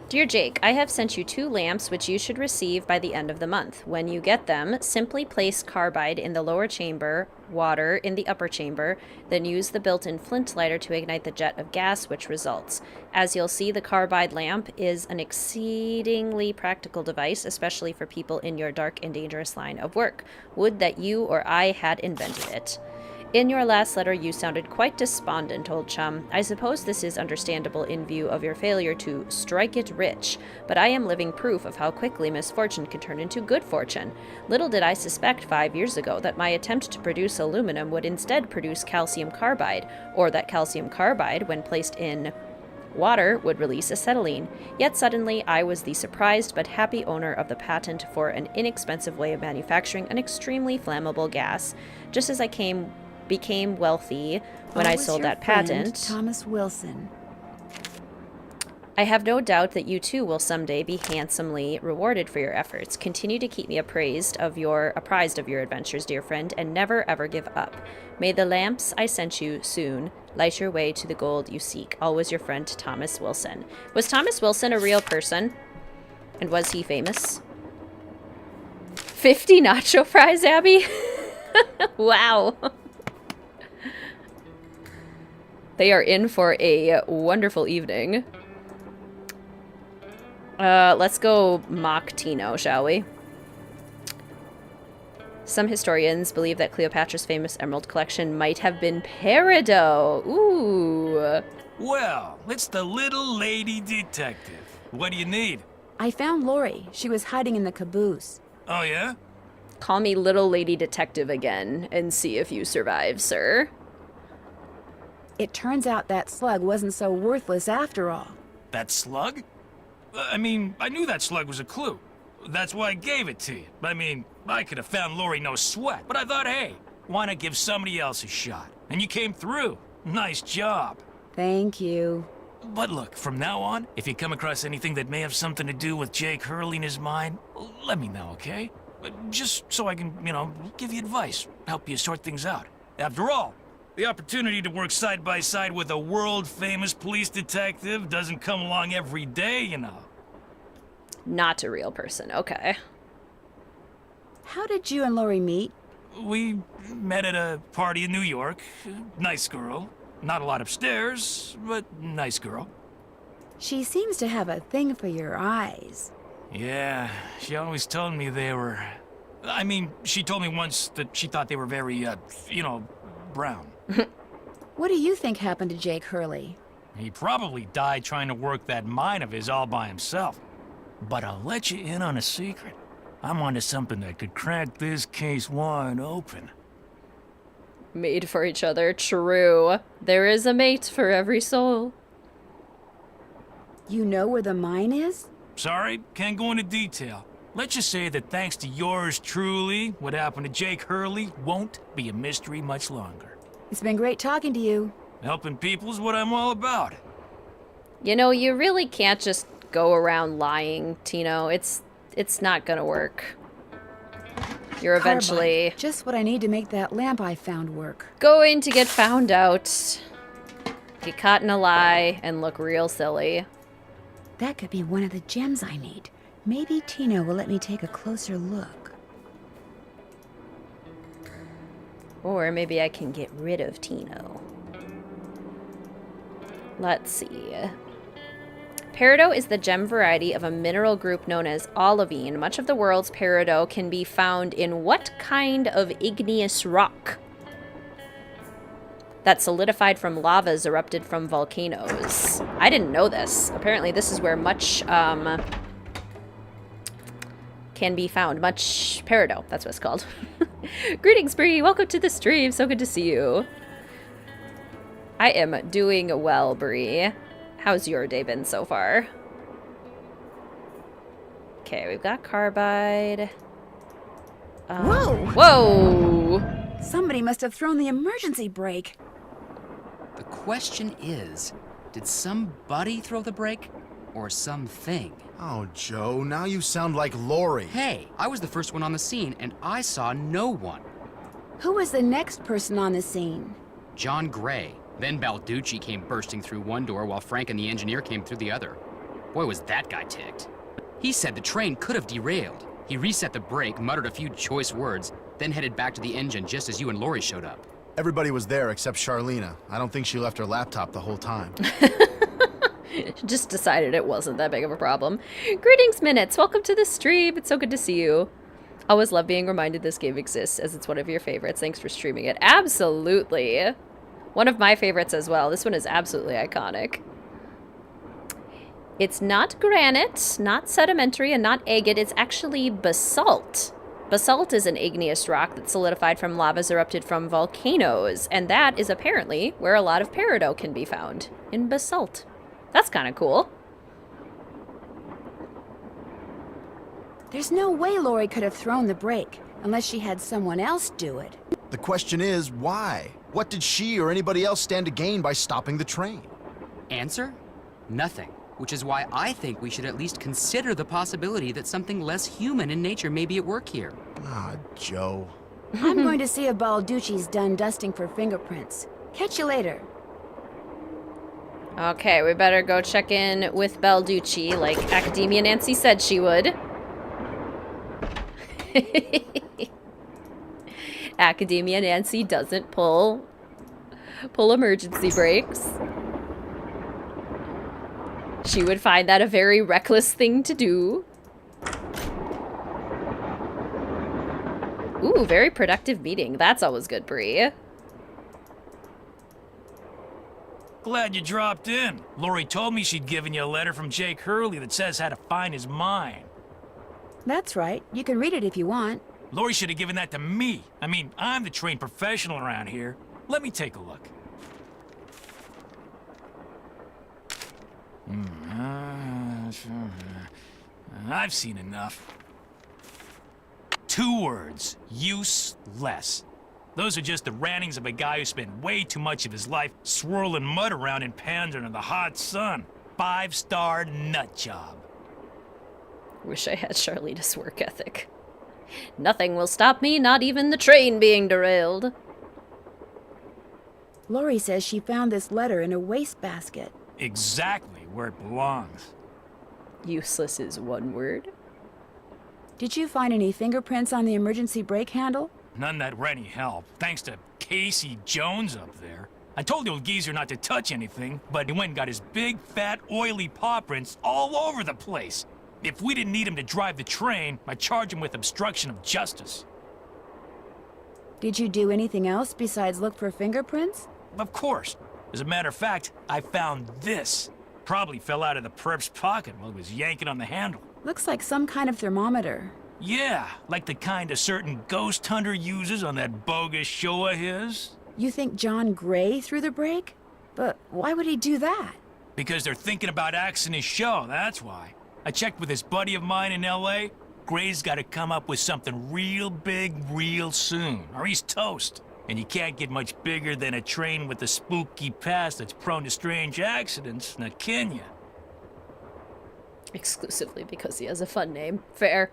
Dear Jake, I have sent you 2 lamps which you should receive by the end of the month. When you get them, simply place carbide in the lower chamber, water in the upper chamber, then use the built-in flint lighter to ignite the jet of gas which results. As you'll see, the carbide lamp is an exceedingly practical device, especially for people in your dark and dangerous line of work. Would that you or I had invented it. In your last letter, you sounded quite despondent, old chum. I suppose this is understandable in view of your failure to strike it rich, but I am living proof of how quickly misfortune can turn into good fortune. Little did I suspect 5 years ago that my attempt to produce aluminum would instead produce calcium carbide, or that calcium carbide, when placed in water, would release acetylene. Yet suddenly, I was the surprised but happy owner of the patent for an inexpensive way of manufacturing an extremely flammable gas. Just as I became wealthy when I sold that patent. Thomas Wilson. I have no doubt that you too will someday be handsomely rewarded for your efforts. Continue to keep me apprised of your adventures, dear friend, and never ever give up. May the lamps I sent you soon light your way to the gold you seek. Always your friend, Thomas Wilson. Was Thomas Wilson a real person? And was he famous? 50 nacho fries, Abby? Wow. They are in for a wonderful evening. Let's go mock Tino, shall we? Some historians believe that Cleopatra's famous emerald collection might have been peridot. Ooh. Well, it's the little lady detective. What do you need? I found Lorie. She was hiding in the caboose. Oh, yeah? Call me little lady detective again and see if you survive, sir. It turns out that slug wasn't so worthless after all. That slug? I mean, I knew that slug was a clue. That's why I gave it to you. I mean, I could have found Lorie no sweat, but I thought, hey, why not give somebody else a shot? And you came through. Nice job. Thank you. But look, from now on, if you come across anything that may have something to do with Jake Hurley and his mind, let me know, okay? Just so I can, give you advice, help you sort things out. After all, the opportunity to work side by side with a world-famous police detective doesn't come along every day, you know. Not a real person, okay. How did you and Lorie meet? We met at a party in New York. Nice girl. Not a lot upstairs, but nice girl. She seems to have a thing for your eyes. Yeah, she always told me they were... I mean, she told me once that she thought they were very, brown. What do you think happened to Jake Hurley? He probably died trying to work that mine of his all by himself. But I'll let you in on a secret. I'm onto something that could crack this case wide open. Made for each other, true. There is a mate for every soul. You know where the mine is? Sorry, can't go into detail. Let's just say that thanks to yours truly, what happened to Jake Hurley won't be a mystery much longer. It's been great talking to you. Helping people is what I'm all about. You know, you really can't just go around lying, Tino. It's not gonna work. You're eventually just what I need to make that lamp I found work. going to get found out, get caught in a lie, and look real silly. That could be one of the gems I need. Maybe Tino will let me take a closer look. Or maybe I can get rid of Tino. Let's see. Peridot is the gem variety of a mineral group known as olivine. Much of the world's peridot can be found in what kind of igneous rock? That solidified from lavas erupted from volcanoes. I didn't know this. Apparently this is where much can be found. Much peridot, that's what it's called. Greetings, Bree. Welcome to the stream. So good to see you. I am doing well, Bree. How's your day been so far? Okay, we've got carbide. Whoa! Whoa! Somebody must have thrown the emergency brake. The question is, did somebody throw the brake? Or something? Oh, Joe, now you sound like Lorie. Hey, I was the first one on the scene, and I saw no one. Who was the next person on the scene? John Gray. Then Balducci came bursting through one door while Frank and the engineer came through the other. Boy, was that guy ticked. He said the train could have derailed. He reset the brake, muttered a few choice words, then headed back to the engine just as you and Lorie showed up. Everybody was there except Charlena. I don't think she left her laptop the whole time. Just decided it wasn't that big of a problem. Greetings, Minutes. Welcome to the stream. It's so good to see you. Always love being reminded this game exists, as it's one of your favorites. Thanks for streaming it. Absolutely. One of my favorites as well. This one is absolutely iconic. It's not granite, not sedimentary, and not agate. It's actually basalt. Basalt is an igneous rock that solidified from lavas erupted from volcanoes, and that is apparently where a lot of peridot can be found, in basalt. That's kind of cool. There's no way Lorie could have thrown the brake, unless she had someone else do it. The question is, why? What did she or anybody else stand to gain by stopping the train? Answer? Nothing. Which is why I think we should at least consider the possibility that something less human in nature may be at work here. Ah, Joe. I'm going to see if Balducci's done dusting for fingerprints. Catch you later. Okay, we better go check in with Balducci, like Academia Nancy said she would. Academia Nancy doesn't pull emergency brakes. She would find that a very reckless thing to do. Ooh, very productive meeting. That's always good, Bree. Glad you dropped in. Lorie told me she'd given you a letter from Jake Hurley that says how to find his mine. That's right. You can read it if you want. Lorie should have given that to me. I mean, I'm the trained professional around here. Let me take a look. I've seen enough. 2 words. Useless. Those are just the rantings of a guy who spent way too much of his life swirling mud around in pans under the hot sun. 5-star nut job. Wish I had Charlena's work ethic. Nothing will stop me, not even the train being derailed. Lorie says she found this letter in a wastebasket. Exactly where it belongs. Useless is one word. Did you find any fingerprints on the emergency brake handle? None that were any help, thanks to Casey Jones up there. I told the old geezer not to touch anything, but he went and got his big, fat, oily paw prints all over the place. If we didn't need him to drive the train, I'd charge him with obstruction of justice. Did you do anything else besides look for fingerprints? Of course. As a matter of fact, I found this. Probably fell out of the perp's pocket while he was yanking on the handle. Looks like some kind of thermometer. Yeah, like the kind a certain ghost hunter uses on that bogus show of his. You think John Gray threw the brake? But why would he do that? Because they're thinking about axing his show, that's why. I checked with this buddy of mine in L.A. Gray's got to come up with something real big real soon, or he's toast. And you can't get much bigger than a train with a spooky past that's prone to strange accidents, now can you? Exclusively because he has a fun name. Fair.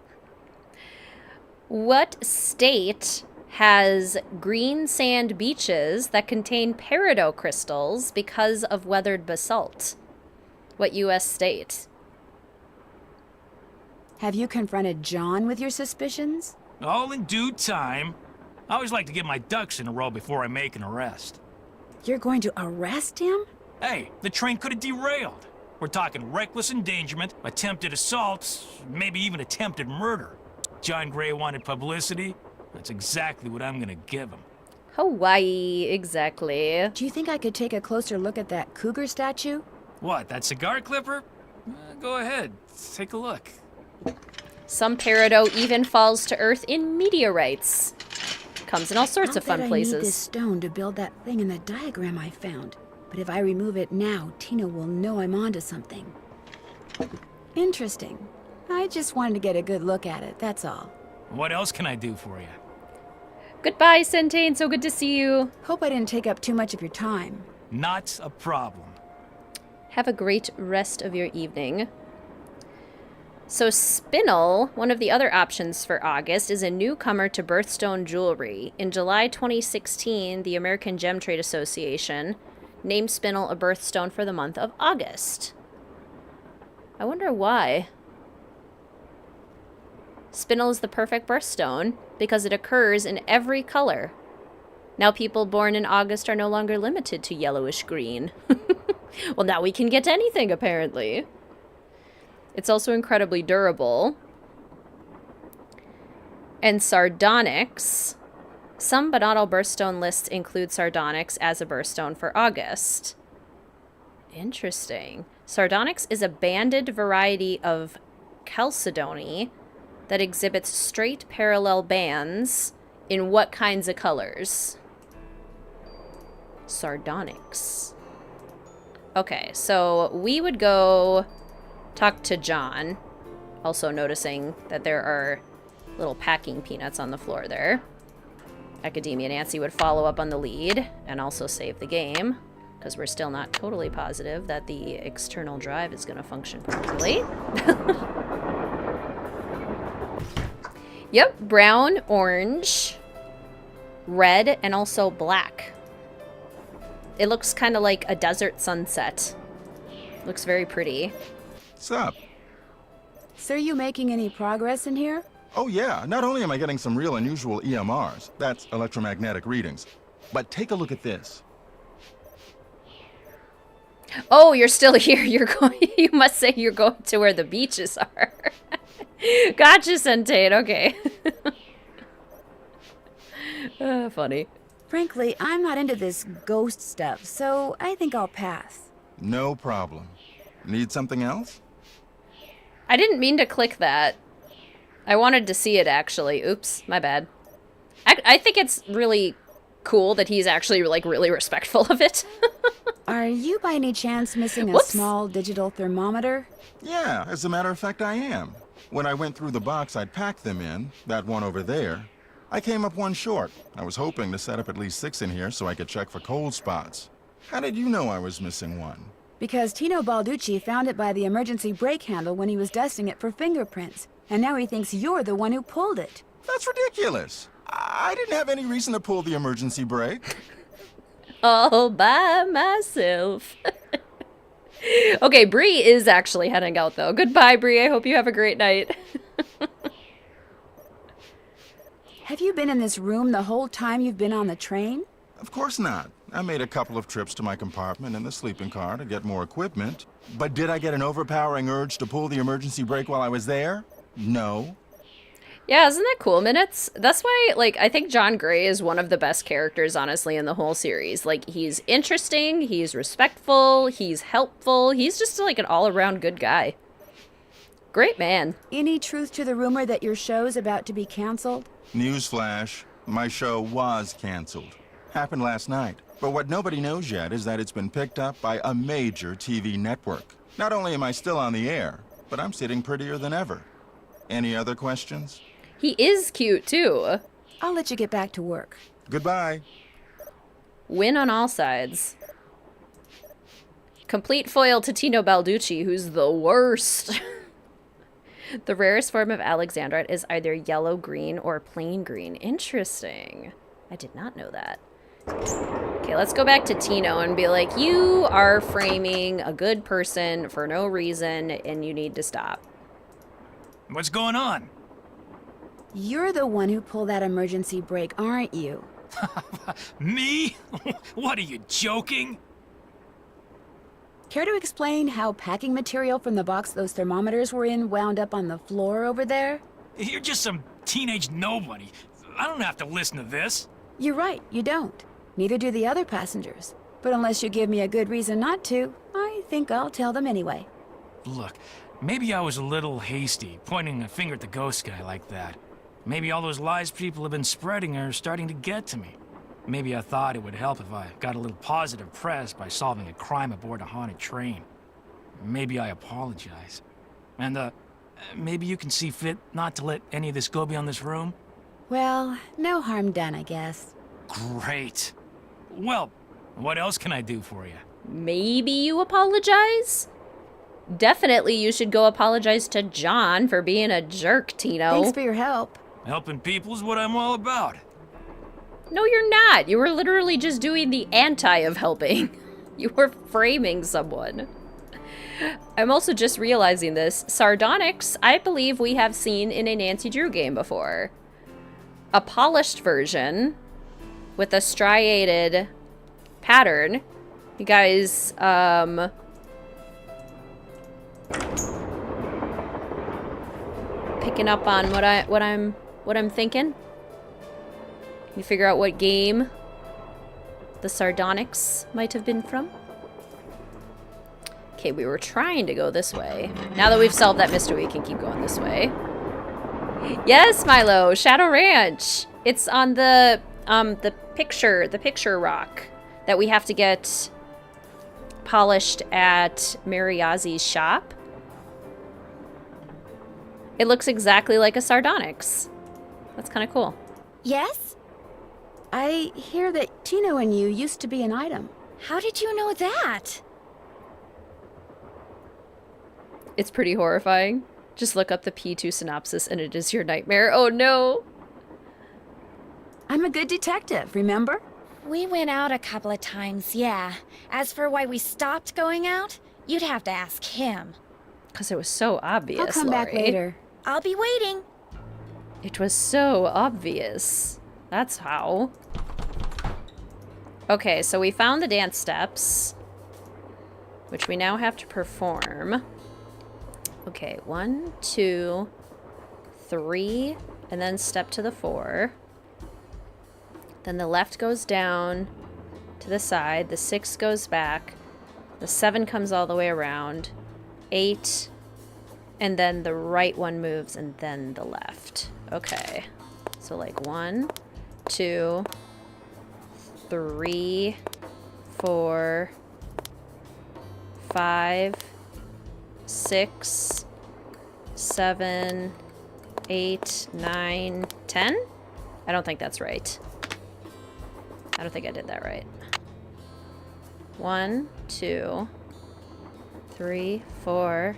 What state has green sand beaches that contain peridot crystals because of weathered basalt? What U.S. state? Have you confronted John with your suspicions? All in due time. I always like to get my ducks in a row before I make an arrest. You're going to arrest him? Hey, the train could have derailed. We're talking reckless endangerment, attempted assault, maybe even attempted murder. John Gray wanted publicity. That's exactly what I'm gonna give him. Hawaii, exactly. Do you think I could take a closer look at that cougar statue? What, that cigar clipper? Go ahead, take a look. Some peridot even falls to Earth in meteorites. Comes in all sorts of fun I places. need this stone to build that thing in the diagram I found. But if I remove it now, Tina will know I'm onto something. Interesting. I just wanted to get a good look at it, that's all. What else can I do for you? Goodbye, Centane. So good to see you. Hope I didn't take up too much of your time. Not a problem. Have a great rest of your evening. So Spinel, one of the other options for August, is a newcomer to birthstone jewelry. In July 2016, the American Gem Trade Association named Spinel a birthstone for the month of August. I wonder why. Spinel is the perfect birthstone because it occurs in every color. Now people born in August are no longer limited to yellowish green. Well, now we can get anything, apparently. It's also incredibly durable. And sardonyx. Some but not all birthstone lists include sardonyx as a birthstone for August. Interesting. Sardonyx is a banded variety of chalcedony that exhibits straight parallel bands in what kinds of colors? Sardonyx. Okay, so we would go talk to John. Also noticing that there are little packing peanuts on the floor there. Academia Nancy would follow up on the lead and also save the game, because we're still not totally positive that the external drive is going to function properly. Yep, brown, orange, red, and also black. It looks kind of like a desert sunset. Looks very pretty. What's up? So are you making any progress in here? Oh yeah, not only am I getting some real unusual EMRs, that's electromagnetic readings, but take a look at this. Oh, you're still here. You're going. You must say you're going to where the beaches are. Gotcha, Centane. Okay. Funny. Frankly, I'm not into this ghost stuff, so I think I'll pass. No problem. Need something else? I didn't mean to click that. I wanted to see it, actually. Oops, my bad. I think it's really cool that he's actually, like, really respectful of it. Are you by any chance missing a Whoops. small digital thermometer? Yeah, as a matter of fact, I am. When I went through the box I'd packed them in, that one over there, I came up one short. I was hoping to set up at least 6 in here so I could check for cold spots. How did you know I was missing one? Because Tino Balducci found it by the emergency brake handle when he was dusting it for fingerprints. And now he thinks you're the one who pulled it. That's ridiculous. I didn't have any reason to pull the emergency brake. All by myself. Okay, Bree is actually heading out, though. Goodbye, Bree. I hope you have a great night. Have you been in this room the whole time you've been on the train? Of course not. I made a couple of trips to my compartment in the sleeping car to get more equipment. But did I get an overpowering urge to pull the emergency brake while I was there? No. Yeah, isn't that cool, Minutes? That's why, like, I think John Gray is one of the best characters, honestly, in the whole series. Like, he's interesting, he's respectful, he's helpful, he's just, like, an all-around good guy. Great man. Any truth to the rumor that your show's about to be canceled? Newsflash, my show was canceled. Happened last night. But what nobody knows yet is that it's been picked up by a major TV network. Not only am I still on the air, but I'm sitting prettier than ever. Any other questions? He is cute, too. I'll let you get back to work. Goodbye. Win on all sides. Complete foil to Tino Balducci, who's the worst. The rarest form of alexandrite is either yellow, green, or plain green. Interesting. I did not know that. Okay, let's go back to Tino and be like, you are framing a good person for no reason, and you need to stop. What's going on? You're the one who pulled that emergency brake, aren't you? Me? What, are you joking? Care to explain how packing material from the box those thermometers were in wound up on the floor over there? You're just some teenage nobody. I don't have to listen to this. You're right, you don't. Neither do the other passengers. But unless you give me a good reason not to, I think I'll tell them anyway. Look, maybe I was a little hasty, pointing a finger at the ghost guy like that. Maybe all those lies people have been spreading are starting to get to me. Maybe I thought it would help if I got a little positive press by solving a crime aboard a haunted train. Maybe I apologize. And, maybe you can see fit not to let any of this go beyond this room? Well, no harm done, I guess. Great. Well, what else can I do for you? Maybe you apologize? Definitely you should go apologize to John for being a jerk, Tino. Thanks for your help. Helping people's what I'm all about. No, you're not. You were literally just doing the anti of helping. You were framing someone. I'm also just realizing this. Sardonyx, I believe we have seen in a Nancy Drew game before. A polished version with a striated pattern. You guys, picking up on what I'm thinking? Can you figure out what game the Sardonyx might have been from? Okay, we were trying to go this way. Now that we've solved that mystery, we can keep going this way. Yes, Milo, Shadow Ranch. It's on the picture rock that we have to get polished at Mariazi's shop. It looks exactly like a Sardonyx. That's kind of cool. Yes? I hear that Tino and you used to be an item. How did you know that? It's pretty horrifying. Just look up the P2 synopsis and it is your nightmare. Oh no! I'm a good detective, remember? We went out a couple of times, yeah. As for why we stopped going out, you'd have to ask him. Because it was so obvious, I'll come back Lorie. later. I'll be waiting. It was so obvious. That's how. Okay, so we found the dance steps, which we now have to perform. Okay, 1, 2, 3, and then step to the 4. Then the left goes down to the side, the 6 goes back, the 7 comes all the way around, 8, and then the right one moves, and then the left. Okay, so like 1, 2, 3, 4, 5, 6, 7, 8, 9, 10? I don't think that's right. I don't think I did that right. 1, 2, 3, 4.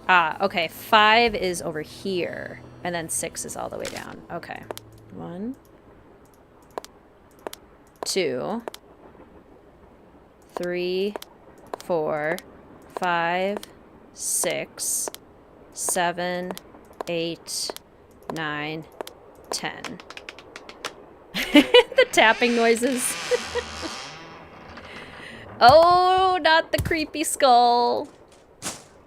Ah, okay. 5 is over here. And then 6 is all the way down. Okay. 1, 2, 3, 4, 5, 6, 7, 8, 9, 10. The tapping noises. Oh, not the creepy skull.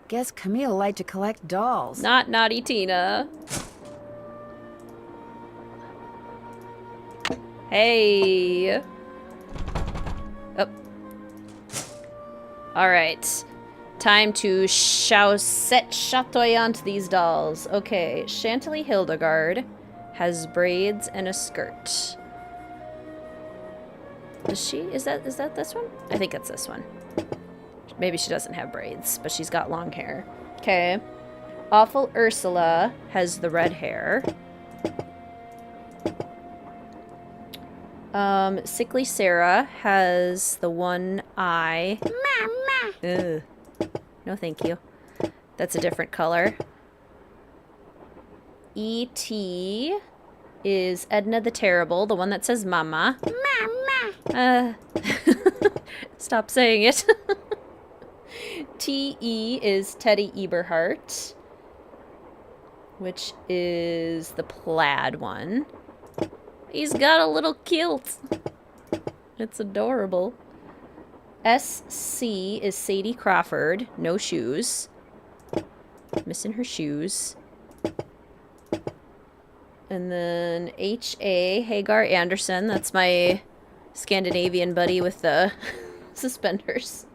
Guess Camille liked to collect dolls. Not Naughty Tina. Hey. Oh. Alright. Time to set chatoyant these dolls. Okay, Chantilly Hildegard has braids and a skirt. Is that this one? I think it's this one. Maybe she doesn't have braids, but she's got long hair. Okay. Awful Ursula has the red hair. Sickly Sarah has the one eye. Ugh. No, thank you. That's a different color. E.T. is Edna the Terrible, the one that says Mama. Mama! Stop saying it. T.E. is Teddy Eberhart, which is the plaid one. He's got a little kilt. It's adorable. S.C. is Sadie Crawford. No shoes. Missing her shoes. And then H.A. Hagar Anderson. That's my Scandinavian buddy with the suspenders.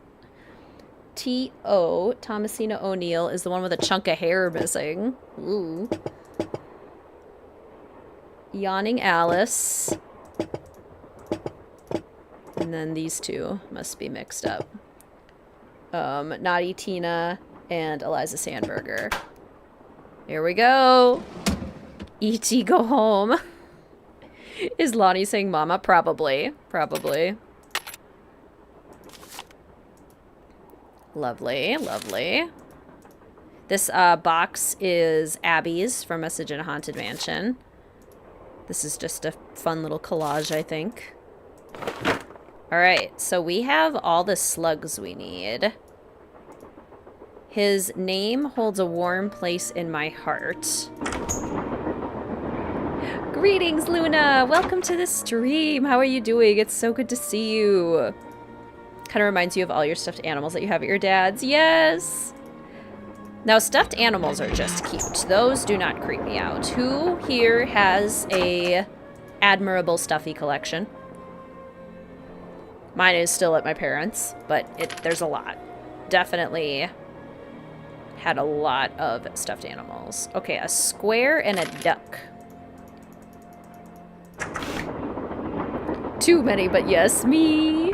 T.O. Thomasina O'Neill is the one with a chunk of hair missing. Ooh. Yawning Alice. And then these two must be mixed up. Naughty Tina and Eliza Sandberger. Here we go. E.T. go home. Is Lonnie saying mama? Probably. Probably. Lovely, lovely. This box is Abby's from Message in a Haunted Mansion. This is just a fun little collage, I think. Alright, so we have all the slugs we need. His name holds a warm place in my heart. Greetings, Luna! Welcome to the stream! How are you doing? It's so good to see you. Kind of reminds you of all your stuffed animals that you have at your dad's. Yes! Now, stuffed animals are just cute. Those do not creep me out. Who here has a admirable stuffy collection? Mine is still at my parents', but there's a lot. Definitely had a lot of stuffed animals. Okay, a square and a duck. Too many, but yes, me.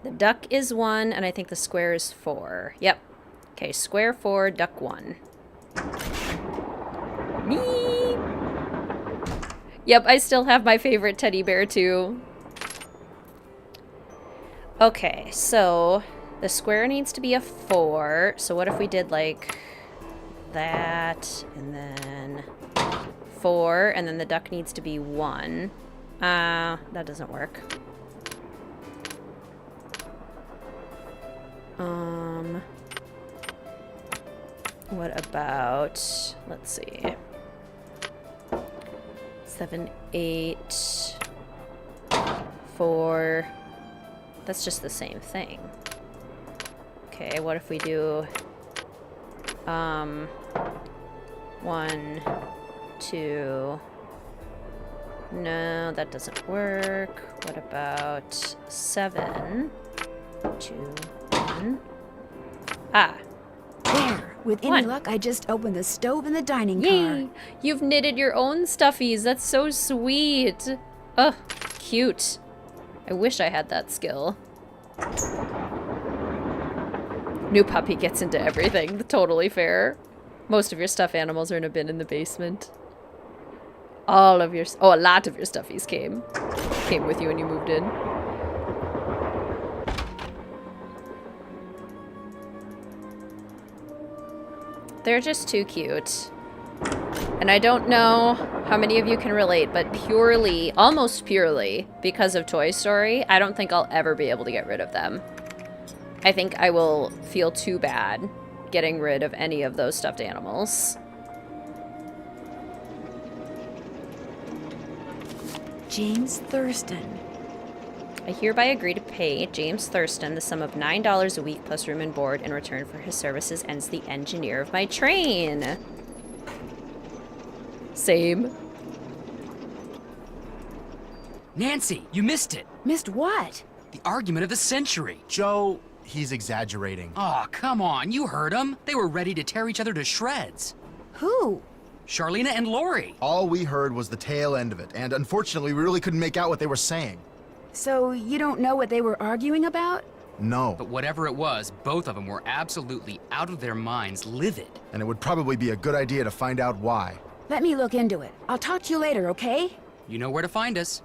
The duck is 1, and I think the square is 4. Yep. Okay, square 4, duck 1. Me! Yep, I still have my favorite teddy bear, too. Okay, so the square needs to be a 4. So what if we did, like, that, and then 4, and then the duck needs to be 1. That doesn't work. What about, let's see, 7, 8, 4, that's just the same thing. Okay, what if we do, 1, 2, no, that doesn't work. What about 7, 2, 1, There! With any 1. luck, I just opened the stove in the dining Yay! car. You've knitted your own stuffies. That's so sweet. Ugh, cute. I wish I had that skill. New puppy gets into everything. Totally fair. Most of your stuffed animals are in a bin in the basement. All of your... Oh, a lot of your stuffies came with you when you moved in. They're just too cute. And I don't know how many of you can relate, but purely, almost purely, because of Toy Story, I don't think I'll ever be able to get rid of them. I think I will feel too bad getting rid of any of those stuffed animals. James Thurston. I hereby agree to pay James Thurston the sum of $9 a week plus room and board in return for his services as the engineer of my train. Same. Nancy, you missed it. Missed what? The argument of the century. Joe, he's exaggerating. Aw, come on. You heard them. They were ready to tear each other to shreds. Who? Charlena and Lorie. All we heard was the tail end of it, and unfortunately, we really couldn't make out what they were saying. So you don't know what they were arguing about? No. But whatever it was, both of them were absolutely out of their minds, livid. And it would probably be a good idea to find out why. Let me look into it. I'll talk to you later, okay? You know where to find us.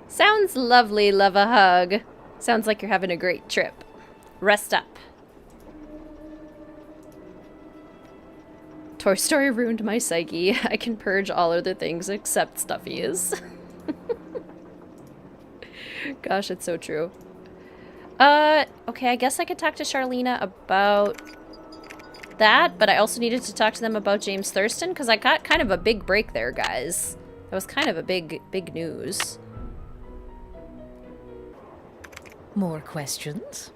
Sounds lovely, love a hug. Sounds like you're having a great trip. Rest up. Toy Story ruined my psyche. I can purge all other things except stuffies. Gosh, it's so true. Okay, I guess I could talk to Charlena about that, but I also needed to talk to them about James Thurston, because I got kind of a big break there, guys. That was kind of a big news. More questions?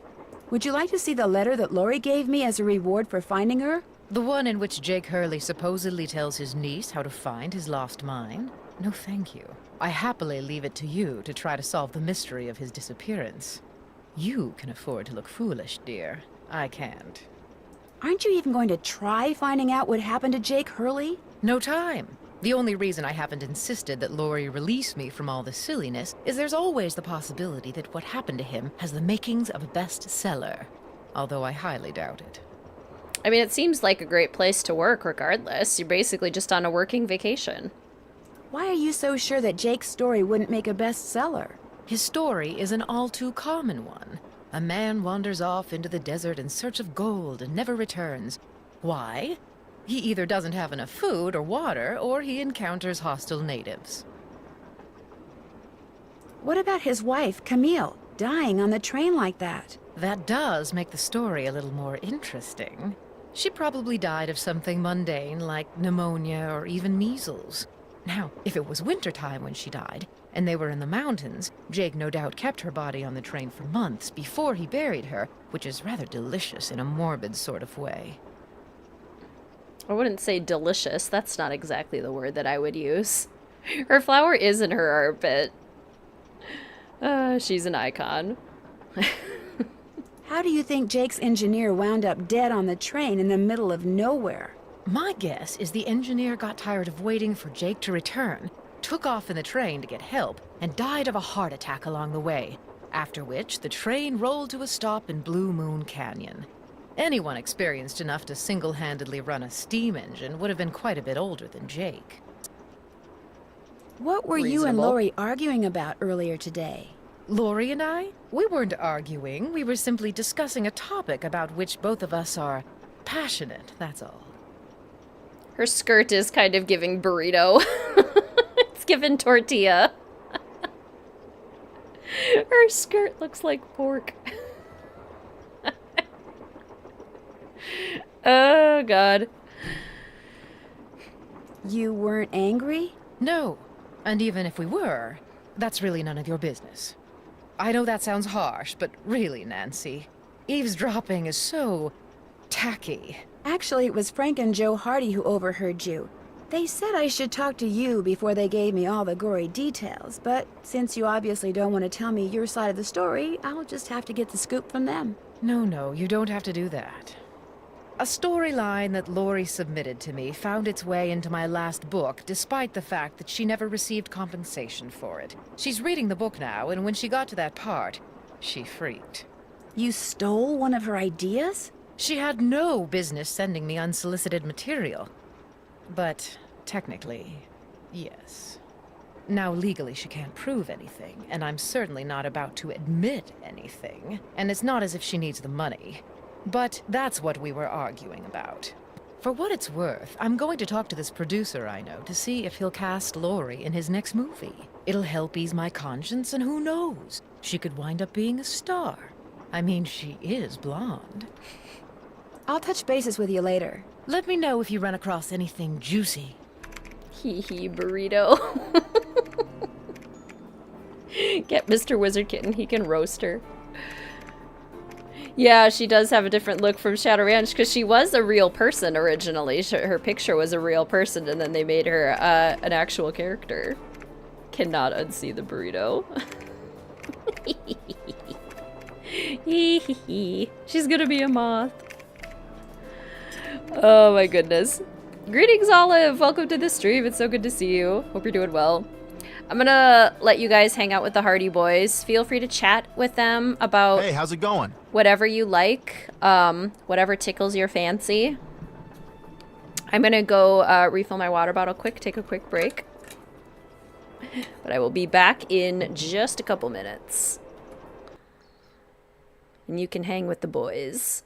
Would you like to see the letter that Lorie gave me as a reward for finding her? The one in which Jake Hurley supposedly tells his niece how to find his lost mine? No, thank you. I happily leave it to you to try to solve the mystery of his disappearance. You can afford to look foolish, dear. I can't. Aren't you even going to try finding out what happened to Jake Hurley? No time. The only reason I haven't insisted that Lorie release me from all this silliness is there's always the possibility that what happened to him has the makings of a bestseller. Although I highly doubt it. I mean, it seems like a great place to work regardless. You're basically just on a working vacation. Why are you so sure that Jake's story wouldn't make a bestseller? His story is an all too common one. A man wanders off into the desert in search of gold and never returns. Why? He either doesn't have enough food or water, or he encounters hostile natives. What about his wife, Camille, dying on the train like that? That does make the story a little more interesting. She probably died of something mundane like pneumonia or even measles. Now, if it was wintertime when she died, and they were in the mountains, Jake no doubt kept her body on the train for months before he buried her, which is rather delicious in a morbid sort of way. I wouldn't say delicious. That's not exactly the word that I would use. Her flower is in her armpit. She's an icon. How do you think Jake's engineer wound up dead on the train in the middle of nowhere? My guess is the engineer got tired of waiting for Jake to return, took off in the train to get help, and died of a heart attack along the way, after which the train rolled to a stop in Blue Moon Canyon. Anyone experienced enough to single-handedly run a steam engine would have been quite a bit older than Jake. What were you and Lorie arguing about earlier today? Lorie and I? We weren't arguing. We were simply discussing a topic about which both of us are passionate, that's all. Her skirt is kind of giving burrito. It's giving tortilla. Her skirt looks like pork. Oh, God. You weren't angry? No. And even if we were, that's really none of your business. I know that sounds harsh, but really, Nancy, eavesdropping is so tacky. Actually, it was Frank and Joe Hardy who overheard you. They said I should talk to you before they gave me all the gory details, but since you obviously don't want to tell me your side of the story, I'll just have to get the scoop from them. No, you don't have to do that. A storyline that Lorie submitted to me found its way into my last book, despite the fact that she never received compensation for it. She's reading the book now, and when she got to that part, she freaked. You stole one of her ideas? She had no business sending me unsolicited material. But technically, yes. Now, legally, she can't prove anything, and I'm certainly not about to admit anything. And it's not as if she needs the money. But that's what we were arguing about. For what it's worth, I'm going to talk to this producer I know to see if he'll cast Lorie in his next movie. It'll help ease my conscience, and who knows? She could wind up being a star. I mean, she is blonde. I'll touch bases with you later. Let me know if you run across anything juicy. Hee hee, burrito. Get Mr. Wizard Kitten, he can roast her. Yeah, she does have a different look from Shadow Ranch because she was a real person originally. Her picture was a real person, and then they made her an actual character. Cannot unsee the burrito. She's gonna be a moth. Oh my goodness. Greetings, Olive. Welcome to the stream. It's so good to see you. Hope you're doing well. I'm gonna let you guys hang out with the Hardy Boys. Feel free to chat with them about Hey, how's it going? Whatever you like, whatever tickles your fancy. I'm gonna go refill my water bottle quick, take a quick break. But I will be back in just a couple minutes. and you can hang with the boys.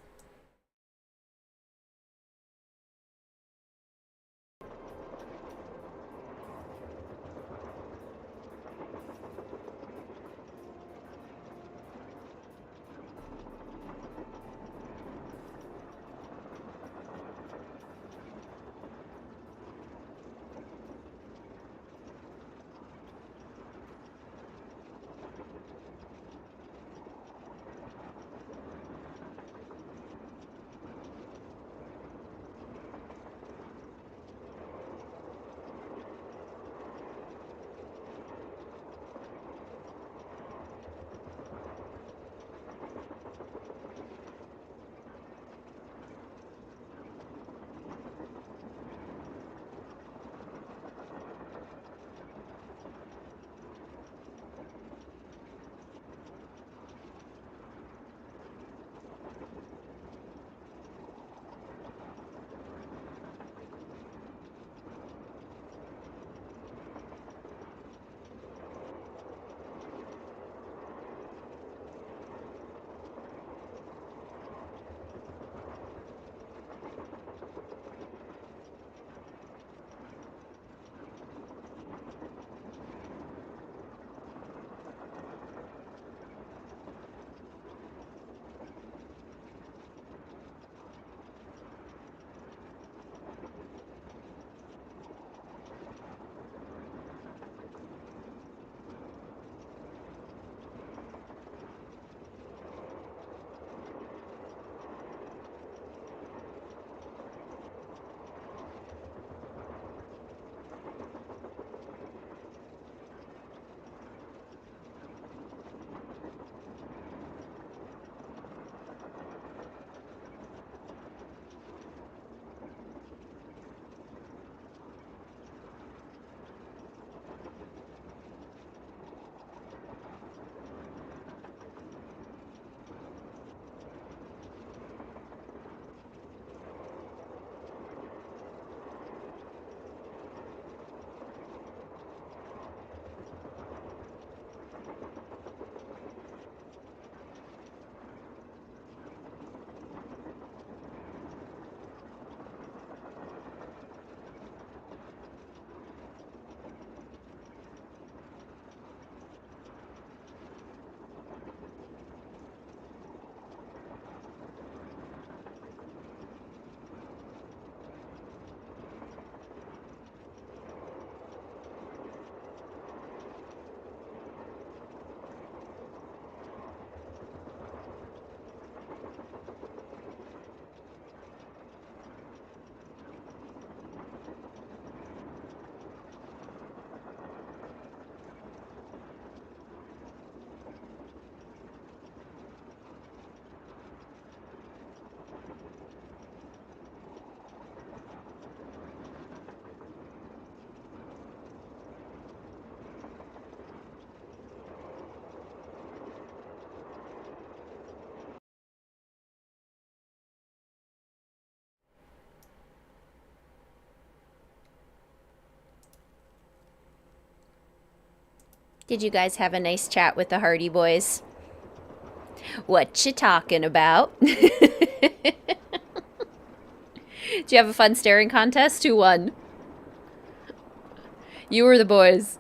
Did you guys have a nice chat with the Hardy Boys? What you talking about? Did you have a fun staring contest? Who won? You or the boys?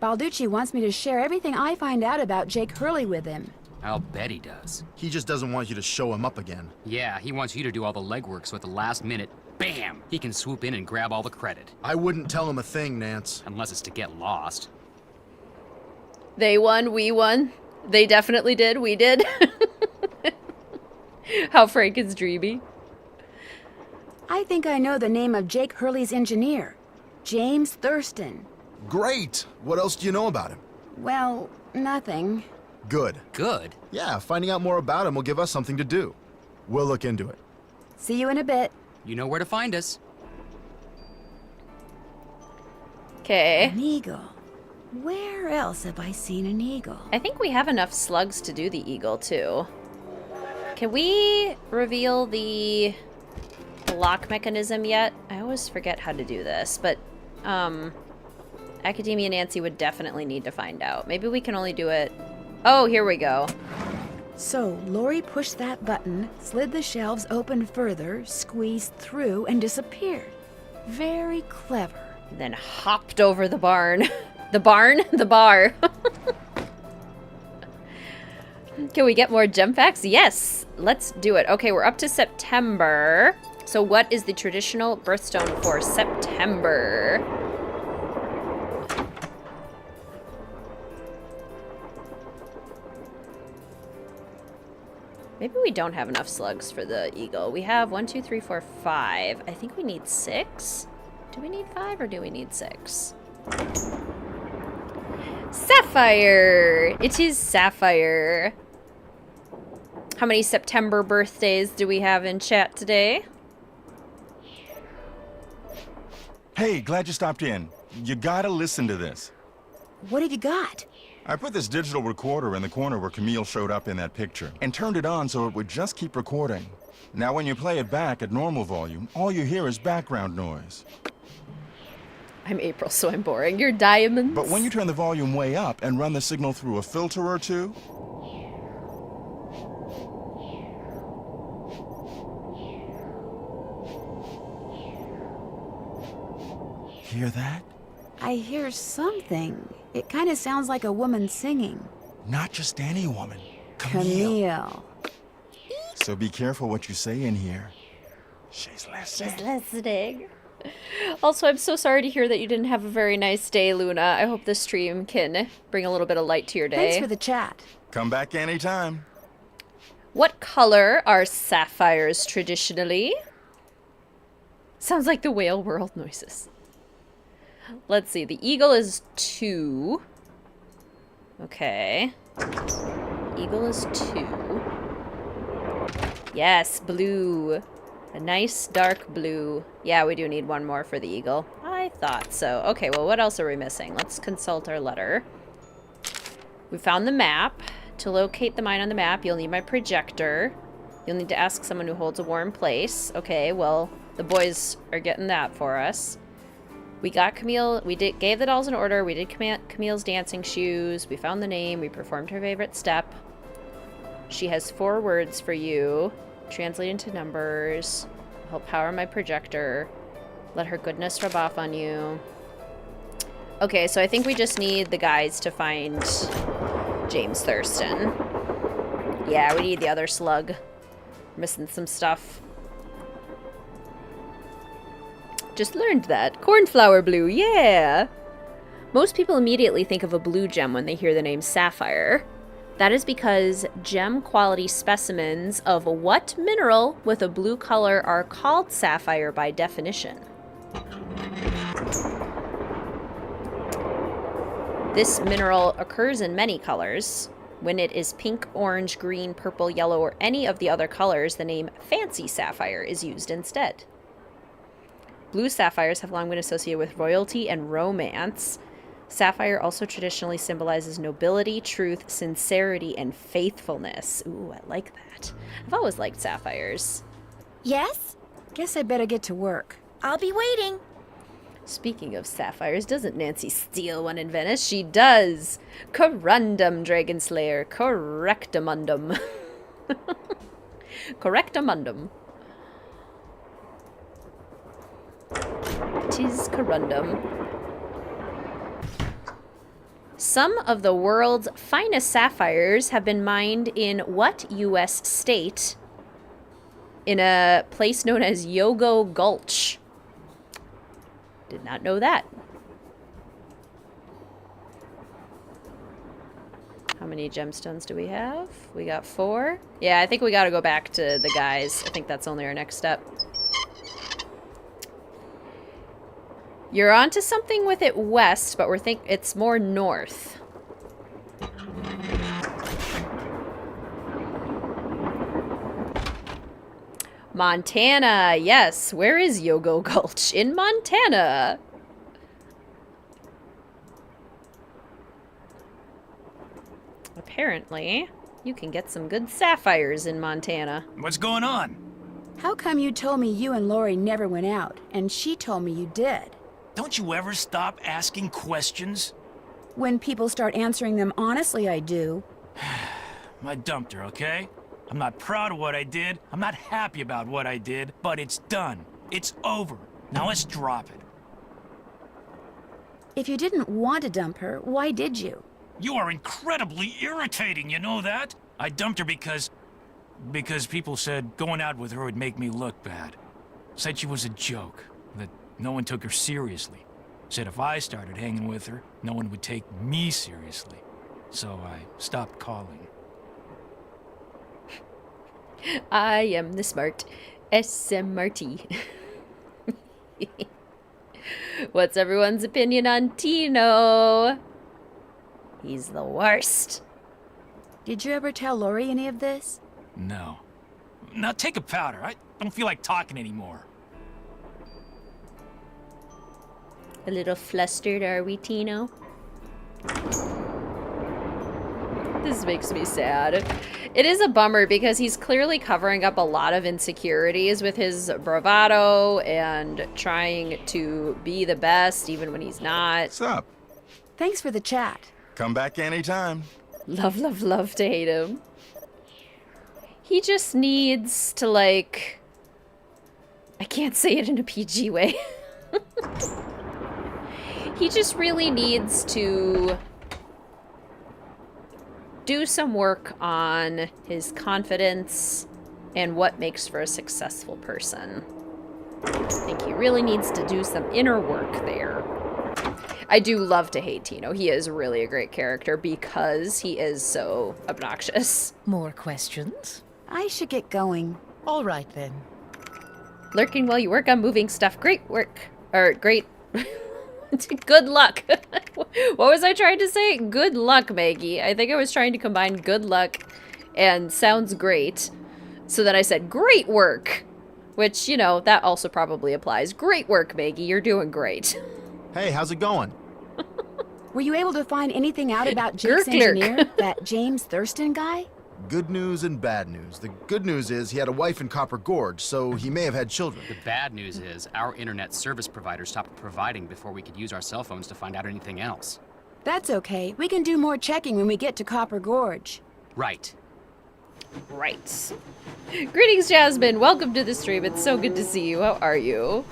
Balducci wants me to share everything I find out about Jake Hurley with him. I'll bet he does. He just doesn't want you to show him up again. Yeah, he wants you to do all the legwork so at the last minute, bam, he can swoop in and grab all the credit. I wouldn't tell him a thing, Nance. Unless it's to get lost. They won, we won. They definitely did, we did. How frank is Dreamy? I think I know the name of Jake Hurley's engineer. James Thurston. Great! What else do you know about him? Well, nothing. Good. Good? Yeah, finding out more about him will give us something to do. We'll look into it. See you in a bit. You know where to find us. Okay. An eagle. Where else have I seen an eagle? I think we have enough slugs to do the eagle, too. Can we reveal the lock mechanism yet? I always forget how to do this, but Academia Nancy would definitely need to find out. Maybe we can only do it... Oh, here we go. So, Lorie pushed that button, slid the shelves open further, squeezed through, and disappeared. Very clever. Then hopped over the barn. The barn? The bar. Can we get more gem facts? Yes, let's do it. Okay, we're up to September. So what is the traditional birthstone for September? Maybe we don't have enough slugs for the eagle. We have 1, 2, 3, 4, 5. I think we need 6. Do we need 5 or do we need 6? Sapphire! It is Sapphire. How many September birthdays do we have in chat today? Hey, glad you stopped in. You gotta listen to this. What have you got? I put this digital recorder in the corner where Camille showed up in that picture and turned it on so it would just keep recording. Now when you play it back at normal volume, all you hear is background noise. I'm April, so I'm boring. You're Diamonds. But when you turn the volume way up and run the signal through a filter or two, hear that? I hear something. It kind of sounds like a woman singing. Not just any woman. Camille. Camille. So be careful what you say in here. She's listening. She's listening. Also, I'm so sorry to hear that you didn't have a very nice day, Luna. I hope this stream can bring a little bit of light to your day. Thanks for the chat. Come back anytime. What color are sapphires traditionally? Sounds like the whale world noises. Let's see. The eagle is 2. Okay. Eagle is 2. Yes, blue. A nice dark blue. Yeah, we do need one more for the eagle. I thought so. Okay, well, what else are we missing? Let's consult our letter. We found the map. To locate the mine on the map, you'll need my projector. You'll need to ask someone who holds a warm place. Okay, well, the boys are getting that for us. We got Camille. Gave the dolls an order. We did Camille's dancing shoes. We found the name. We performed her favorite step. She has 4 words for you. Translate into numbers. Help power my projector. Let her goodness rub off on you. Okay, so I think we just need the guys to find James Thurston. Yeah, we need the other slug. Missing some stuff. Just learned that. Cornflower blue, yeah! Most people immediately think of a blue gem when they hear the name sapphire. That is because gem quality specimens of what mineral with a blue color are called sapphire by definition? This mineral occurs in many colors. When it is pink, orange, green, purple, yellow, or any of the other colors, the name fancy sapphire is used instead. Blue sapphires have long been associated with royalty and romance. Sapphire also traditionally symbolizes nobility, truth, sincerity, and faithfulness. Ooh, I like that. I've always liked sapphires. Yes? Guess I better get to work. I'll be waiting. Speaking of sapphires, doesn't Nancy steal one in Venice? She does! Corundum, Dragon Slayer. Correctamundum. Correctamundum. Tis corundum. Some of the world's finest sapphires have been mined in what U.S. state? In a place known as Yogo Gulch. Did not know that. How many gemstones do we have? We got 4. Yeah, I think we gotta go back to the guys. I think that's only our next step. You're onto something with it west, but it's more north. Montana, yes. Where is Yogo Gulch? In Montana. Apparently, you can get some good sapphires in Montana. What's going on? How come you told me you and Lorie never went out, and she told me you did? Don't you ever stop asking questions? When people start answering them honestly, I do. I dumped her, okay? I'm not proud of what I did. I'm not happy about what I did, but it's done. It's over. Now let's drop it. If you didn't want to dump her, why did you? You are incredibly irritating, you know that? I dumped her because people said going out with her would make me look bad. Said she was a joke, that no one took her seriously. Said if I started hanging with her, no one would take me seriously. So I stopped calling. I am the smart SMRT. What's everyone's opinion on Tino? He's the worst. Did you ever tell Lorie any of this? No. Now take a powder. I don't feel like talking anymore. A little flustered, are we, Tino? This makes me sad. It is a bummer because he's clearly covering up a lot of insecurities with his bravado and trying to be the best even when he's not. What's up? Thanks for the chat. Come back anytime. Love, love, love to hate him. He just needs to, like... I can't say it in a PG way. He just really needs to do some work on his confidence and what makes for a successful person. I think he really needs to do some inner work there. I do love to hate Tino. He is really a great character because he is so obnoxious. More questions? I should get going. All right, then. Lurking while you work on moving stuff. Great work. Or great... Good luck. What was I trying to say? Good luck, Maggie. I think I was trying to combine good luck and sounds great. So then I said, great work. Which, you know, that also probably applies. Great work, Maggie. You're doing great. Hey, how's it going? Were you able to find anything out about Jake's engineer, that James Thurston guy? Good news and bad news. The good news is he had a wife in Copper Gorge, so he may have had children. The bad news is our internet service provider stopped providing before we could use our cell phones to find out anything else. That's okay. We can do more checking when we get to Copper Gorge. Right. Right. Greetings, Jasmine. Welcome to the stream. It's so good to see you. How are you?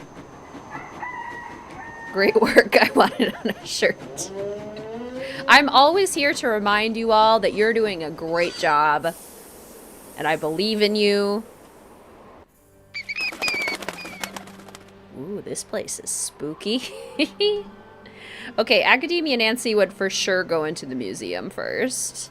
Great work. I want it on a shirt. I'm always here to remind you all that you're doing a great job. And I believe in you. Ooh, this place is spooky. Okay, Academia Nancy would for sure go into the museum first.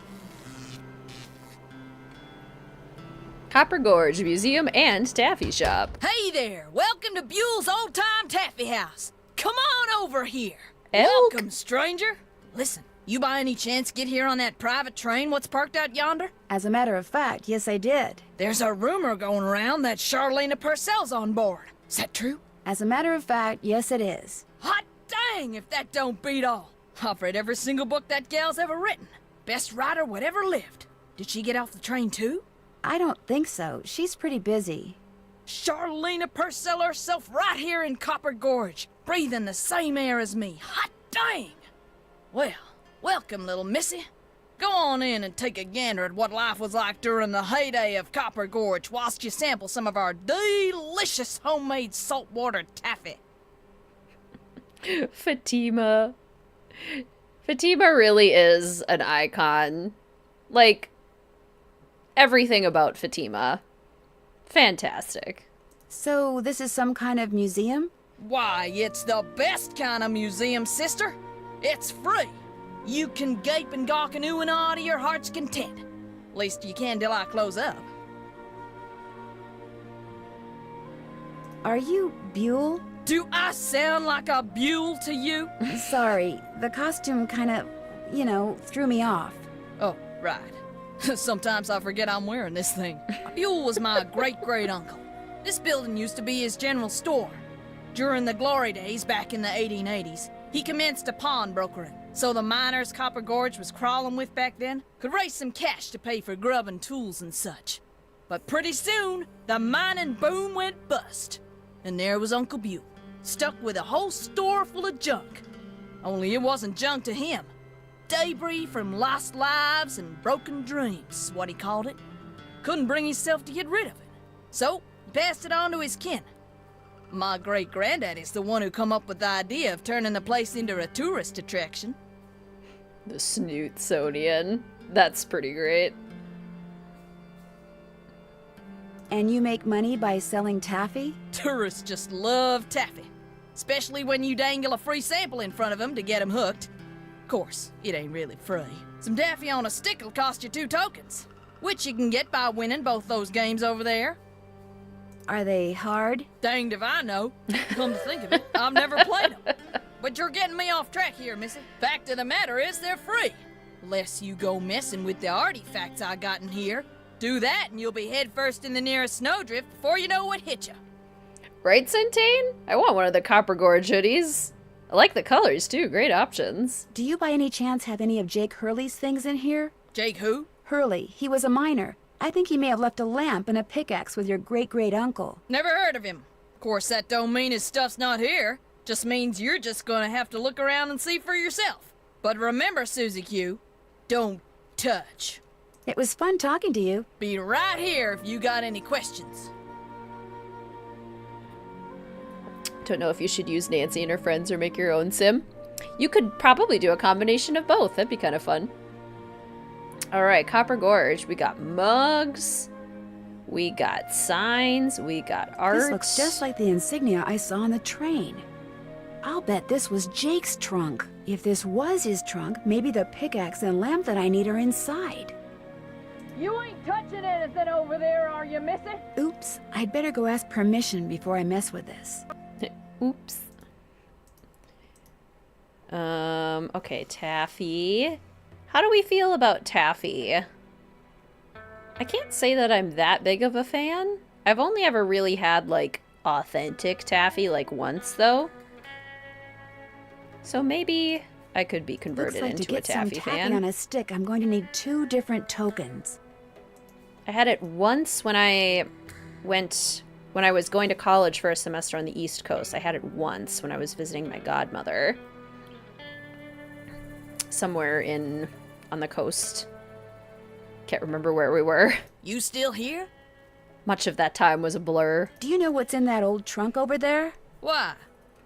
Copper Gorge Museum and Taffy Shop. Hey there! Welcome to Buell's Old Time Taffy House. Come on over here. Elk? Welcome, stranger. Listen, you by any chance get here on that private train what's parked out yonder? As a matter of fact, yes, I did. There's a rumor going around that Charlena Purcell's on board. Is that true? As a matter of fact, yes, it is. Hot dang if that don't beat all. I've read every single book that gal's ever written. Best writer whatever lived. Did she get off the train too? I don't think so. She's pretty busy. Charlena Purcell herself right here in Copper Gorge, breathing the same air as me. Hot dang! Well, welcome, little missy. Go on in and take a gander at what life was like during the heyday of Copper Gorge whilst you sample some of our delicious homemade saltwater taffy. Fatima. Fatima really is an icon. Like, everything about Fatima. Fantastic. So, this is some kind of museum? Why, it's the best kind of museum, sister. It's free. You can gape and gawk and ooh and ah to your heart's content. Least you can till I close up. Are you Buell? Do I sound like a Buell to you? Sorry, the costume kind of, you know, threw me off. Oh, right. Sometimes I forget I'm wearing this thing. Buell was my great-great-uncle. This building used to be his general store. During the glory days back in the 1880s, he commenced a pawnbrokering. So the miners Copper Gorge was crawling with back then could raise some cash to pay for grub and tools and such. But pretty soon, the mining boom went bust. And there was Uncle Buell, stuck with a whole store full of junk. Only it wasn't junk to him. debris from lost lives and broken dreams, what he called it. Couldn't bring himself to get rid of it. So, he passed it on to his kin. My great-granddaddy's the one who come up with the idea of turning the place into a tourist attraction. The Snootsonian. That's pretty great. And you make money by selling taffy? Tourists just love taffy. Especially when you dangle a free sample in front of them to get them hooked. Of course, it ain't really free. Some taffy on a stick'll cost you 2 tokens, which you can get by winning both those games over there. Are they hard? Danged if I know. Come to think of it, I've never played them. But you're getting me off track here, missy. Fact of the matter is, they're free. Less you go messing with the artifacts I got in here. Do that and you'll be headfirst in the nearest snowdrift before you know what hit you. Right, Centane? I want one of the Copper Gorge hoodies. I like the colors, too. Great options. Do you by any chance have any of Jake Hurley's things in here? Jake who? Hurley. He was a miner. I think he may have left a lamp and a pickaxe with your great-great-uncle. Never heard of him. Of course, that don't mean his stuff's not here. Just means you're just gonna have to look around and see for yourself. But remember, Susie Q, don't touch. It was fun talking to you. Be right here if you got any questions. Don't know if you should use Nancy and her friends or make your own sim. You could probably do a combination of both. That'd be kind of fun. Alright, Copper Gorge. We got mugs. We got signs. We got art. This looks just like the insignia I saw on the train. I'll bet this was Jake's trunk. If this was his trunk, maybe the pickaxe and lamp that I need are inside. You ain't touching anything over there, are you, missy? Oops, I'd better go ask permission before I mess with this. Oops. Okay, Taffy. How do we feel about Taffy? I can't say that I'm that big of a fan. I've only ever really had, like, authentic Taffy, like, once, though. So maybe I could be converted Looks like into to get a Taffy some taffy fan. on a stick, I'm going to need 2 different tokens. I had it once when I was going to college for a semester on the East Coast. I had it once when I was visiting my godmother. Somewhere on the coast. Can't remember where we were. You still here? Much of that time was a blur. Do you know what's in that old trunk over there? Why?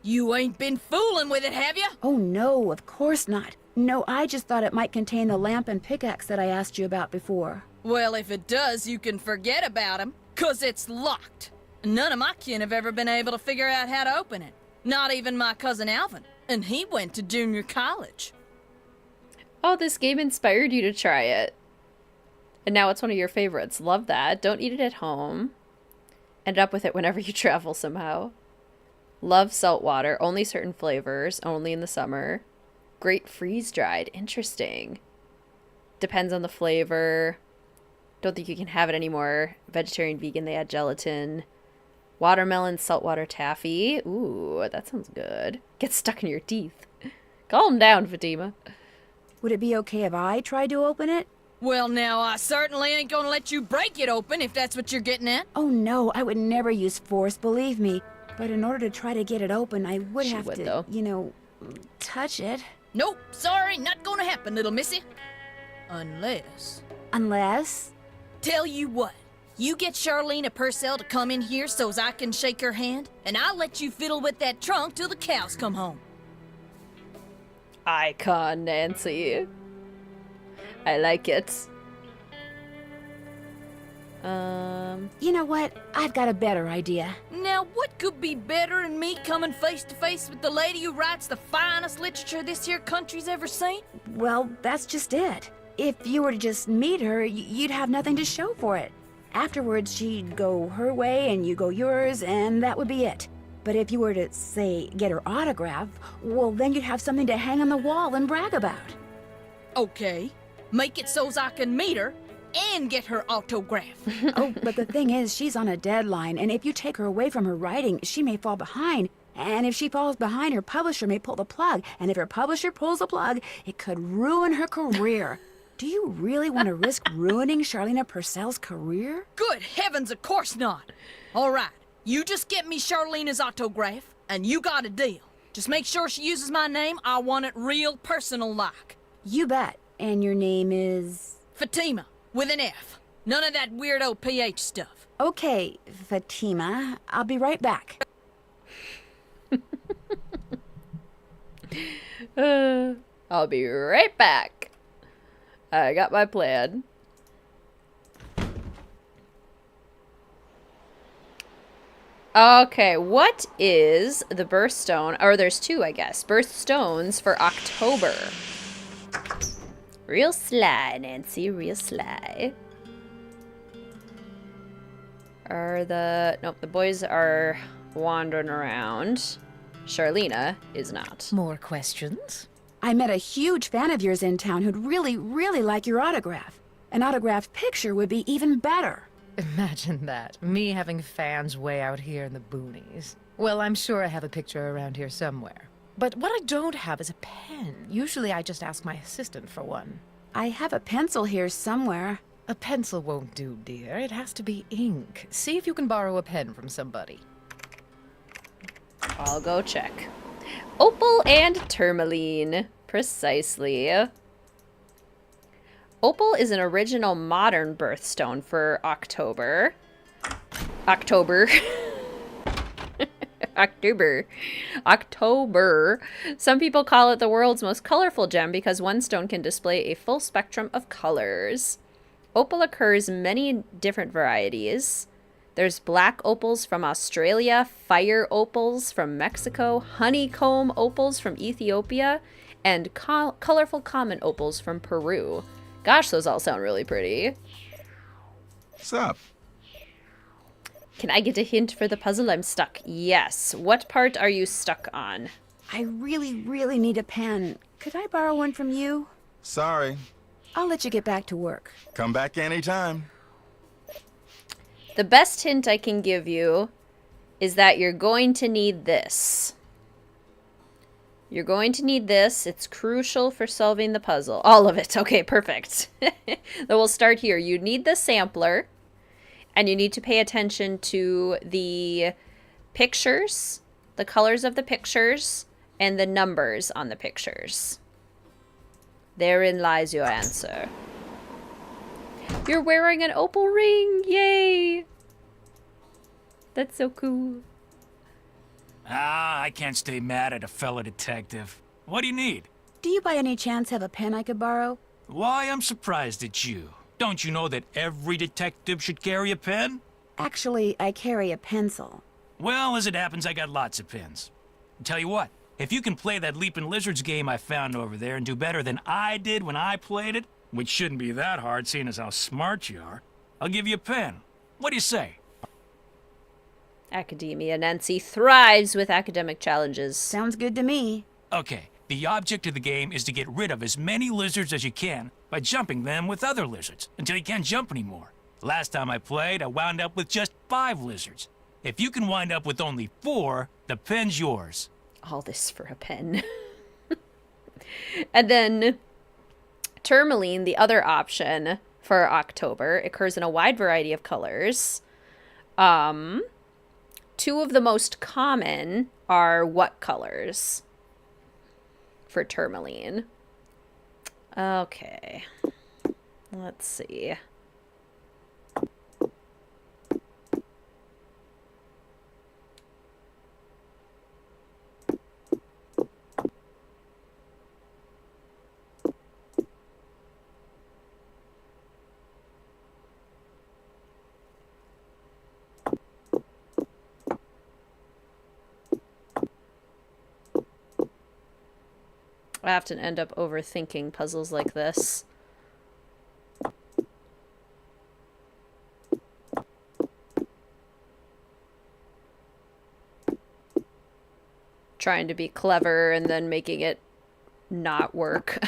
You ain't been fooling with it, have you? Oh no, of course not. No, I just thought it might contain the lamp and pickaxe that I asked you about before. Well, if it does, you can forget about him, 'cause it's locked. None of my kin have ever been able to figure out how to open it. Not even my cousin Alvin, and he went to junior college. Oh, this game inspired you to try it. And now it's one of your favorites. Love that. Don't eat it at home. End up with it whenever you travel somehow. Love salt water. Only certain flavors. Only in the summer. Great freeze-dried. Interesting. Depends on the flavor. Don't think you can have it anymore. Vegetarian, vegan, they add gelatin. Watermelon, saltwater taffy. Ooh, that sounds good. Gets stuck in your teeth. Calm down, Fatima. Would it be okay if I tried to open it? Well, now, I certainly ain't gonna let you break it open if that's what you're getting at. Oh no, I would never use force, believe me. But in order to try to get it open, I would She have would, to, though. you know, touch it. Nope, sorry, not gonna happen, little missy. Unless... Unless? Tell you what, you get Charlene Purcell to come in here so's I can shake her hand, and I'll let you fiddle with that trunk till the cows come home. Icon, Nancy. I like it. You know what? I've got a better idea. Now, what could be better than me coming face to face with the lady who writes the finest literature this here country's ever seen? Well, that's just it. If you were to just meet her, you'd have nothing to show for it. Afterwards, she'd go her way and you go yours, and that would be it. But if you were to, say, get her autograph, well, then you'd have something to hang on the wall and brag about. Okay, make it so's I can meet her and get her autograph. Oh, but the thing is, she's on a deadline, and if you take her away from her writing, she may fall behind. And if she falls behind, her publisher may pull the plug. And if her publisher pulls the plug, it could ruin her career. Do you really want to risk ruining Charlene Purcell's career? Good heavens, of course not. All right, you just get me Charlene's autograph, and you got a deal. Just make sure she uses my name. I want it real personal-like. You bet. And your name is... Fatima, with an F. None of that weirdo PH stuff. Okay, Fatima. I'll be right back. I'll be right back. I got my plan. Okay, what is the birthstone? Or there's two, I guess. Birthstones for October. Real sly, Nancy. Real sly. Nope, the boys are wandering around. Charlena is not. More questions? I met a huge fan of yours in town who'd really, really like your autograph. An autographed picture would be even better. Imagine that. Me having fans way out here in the boonies. Well, I'm sure I have a picture around here somewhere. But what I don't have is a pen. Usually I just ask my assistant for one. I have a pencil here somewhere. A pencil won't do, dear. It has to be ink. See if you can borrow a pen from somebody. I'll go check. Opal and tourmaline. Precisely. Opal is an original modern birthstone for October. October. Some people call it the world's most colorful gem because one stone can display a full spectrum of colors. Opal occurs in many different varieties. There's black opals from Australia, fire opals from Mexico, honeycomb opals from Ethiopia, and colorful common opals from Peru. Gosh, those all sound really pretty. What's up? Can I get a hint for the puzzle? I'm stuck. Yes. What part are you stuck on? I really, really need a pen. Could I borrow one from you? Sorry. I'll let you get back to work. Come back anytime. The best hint I can give you is that you're going to need this. You're going to need this. It's crucial for solving the puzzle. All of it. Okay, perfect. Then we'll start here. You need the sampler, and you need to pay attention to the pictures, the colors of the pictures, and the numbers on the pictures. Therein lies your answer. You're wearing an opal ring! Yay! That's so cool. I can't stay mad at a fellow detective. What do you need? Do you by any chance have a pen I could borrow? Why, I'm surprised at you. Don't you know that every detective should carry a pen? Actually, I carry a pencil. Well, as it happens, I got lots of pens. Tell you what, if you can play that Leaping Lizards game I found over there and do better than I did when I played it, which shouldn't be that hard seeing as how smart you are, I'll give you a pen. What do you say? Academia Nancy thrives with academic challenges. Sounds good to me. Okay, the object of the game is to get rid of as many lizards as you can by jumping them with other lizards until you can't jump anymore. Last time I played, I wound up with just 5 lizards. If you can wind up with only 4, the pen's yours. All this for a pen. And then tourmaline, the other option for October, occurs in a wide variety of colors. 2 of the most common are what colors for tourmaline? Okay. Let's see. I often end up overthinking puzzles like this. Trying to be clever and then making it not work.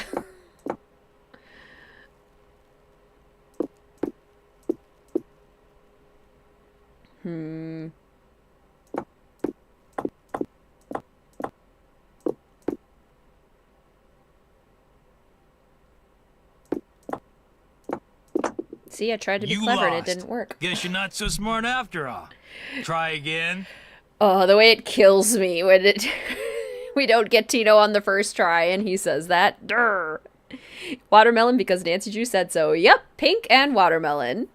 See, I tried to be clever and it didn't work. Guess you're not so smart after all. Try again. Oh, the way it kills me when we don't get Tino on the first try and he says that. Durr. Watermelon because Nancy Drew said so. Yep, pink and watermelon.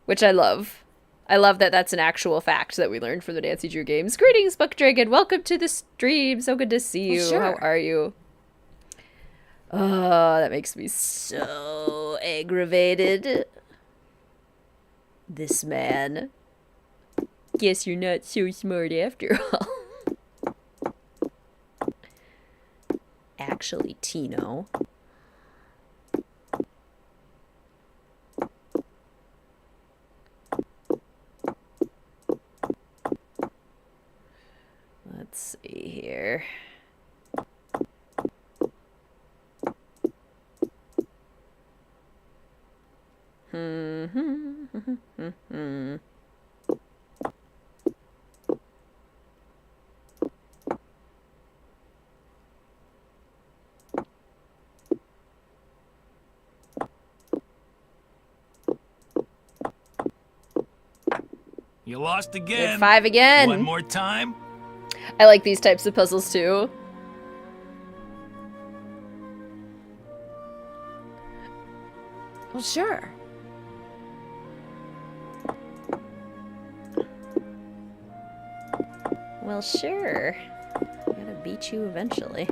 Which I love. I love that that's an actual fact that we learned from the Nancy Drew games. Greetings, Book Dragon. Welcome to the stream. So good to see you. Sure. How are you? Oh, that makes me so aggravated. This man. Guess you're not so smart after all. Actually, Tino. Let's see here. You lost Get again. 5 again. One more time. I like these types of puzzles too. Well, sure. Well, sure. I'm gonna beat you eventually.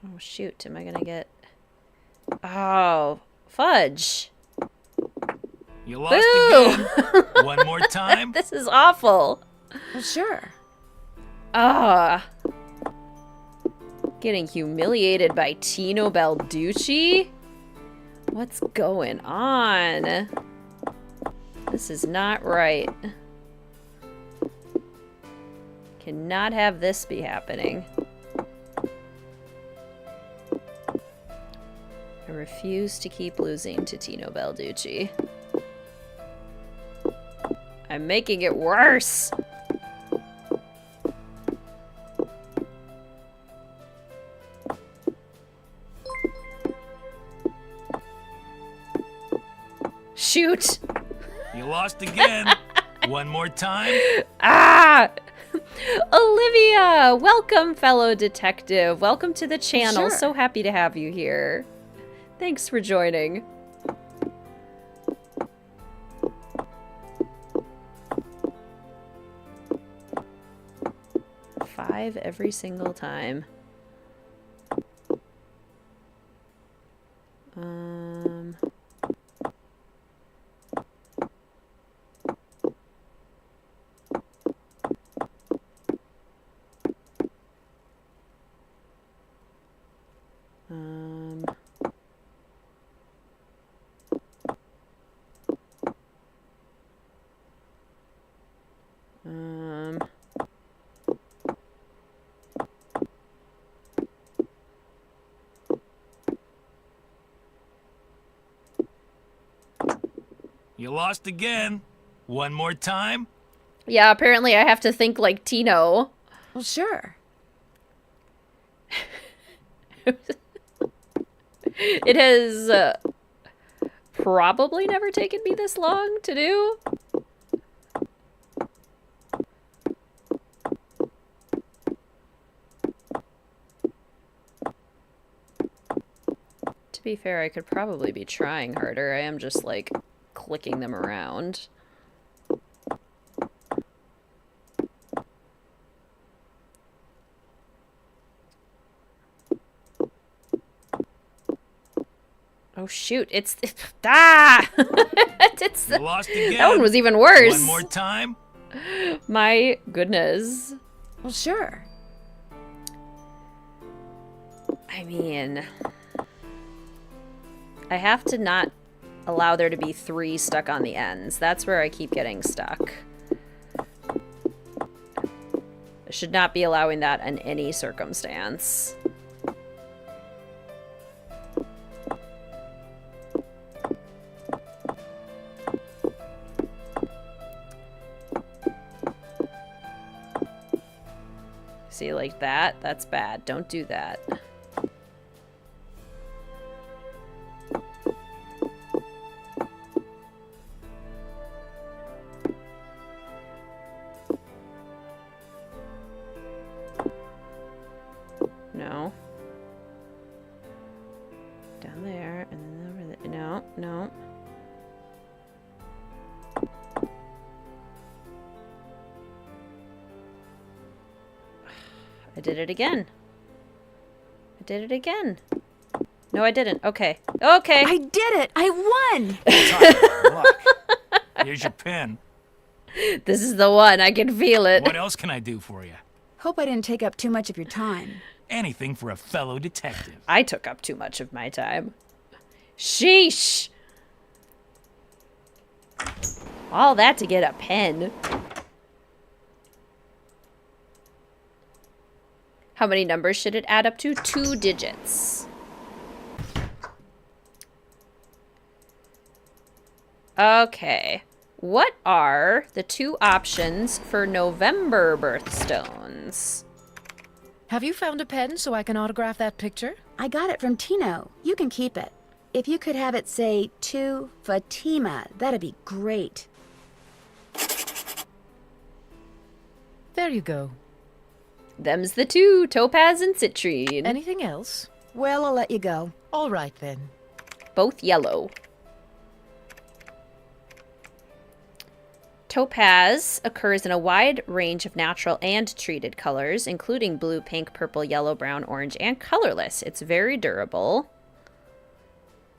Oh, shoot. Am I gonna get... Oh, fudge. You lost Boo! again. One more time. This is awful. Well, sure. Ah. Getting humiliated by Tino Balducci? What's going on? This is not right. Cannot have this be happening. I refuse to keep losing to Tino Balducci. I'm making it worse. Shoot. You lost again. One more time. Ah! Olivia! Welcome, fellow detective. Welcome to the channel. Sure. So happy to have you here. Thanks for joining. Five every single time. You lost again. One more time. Yeah, apparently I have to think like Tino. Well, sure. It has probably never taken me this long to do. To be fair, I could probably be trying harder. I am just like clicking them around. Oh shoot, it's ah! You lost again. That one was even worse. One more time. My goodness. Well, sure. I mean, I have to not allow there to be 3 stuck on the ends. That's where I keep getting stuck. I should not be allowing that in any circumstance. See, like that? That's bad. Don't do that. No. Down there, and then over there. No, no. I did it again. I did it again. No, I didn't. Okay. Okay. I did it! I won! Here's your pen. This is the one. I can feel it. What else can I do for you? Hope I didn't take up too much of your time. Anything for a fellow detective. I took up too much of my time. Sheesh. All that to get a pen. How many numbers should it add up to? 2 digits. Okay. What are the 2 options for November birthstones? Have you found a pen so I can autograph that picture? I got it from Tino. You can keep it. If you could have it say, to Fatima, that'd be great. There you go. Them's the 2, topaz and citrine. Anything else? Well, I'll let you go. All right, then. Both yellow. Topaz occurs in a wide range of natural and treated colors, including blue, pink, purple, yellow, brown, orange, and colorless. It's very durable,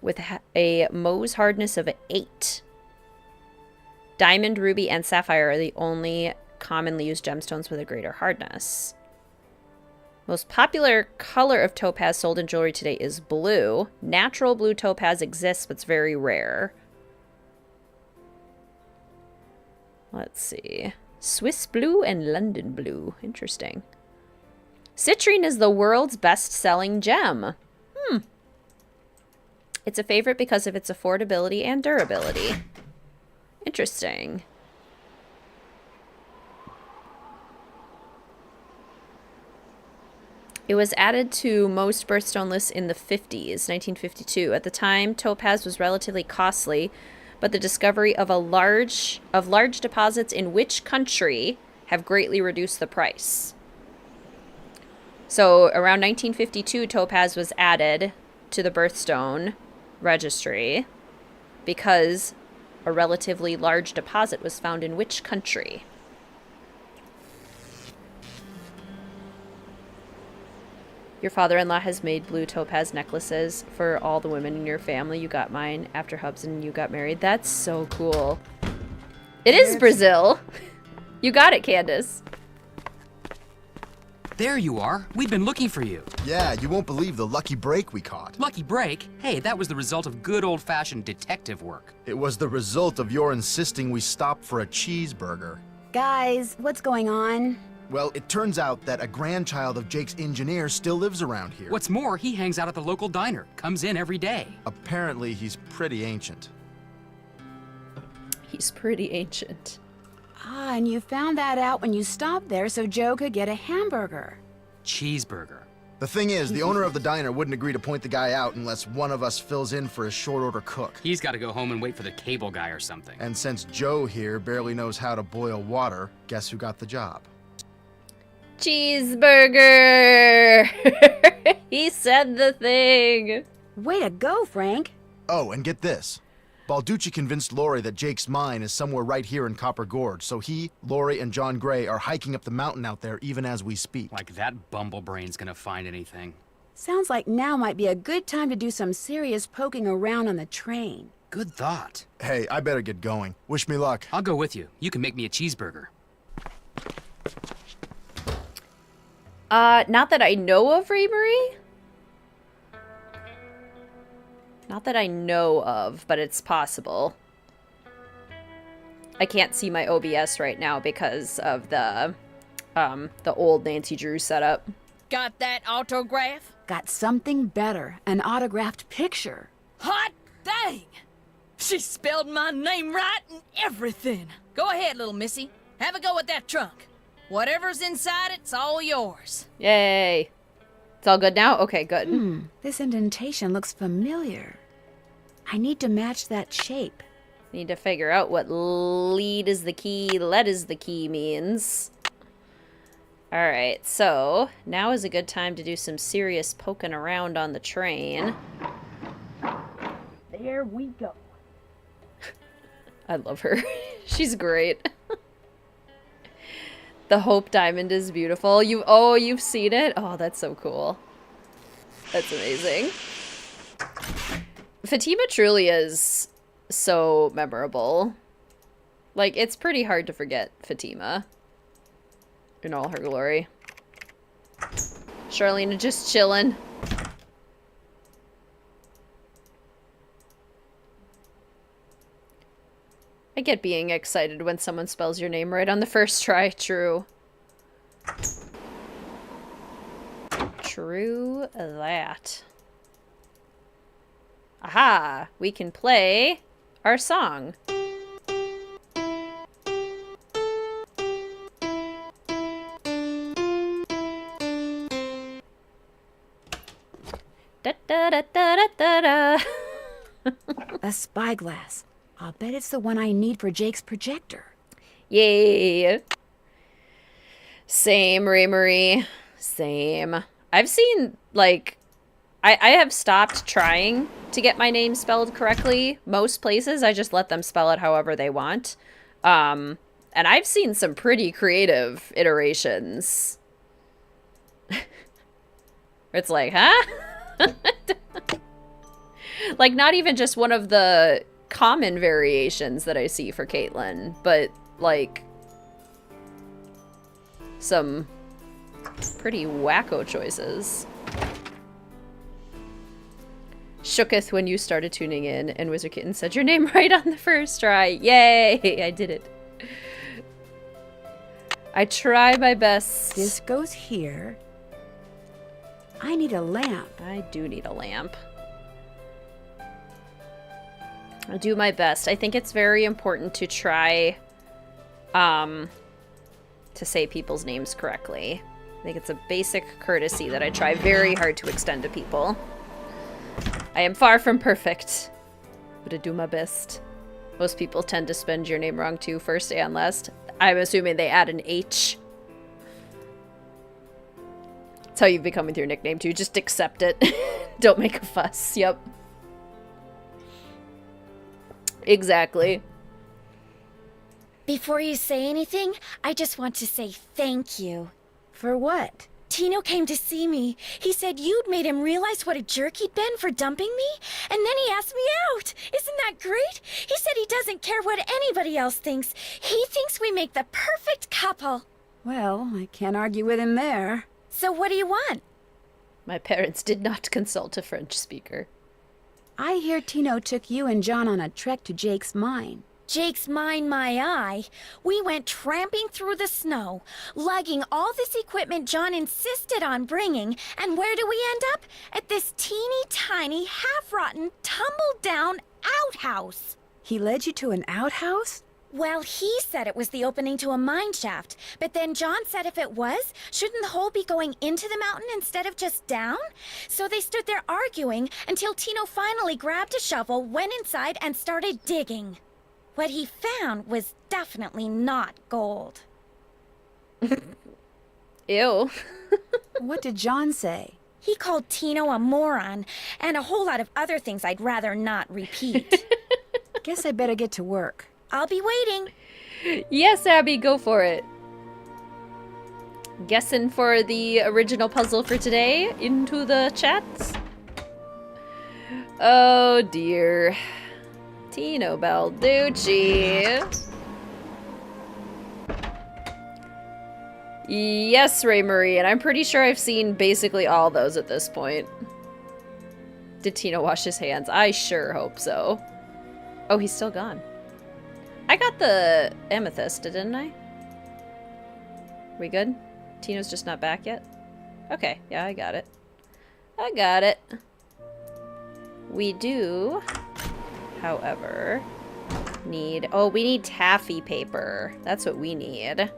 with a Mohs hardness of 8. Diamond, ruby, and sapphire are the only commonly used gemstones with a greater hardness. Most popular color of topaz sold in jewelry today is blue. Natural blue topaz exists, but it's very rare. Let's see. Swiss blue and London blue. Interesting. Citrine is the world's best-selling gem. It's a favorite because of its affordability and durability. Interesting. It was added to most birthstone lists in the 50s, 1952. At the time, topaz was relatively costly, but the discovery of large deposits in which country have greatly reduced the price. So around 1952, topaz was added to the birthstone registry because a relatively large deposit was found in which country? Your father-in-law has made blue topaz necklaces for all the women in your family. You got mine after Hubs and you got married. That's so cool. It is Brazil. You got it, Candace. There you are. We've been looking for you. Yeah, you won't believe the lucky break we caught. Lucky break? Hey, that was the result of good old-fashioned detective work. It was the result of your insisting we stop for a cheeseburger. Guys, what's going on? Well, it turns out that a grandchild of Jake's engineer still lives around here. What's more, he hangs out at the local diner. Comes in every day. Apparently, he's pretty ancient. He's pretty ancient. Ah, and you found that out when you stopped there so Joe could get a hamburger. Cheeseburger. The thing is, the owner of the diner wouldn't agree to point the guy out unless one of us fills in for his short-order cook. He's got to go home and wait for the cable guy or something. And since Joe here barely knows how to boil water, guess who got the job? Cheeseburger! He said the thing. Way to go, Frank. Oh, and get this. Balducci convinced Lorie that Jake's mine is somewhere right here in Copper Gorge, so he, Lorie, and John Gray are hiking up the mountain out there even as we speak. Like that bumblebrain's gonna find anything. Sounds like now might be a good time to do some serious poking around on the train. Good thought. Hey, I better get going. Wish me luck. I'll go with you. You can make me a cheeseburger. Not that I know of, Reamery. Not that I know of, but it's possible. I can't see my OBS right now because of the old Nancy Drew setup. Got that autograph? Got something better, an autographed picture. Hot dang! She spelled my name right and everything. Go ahead, little missy. Have a go at that trunk. Whatever's inside it's all yours. Yay. It's all good now? Okay, good. This indentation looks familiar. I need to match that shape. Need to figure out what lead is the key, lead is the key means. Alright, so now is a good time to do some serious poking around on the train. There we go. I love her. She's great. The Hope Diamond is beautiful. You've seen it? Oh, that's so cool. That's amazing. Fatima truly is so memorable. Like, it's pretty hard to forget Fatima in all her glory. Charlene just chilling. I get being excited when someone spells your name right on the first try. True. True that. Aha! We can play our song. Da da da da da da. A spyglass. I'll bet it's the one I need for Jake's projector. Yay. Same, Ray Marie. Same. I've seen, like, I have stopped trying to get my name spelled correctly. Most places, I just let them spell it however they want. And I've seen some pretty creative iterations. It's like, huh? Like, not even just one of the common variations that I see for Caitlyn, but, like, some pretty wacko choices. Shooketh when you started tuning in, and Wizard Kitten said your name right on the first try. Yay! I did it. I try my best. This goes here. I need a lamp. I do need a lamp. I'll do my best. I think it's very important to try to say people's names correctly. I think it's a basic courtesy that I try very hard to extend to people. I am far from perfect, but I do my best. Most people tend to spell your name wrong too, first and last. I'm assuming they add an H. That's how you become with your nickname too. Just accept it. Don't make a fuss. Yep. Exactly. Before you say anything, I just want to say thank you. For what? Tino came to see me. He said you'd made him realize what a jerk he'd been for dumping me, and then he asked me out. Isn't that great? He said he doesn't care what anybody else thinks. He thinks we make the perfect couple. Well, I can't argue with him there. So what do you want? My parents did not consult a French speaker. I hear Tino took you and John on a trek to Jake's mine. Jake's mine, my eye. We went tramping through the snow, lugging all this equipment John insisted on bringing, and where do we end up? At this teeny tiny, half-rotten, tumble-down outhouse. He led you to an outhouse? Well, he said it was the opening to a mine shaft, but then John said if it was, shouldn't the hole be going into the mountain instead of just down? So they stood there arguing until Tino finally grabbed a shovel, went inside, and started digging. What he found was definitely not gold. Ew. What did John say? He called Tino a moron, and a whole lot of other things I'd rather not repeat. Guess I better get to work. I'll be waiting. Yes, Abby, go for it. Guessing for the original puzzle for today into the chat. Oh dear. Tino Balducci. Yes, Ray Marie, and I'm pretty sure I've seen basically all those at this point. Did Tino wash his hands? I sure hope so. Oh, he's still gone. I got the amethyst, didn't I? We good? Tino's just not back yet? Okay, yeah, I got it. I got it. We do, however, need... Oh, we need taffy paper. That's what we need.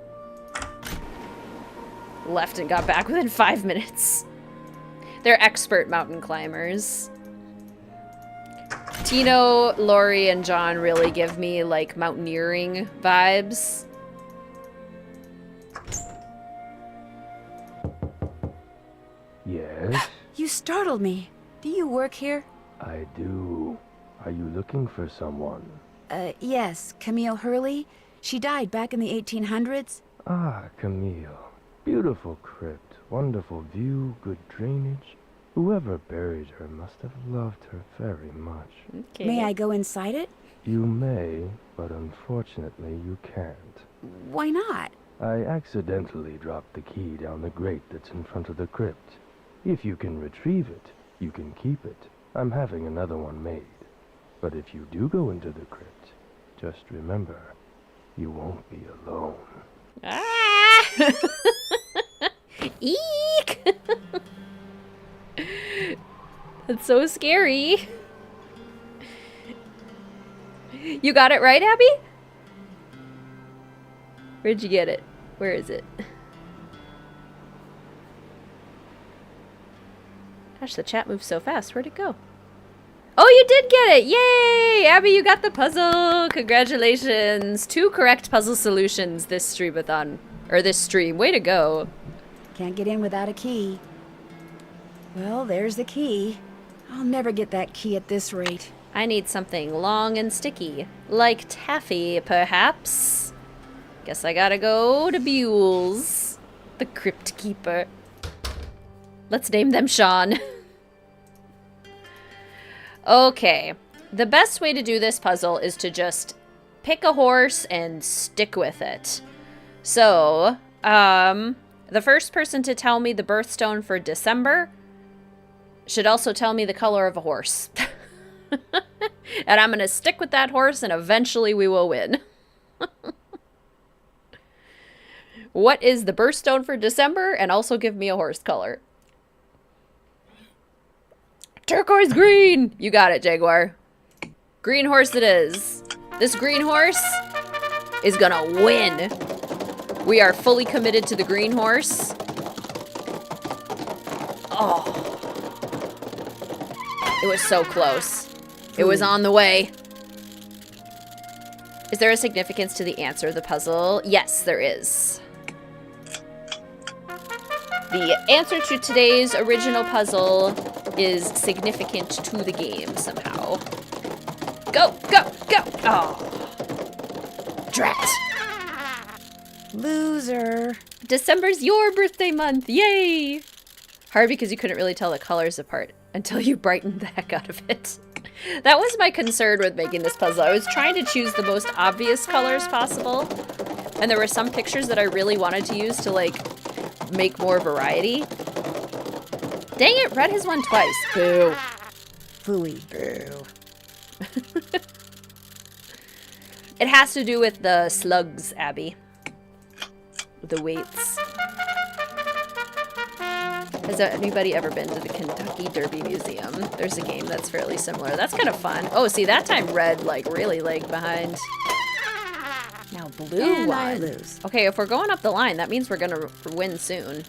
left and got back within 5 minutes. They're expert mountain climbers. Tino, Lorie, and John really give me, like, mountaineering vibes. Yes? You startled me. Do you work here? I do. Are you looking for someone? Yes. Camille Hurley. She died back in the 1800s. Ah, Camille. Beautiful crypt, wonderful view, good drainage. Whoever buried her must have loved her very much. Okay. May I go inside it? You may, but unfortunately you can't. Why not? I accidentally dropped the key down the grate that's in front of the crypt. If you can retrieve it, you can keep it. I'm having another one made. But if you do go into the crypt, just remember, you won't be alone. Ah! Eek! That's so scary. You got it right, Abby? Where'd you get it? Where is it? Gosh, the chat moves so fast. Where'd it go? Oh, you did get it! Yay! Abby, you got the puzzle! Congratulations! 2 correct puzzle solutions this streamathon. Or this stream. Way to go. Can't get in without a key. Well, there's the key. I'll never get that key at this rate. I need something long and sticky. Like taffy, perhaps? Guess I gotta go to Buell's. The Crypt Keeper. Let's name them Sean. Okay. The best way to do this puzzle is to just pick a horse and stick with it. So, the first person to tell me the birthstone for December should also tell me the color of a horse. And I'm going to stick with that horse and eventually we will win. What is the birthstone for December? And also give me a horse color. Turquoise green! You got it, Jaguar. Green horse it is. This green horse is gonna win. We are fully committed to the green horse. Oh. It was so close. It was on the way. Is there a significance to the answer of the puzzle? Yes, there is. The answer to today's original puzzle is significant to the game somehow. Go, go, go! Oh. Drat. Loser. December's your birthday month. Yay! Hard because you couldn't really tell the colors apart until you brightened the heck out of it. That was my concern with making this puzzle. I was trying to choose the most obvious colors possible. And there were some pictures that I really wanted to use to, like, make more variety. Dang it, Red has won twice. Boo. Phooey. Boo. It has to do with the slugs, Abby. The weights. Has anybody ever been to the Kentucky Derby Museum? There's a game that's fairly similar. That's kind of fun. Oh, see, that time Red, like, really lagged behind. Now Blue And won. I lose. Okay, if we're going up the line, that means we're gonna win soon.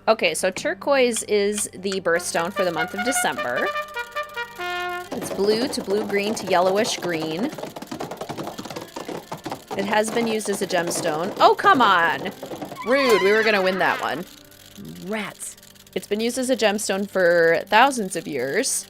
Okay, so turquoise is the birthstone for the month of December. It's blue to blue-green to yellowish green. It has been used as a gemstone. Oh, come on! Rude, we were gonna win that one. Rats. It's been used as a gemstone for thousands of years.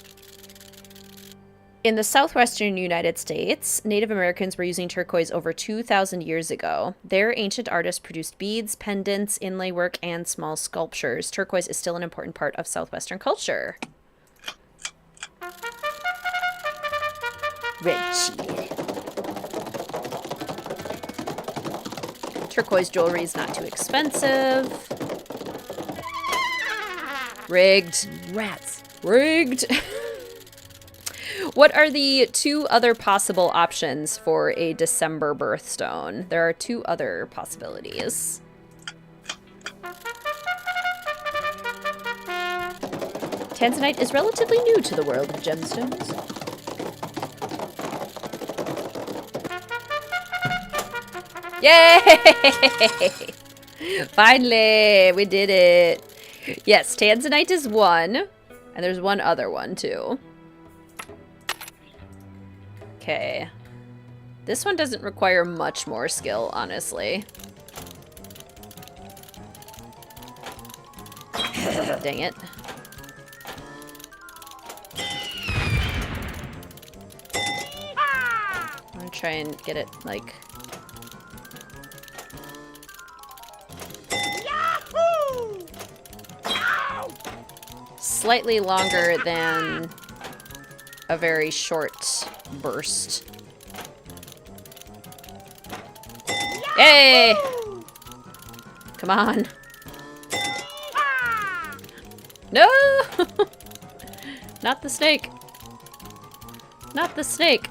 In the southwestern United States, Native Americans were using turquoise over 2,000 years ago. Their ancient artists produced beads, pendants, inlay work, and small sculptures. Turquoise is still an important part of southwestern culture. Red cheated. Turquoise jewelry is not too expensive. Rigged. Rats. Rigged. What are the 2 other possible options for a December birthstone? There are 2 other possibilities. Tanzanite is relatively new to the world of gemstones. Yay! Finally, we did it. Yes, Tanzanite is one. And there's one other one, too. Okay. This one doesn't require much more skill, honestly. Dang it. I'm gonna try and get it, like... slightly longer than a very short burst. Yay! Come on. No! Not the snake. Not the snake.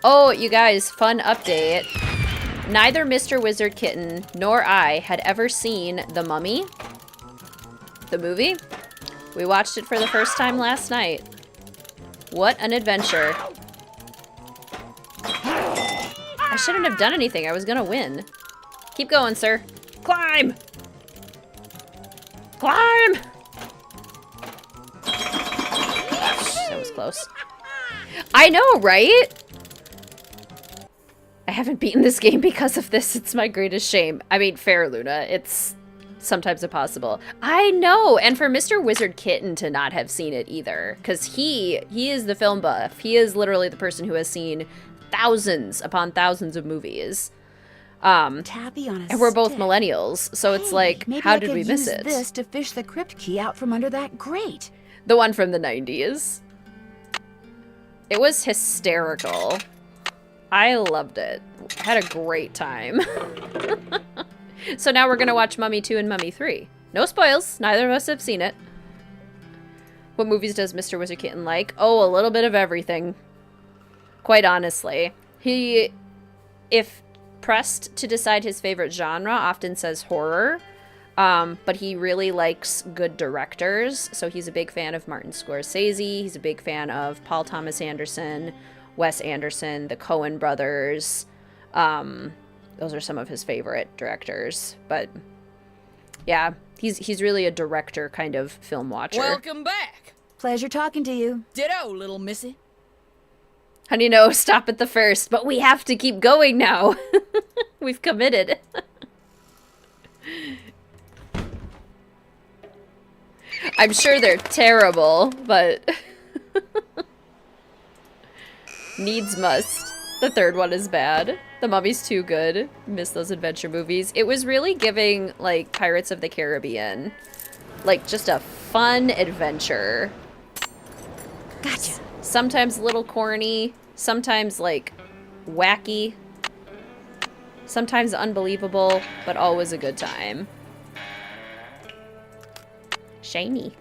Oh, you guys, fun update. Neither Mr. Wizard Kitten nor I had ever seen The Mummy, the movie. We watched it for the first time last night. What an adventure. I shouldn't have done anything. I was gonna win. Keep going, sir. Climb! Climb! That was close. I know, right? I haven't beaten this game because of this. It's my greatest shame. I mean, fair, Luna. It's sometimes impossible. I know, and for Mr. Wizard Kitten to not have seen it either, because he is the film buff. He is literally the person who has seen thousands upon thousands of movies. Tappy on a and we're both stick. millennials, so it's like, how did we miss it? Maybe I could use this to fish the crypt key out from under that grate. The one from the 90s. It was hysterical. I loved it. I had a great time. So now we're gonna watch Mummy 2 and Mummy 3. No spoils. Neither of us have seen it. What movies does Mr. Wizard Kitten like? Oh, a little bit of everything. Quite honestly. He, if pressed to decide his favorite genre, often says horror. But he really likes good directors. So he's a big fan of Martin Scorsese. He's a big fan of Paul Thomas Anderson, Wes Anderson, the Coen brothers. Those are some of his favorite directors. But yeah, he's really a director kind of film watcher. Welcome back. Pleasure talking to you. Ditto, little missy. Honey, no, stop at the first. But we have to keep going now. We've committed. I'm sure they're terrible, but needs must. The third one is bad. The Mummy's too good. Miss those adventure movies. It was really giving, like, Pirates of the Caribbean. Like, just a fun adventure. Gotcha. Sometimes a little corny. Sometimes, like, wacky. Sometimes unbelievable, but always a good time. Shiny.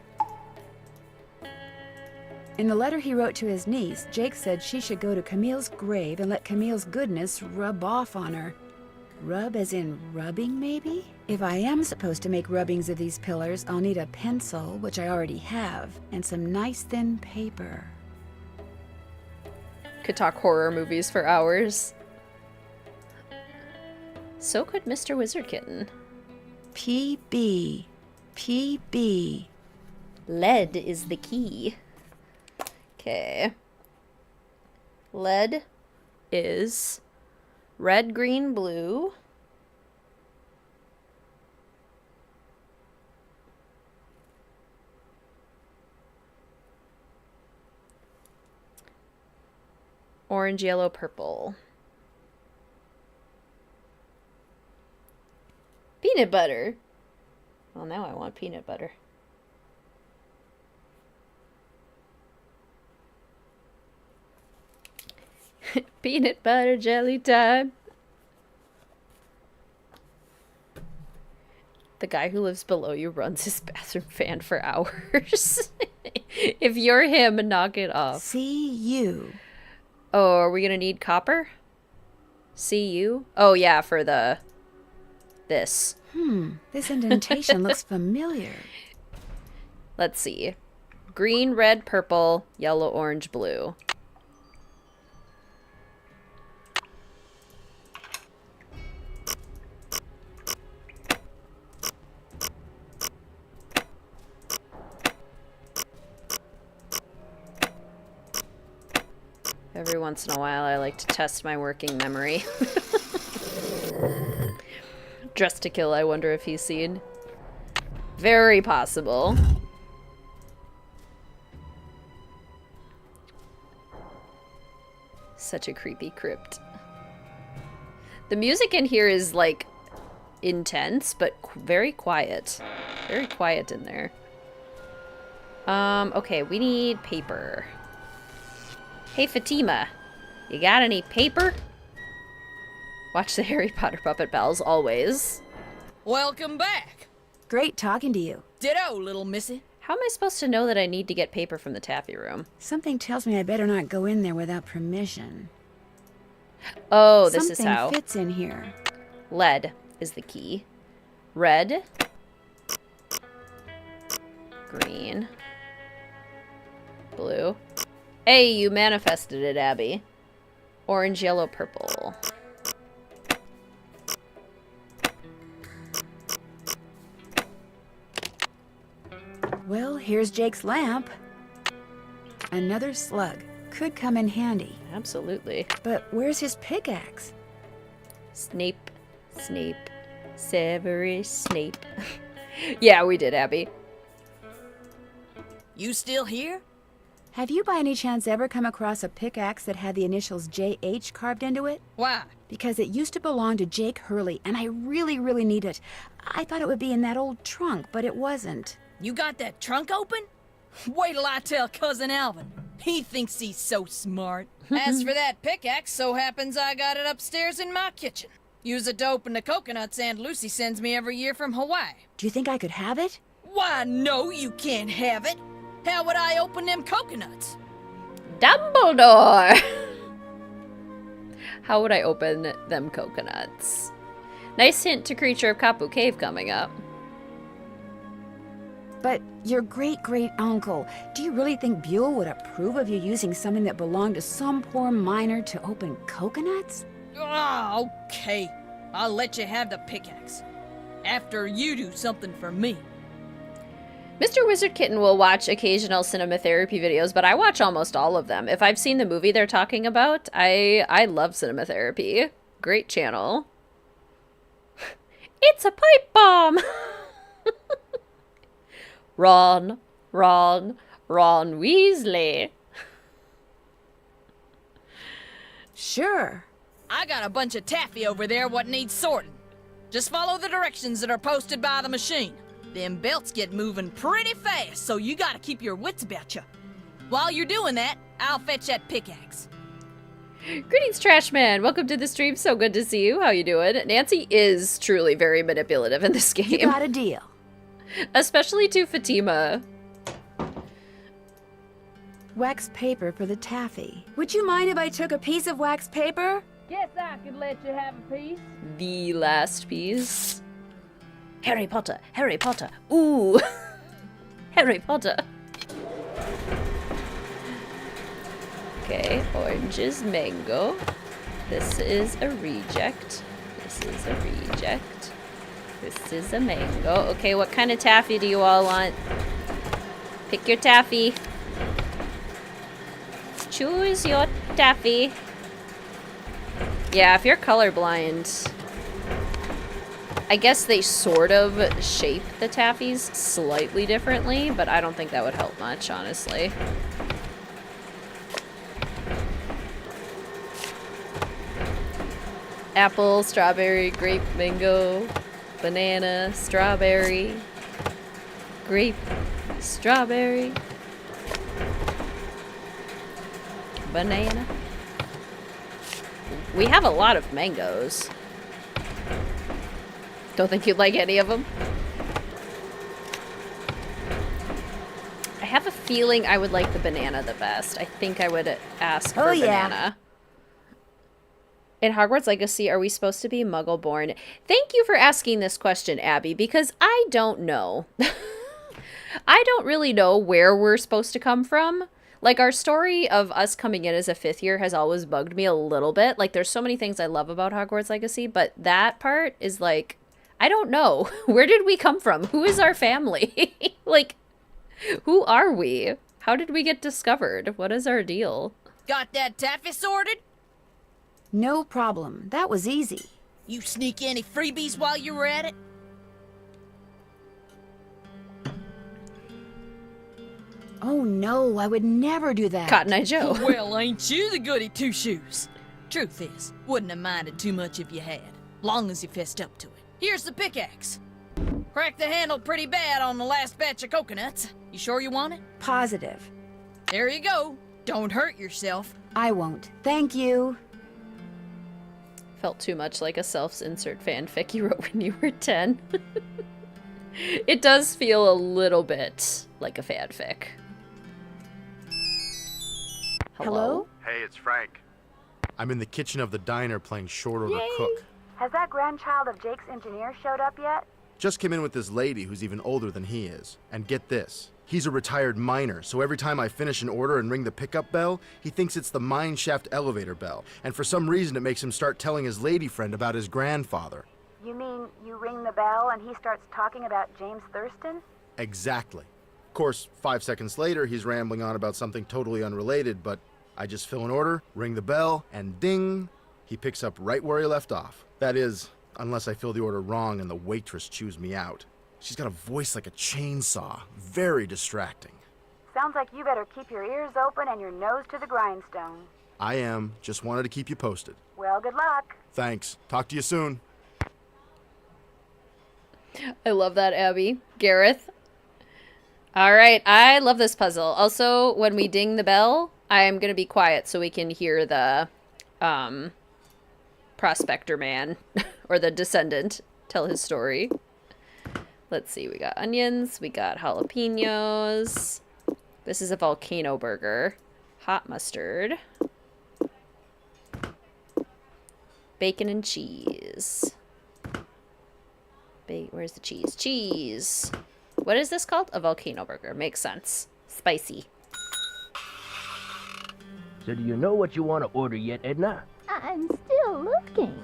In the letter he wrote to his niece, Jake said she should go to Camille's grave and let Camille's goodness rub off on her. Rub as in rubbing, maybe? If I am supposed to make rubbings of these pillars, I'll need a pencil, which I already have, and some nice thin paper. Could talk horror movies for hours. So could Mr. Wizard Kitten. PB. PB. Lead is the key. Okay. Lead is red, green, blue. Orange, yellow, purple. Peanut butter. Well, now I want peanut butter. Peanut butter jelly time. The guy who lives below you runs his bathroom fan for hours. If you're him, knock it off. See you. Oh, are we gonna need copper? See you? Oh yeah, for the... this. This indentation looks familiar. Let's see. Green, red, purple, yellow, orange, blue. Every once in a while, I like to test my working memory. Dressed to Kill, I wonder if he's seen. Very possible. Such a creepy crypt. The music in here is, like, intense, but very quiet. Very quiet in there. Okay, we need paper. Hey, Fatima, you got any paper? Watch the Harry Potter puppet bells, always. Welcome back. Great talking to you. Ditto, little missy. How am I supposed to know that I need to get paper from the taffy room? Something tells me I better not go in there without permission. Oh, this is how. Something fits in here. Lead is the key. Red. Green. Blue. Hey, you manifested it, Abby. Orange, yellow, purple. Well, here's Jake's lamp. Another slug. Could come in handy. Absolutely. But where's his pickaxe? Snape. Snape. Severus Snape. Yeah, we did, Abby. You still here? Have you by any chance ever come across a pickaxe that had the initials JH carved into it? Why? Because it used to belong to Jake Hurley, and I really, really need it. I thought it would be in that old trunk, but it wasn't. You got that trunk open? Wait till I tell Cousin Alvin. He thinks he's so smart. As for that pickaxe, so happens I got it upstairs in my kitchen. Use it to open the coconuts Aunt Lucy sends me every year from Hawaii. Do you think I could have it? Why, no, you can't have it. How would I open them coconuts? Dumbledore! How would I open them coconuts? Nice hint to Creature of Kapu Cave coming up. But your great-great-uncle, do you really think Buell would approve of you using something that belonged to some poor miner to open coconuts? Oh, okay. I'll let you have the pickaxe. After you do something for me. Mr. Wizard Kitten will watch occasional cinema therapy videos, but I watch almost all of them. If I've seen the movie they're talking about, I love cinema therapy. Great channel. It's a pipe bomb! Ron Weasley. Sure. I got a bunch of taffy over there what needs sorting. Just follow the directions that are posted by the machine. Them belts get moving pretty fast, so you gotta keep your wits about you. While you're doing that, I'll fetch that pickaxe. Greetings, Trash Man. Welcome to the stream. So good to see you. How you doing? Nancy is truly very manipulative in this game. You got a deal. Especially to Fatima. Wax paper for the taffy. Would you mind if I took a piece of wax paper? Guess I could let you have a piece. The last piece. Harry Potter. Harry Potter. Ooh. Harry Potter. Okay, orange is mango. This is a reject. This is a reject. This is a mango. Okay, what kind of taffy do you all want? Pick your taffy. Choose your taffy. Yeah, if you're colorblind, I guess they sort of shape the taffies slightly differently, but I don't think that would help much, honestly. Apple, strawberry, grape, mango, banana, strawberry, grape, strawberry, banana. We have a lot of mangoes. Don't think you'd like any of them? I have a feeling I would like the banana the best. I think I would ask for banana. In Hogwarts Legacy, are we supposed to be Muggle-born? Thank you for asking this question, Abby, because I don't know. I don't really know where we're supposed to come from. Like, our story of us coming in as a fifth year has always bugged me a little bit. Like, there's so many things I love about Hogwarts Legacy, but that part is like, I don't know. Where did we come from? Who is our family? Like, who are we? How did we get discovered? What is our deal? Got that taffy sorted? No problem. That was easy. You sneak any freebies while you were at it? Oh no, I would never do that. Cotton Eye Joe. Well, ain't you the goody two-shoes? Truth is, wouldn't have minded too much if you had, long as you fessed up to it. Here's the pickaxe. Cracked the handle pretty bad on the last batch of coconuts. You sure you want it? Positive. There you go. Don't hurt yourself. I won't. Thank you. Felt too much like a self-insert fanfic you wrote when you were 10. It does feel a little bit like a fanfic. Hello? Hey, it's Frank. I'm in the kitchen of the diner playing short order cook. Has that grandchild of Jake's engineer showed up yet? Just came in with this lady who's even older than he is. And get this, he's a retired miner, so every time I finish an order and ring the pickup bell, he thinks it's the mine shaft elevator bell. And for some reason it makes him start telling his lady friend about his grandfather. You mean you ring the bell and he starts talking about James Thurston? Exactly. Of course, 5 seconds later, he's rambling on about something totally unrelated, but I just fill an order, ring the bell, and ding, he picks up right where he left off. That is, unless I fill the order wrong and the waitress chews me out. She's got a voice like a chainsaw. Very distracting. Sounds like you better keep your ears open and your nose to the grindstone. I am. Just wanted to keep you posted. Well, good luck. Thanks. Talk to you soon. I love that, Abby. Gareth. All right, I love this puzzle. Also, when we ding the bell, I'm going to be quiet so we can hear the prospector man or the descendant tell his story. Let's see, we got onions, we got jalapenos. This is a volcano burger. Hot mustard. Bacon and cheese. Where's the cheese? Cheese. What is this called? A volcano burger. Makes sense. Spicy. So do you know what you want to order yet, Edna? I'm still looking.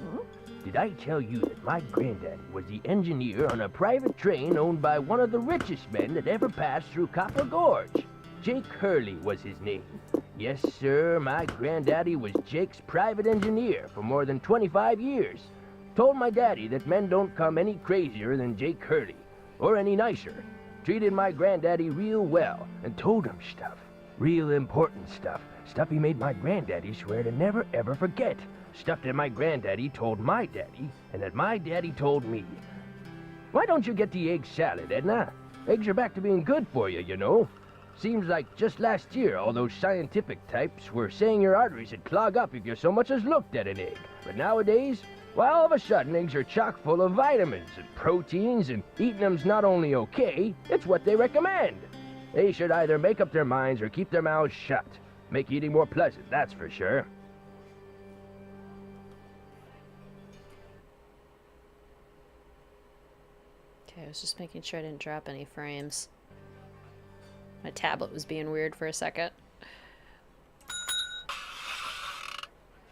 Did I tell you that my granddaddy was the engineer on a private train owned by one of the richest men that ever passed through Copper Gorge? Jake Hurley was his name. Yes, sir, my granddaddy was Jake's private engineer for more than 25 years. Told my daddy that men don't come any crazier than Jake Hurley, or any nicer. Treated my granddaddy real well, and told him stuff. Real important stuff. Stuff he made my granddaddy swear to never ever forget. Stuff that my granddaddy told my daddy, and that my daddy told me. Why don't you get the egg salad, Edna? Eggs are back to being good for you, you know. Seems like just last year all those scientific types were saying your arteries would clog up if you so much as looked at an egg. But nowadays, well, all of a sudden eggs are chock full of vitamins and proteins, and eating them's not only okay, it's what they recommend. They should either make up their minds or keep their mouths shut. Make eating more pleasant, that's for sure. Okay, I was just making sure I didn't drop any frames. My tablet was being weird for a second.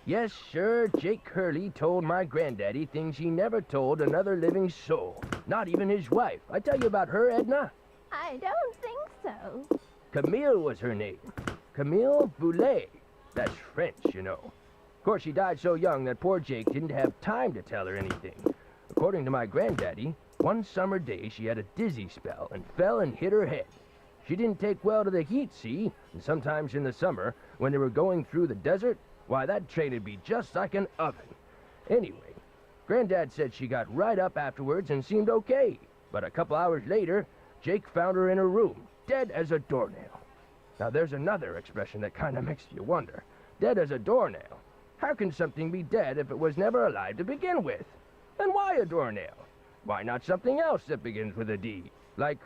Yes, sir, Jake Hurley told my granddaddy things he never told another living soul. Not even his wife. I tell you about her, Edna? I don't think so. Camille was her name. Camille Boulet. That's French, you know. Of course, she died so young that poor Jake didn't have time to tell her anything. According to my granddaddy, one summer day she had a dizzy spell and fell and hit her head. She didn't take well to the heat, see? And sometimes in the summer, when they were going through the desert, why, that train would be just like an oven. Anyway, Granddad said she got right up afterwards and seemed okay. But a couple hours later, Jake found her in her room, dead as a doornail. Now there's another expression that kind of makes you wonder. Dead as a doornail. How can something be dead if it was never alive to begin with? And why a doornail? Why not something else that begins with a D? Like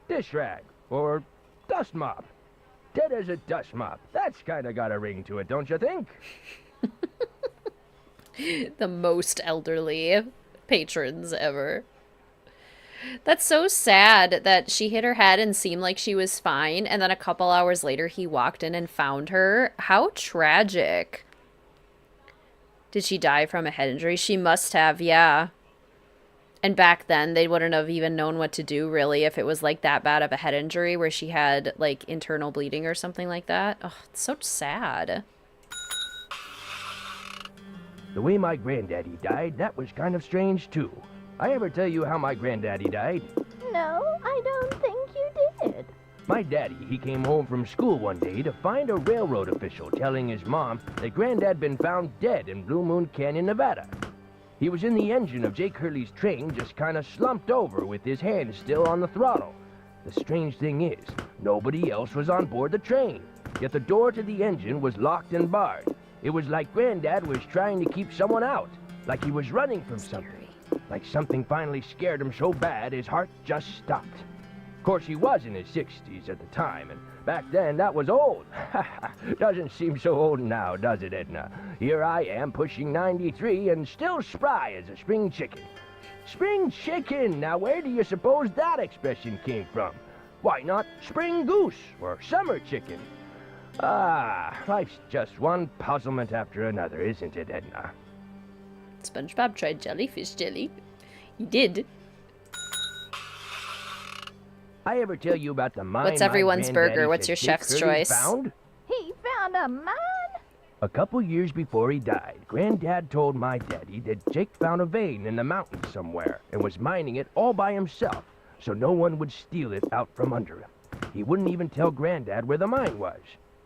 dish rag or dust mop. Dead as a dust mop. That's kind of got a ring to it, don't you think? The most elderly patrons ever. That's so sad that she hit her head and seemed like she was fine, and then a couple hours later he walked in and found her. How tragic. Did she die from a head injury? She must have, yeah. And back then, they wouldn't have even known what to do, really, if it was, like, that bad of a head injury where she had, like, internal bleeding or something like that. Oh, it's so sad. The way my granddaddy died, that was kind of strange, too. I ever tell you how my granddaddy died? No, I don't think you did. My daddy, he came home from school one day to find a railroad official telling his mom that Granddad been found dead in Blue Moon Canyon, Nevada. He was in the engine of Jake Hurley's train, just kind of slumped over with his hand still on the throttle. The strange thing is, nobody else was on board the train, yet the door to the engine was locked and barred. It was like Granddad was trying to keep someone out, like he was running from something, like something finally scared him so bad his heart just stopped. Of course, he was in his 60s at the time, and back then that was old. Doesn't seem so old now, does it, Edna? Here I am, pushing 93 and still spry as a spring chicken. Spring chicken! Now where do you suppose that expression came from? Why not spring goose or summer chicken? Life's just one puzzlement after another, isn't it, Edna? SpongeBob tried jellyfish jelly. He did. I ever tell you about the mine? What's everyone's burger? What's your chef's choice? Found? He found a mine? A couple years before he died, Granddad told my daddy that Jake found a vein in the mountains somewhere and was mining it all by himself, so no one would steal it out from under him. He wouldn't even tell Granddad where the mine was.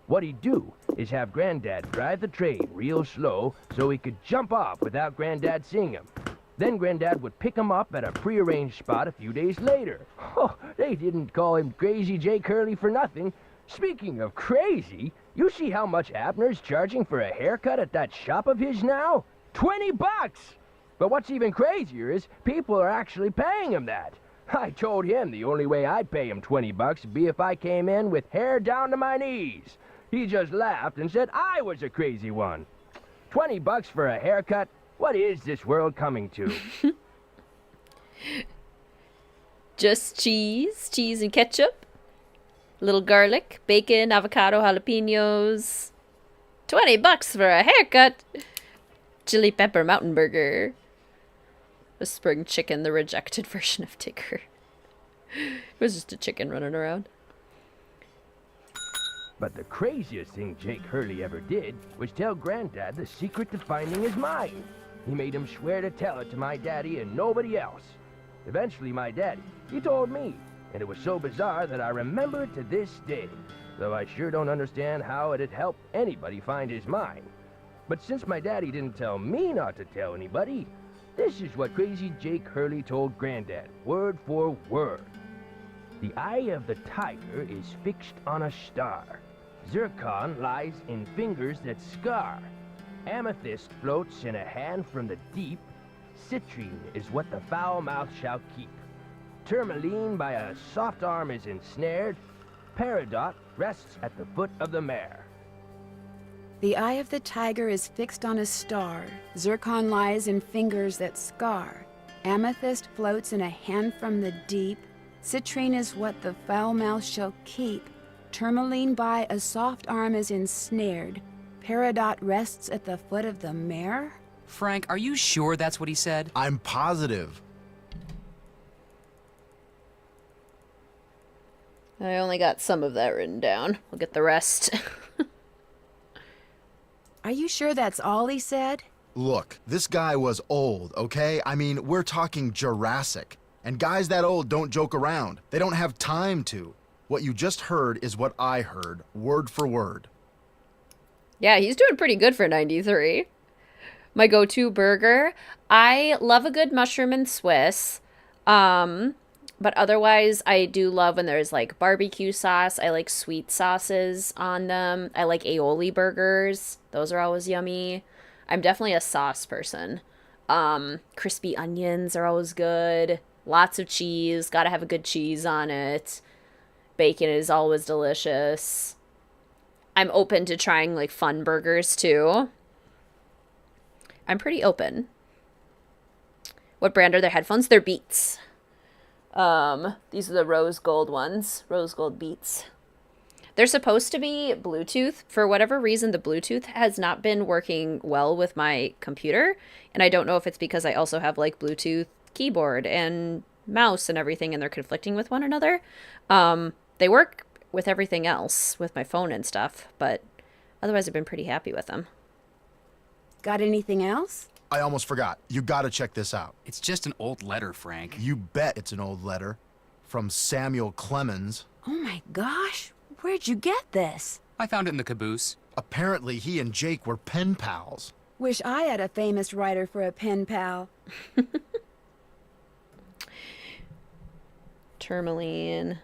What he'd do is have Granddad drive the train real slow so he could jump off without Granddad seeing him. Then Granddad would pick him up at a prearranged spot a few days later. Oh, they didn't call him Crazy Jake Hurley for nothing. Speaking of crazy, you see how much Abner's charging for a haircut at that shop of his now? $20! But what's even crazier is people are actually paying him that. I told him the only way I'd pay him $20 would be if I came in with hair down to my knees. He just laughed and said I was a crazy one. $20 for a haircut? What is this world coming to? Just cheese and ketchup, little garlic, bacon, avocado, jalapenos. $20 for a haircut. Chili pepper mountain burger. A spring chicken, the rejected version of Tigger. It was just a chicken running around. But the craziest thing Jake Hurley ever did was tell Granddad the secret to finding his mine. He made him swear to tell it to my daddy and nobody else. Eventually, my daddy, he told me, and it was so bizarre that I remember it to this day, though I sure don't understand how it'd help anybody find his mine. But since my daddy didn't tell me not to tell anybody, this is what Crazy Jake Hurley told Granddad, word for word. The eye of the tiger is fixed on a star. Zircon lies in fingers that scar. Amethyst floats in a hand from the deep. Citrine is what the foul mouth shall keep. Tourmaline by a soft arm is ensnared. Peridot rests at the foot of the mare. The eye of the tiger is fixed on a star. Zircon lies in fingers that scar. Amethyst floats in a hand from the deep. Citrine is what the foul mouth shall keep. Tourmaline by a soft arm is ensnared. Peridot rests at the foot of the mare? Frank, are you sure that's what he said? I'm positive. I only got some of that written down. We'll get the rest. Are you sure that's all he said? Look, this guy was old, okay? I mean, we're talking Jurassic. And guys that old don't joke around. They don't have time to. What you just heard is what I heard, word for word. Yeah, he's doing pretty good for 93. My go-to burger. I love a good mushroom and Swiss. But otherwise, I do love when there's like barbecue sauce. I like sweet sauces on them. I like aioli burgers. Those are always yummy. I'm definitely a sauce person. Crispy onions are always good. Lots of cheese. Gotta have a good cheese on it. Bacon is always delicious. I'm open to trying like fun burgers too. I'm pretty open. What brand are their headphones? They're Beats. These are the rose gold ones. Rose gold Beats. They're supposed to be Bluetooth. For whatever reason, the Bluetooth has not been working well with my computer. And I don't know if it's because I also have like Bluetooth keyboard and mouse and everything and they're conflicting with one another. They work with everything else, with my phone and stuff, but otherwise I've been pretty happy with them. Got anything else? I almost forgot. You gotta check this out. It's just an old letter, Frank. You bet it's an old letter. From Samuel Clemens. Oh my gosh, where'd you get this? I found it in the caboose. Apparently he and Jake were pen pals. Wish I had a famous writer for a pen pal. Tourmaline.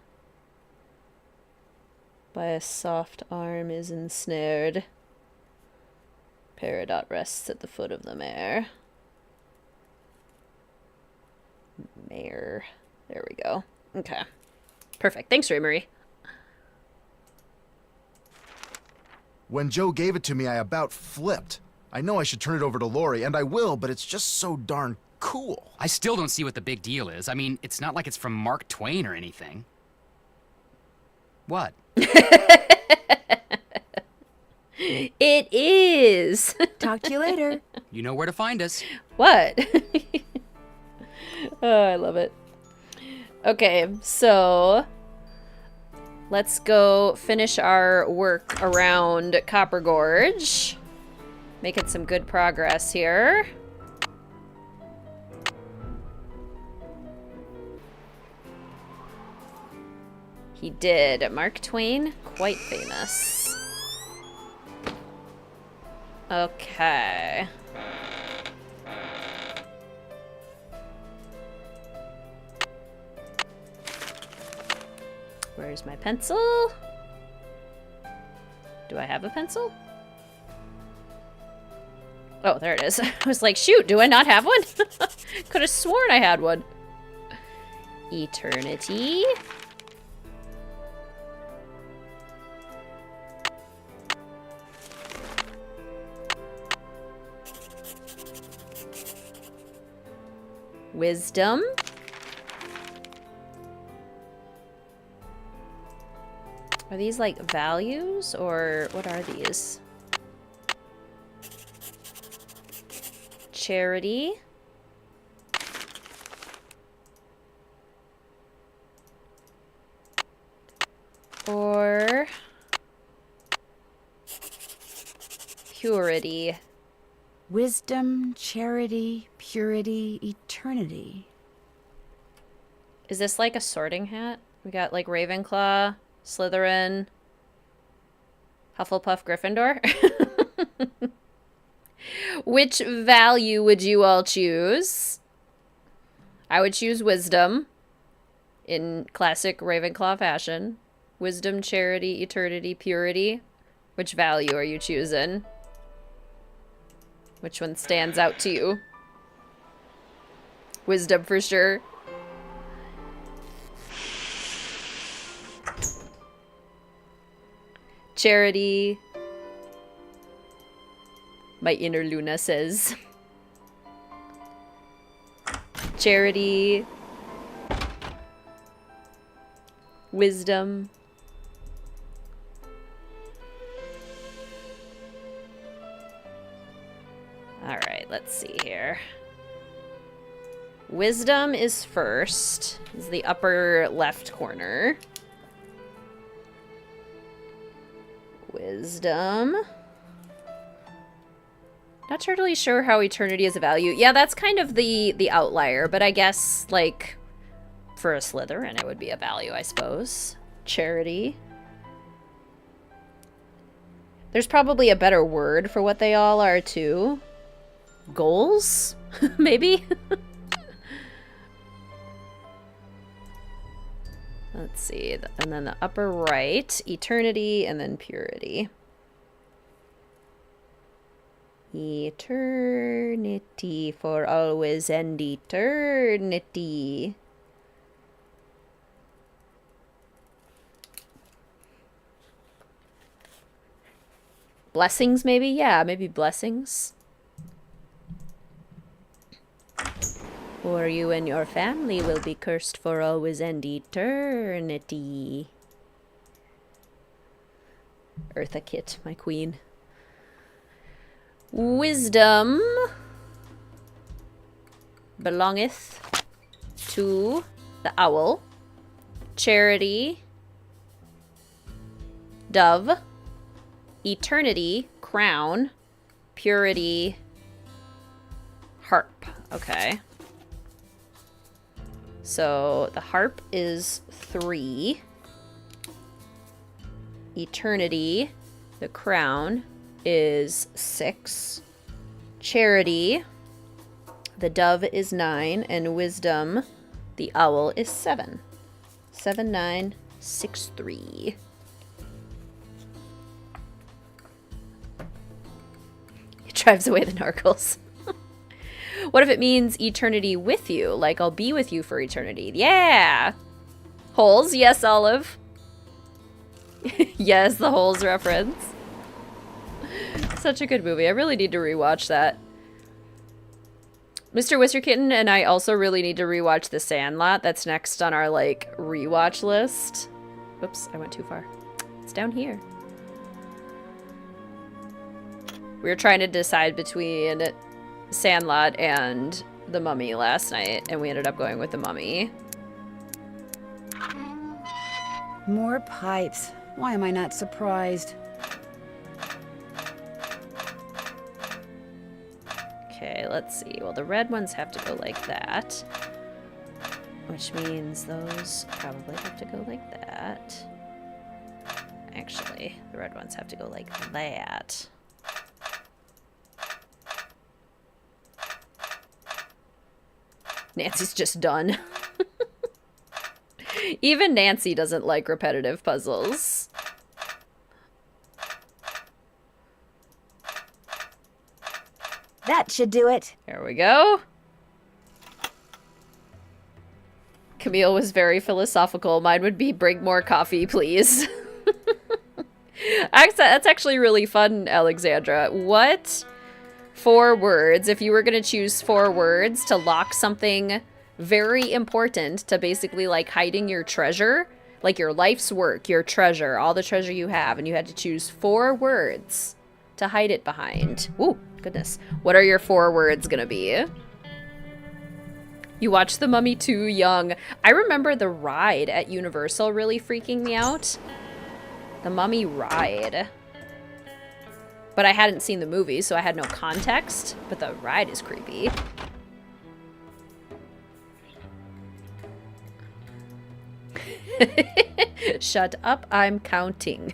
By a soft arm is ensnared. Peridot rests at the foot of the mare. Mare. There we go. Okay. Perfect. Thanks, Ray Marie. When Joe gave it to me, I about flipped. I know I should turn it over to Lorie, and I will, but it's just so darn cool. I still don't see what the big deal is. I mean, it's not like it's from Mark Twain or anything. What? It is. Talk to you later. You know where to find us. What? Oh, I love it. Okay, so let's go finish our work around Copper Gorge. Making some good progress here. He did. Mark Twain, quite famous. Okay. Where's my pencil? Do I have a pencil? Oh, there it is. I was like, shoot, do I not have one? Could have sworn I had one. Eternity. Wisdom. Are these like values or what are these? Charity. Or purity. Wisdom, charity, purity, eternity. Is this like a sorting hat? We got like Ravenclaw, Slytherin, Hufflepuff, Gryffindor. Which value would you all choose? I would choose wisdom in classic Ravenclaw fashion. Wisdom, charity, eternity, purity. Which value are you choosing? Which one stands out to you? Wisdom for sure. Charity. My inner Luna says. Charity. Wisdom. Alright, let's see here. Wisdom is first. Is the upper left corner. Wisdom. Not totally sure how eternity is a value. Yeah, that's kind of the outlier, but I guess, like, for a Slytherin, it would be a value, I suppose. Charity. There's probably a better word for what they all are, too. Goals? Maybe? Let's see. And then the upper right, eternity, and then purity. Eternity for always and eternity. Blessings, maybe? Yeah, maybe blessings. Or you and your family will be cursed for always and eternity. Eartha Kitt, my queen. Wisdom belongeth to the owl. Charity, dove. Eternity, crown. Purity, Okay. So the harp is 3. Eternity, the crown, is 6. Charity, the dove, is 9. And wisdom, the owl, is 7. 7, 9, 6, 3. It drives away the narcles. What if it means eternity with you? Like, I'll be with you for eternity. Yeah! Holes? Yes, Olive. Yes, the Holes reference. Such a good movie. I really need to rewatch that. Mr. Whiskerkitten and I also really need to rewatch The Sandlot. That's next on our, like, rewatch list. Oops, I went too far. It's down here. We were trying to decide between Sandlot and The Mummy last night, and we ended up going with The Mummy. More pipes. Why am I not surprised? Okay, let's see. Well, the red ones have to go like that, which means those probably have to go like that. Actually, the red ones have to go like that. Nancy's just done. Even Nancy doesn't like repetitive puzzles. That should do it. There we go. Camille was very philosophical. Mine would be bring more coffee, please. That's actually really fun, Alexandra. What 4 words, if you were going to choose 4 words to lock something very important to basically like hiding your treasure, like your life's work, your treasure, all the treasure you have, and you had to choose 4 words to hide it behind. Ooh, goodness. What are your 4 words gonna be? You watched The Mummy too young. I remember the ride at Universal really freaking me out. The Mummy ride. But I hadn't seen the movie, so I had no context. But the ride is creepy. Shut up, I'm counting.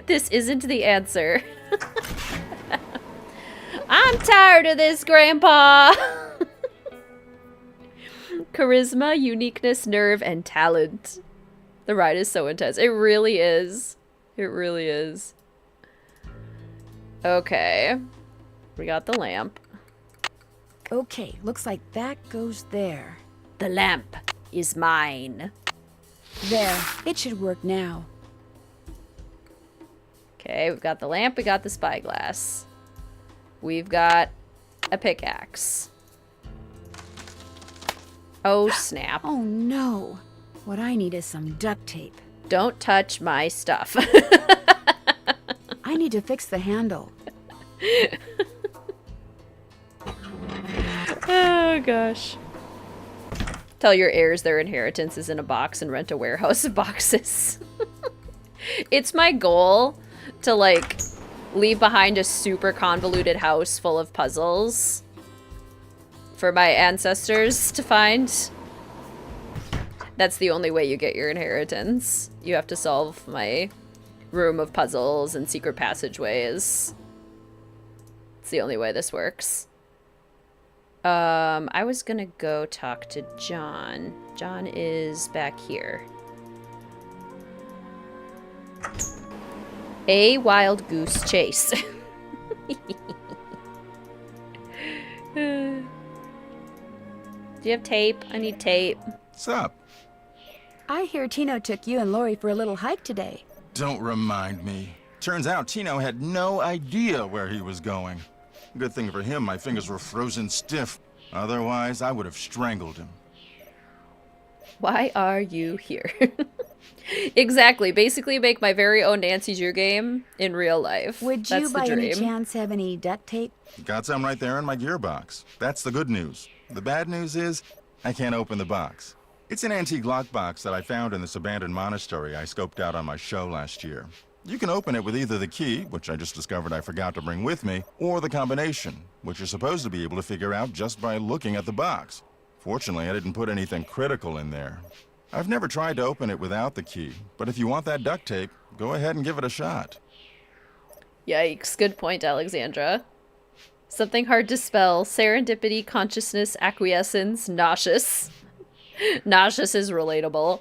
This isn't the answer. I'm tired of this, Grandpa. Charisma, uniqueness, nerve, and talent. The ride is so intense. It really is. It really is. Okay. We got the lamp. Okay, looks like that goes there. The lamp is mine. There, it should work now. Okay, we've got the lamp, we got the spyglass. We've got a pickaxe. Oh, snap. Oh, no. What I need is some duct tape. Don't touch my stuff. I need to fix the handle. Oh, gosh. Tell your heirs their inheritance is in a box and rent a warehouse of boxes. It's my goal to, like, leave behind a super convoluted house full of puzzles for my ancestors to find. That's the only way you get your inheritance. You have to solve my room of puzzles and secret passageways. It's the only way this works. I was gonna go talk to John. John is back here. A wild goose chase. Do you have tape? I need tape. What's up? I hear Tino took you and Lorie for a little hike today. Don't remind me. Turns out Tino had no idea where he was going. Good thing for him, my fingers were frozen stiff. Otherwise, I would have strangled him. Why are you here? Exactly. Basically make my very own Nancy Drew game in real life. Would you by any chance have any duct tape? Got some right there in my gearbox. That's the good news. The bad news is, I can't open the box. It's an antique lockbox that I found in this abandoned monastery I scoped out on my show last year. You can open it with either the key, which I just discovered I forgot to bring with me, or the combination, which you're supposed to be able to figure out just by looking at the box. Fortunately, I didn't put anything critical in there. I've never tried to open it without the key, but if you want that duct tape, go ahead and give it a shot. Yikes, good point, Alexandra. Something hard to spell. Serendipity, consciousness, acquiescence, nauseous. Nauseous is relatable.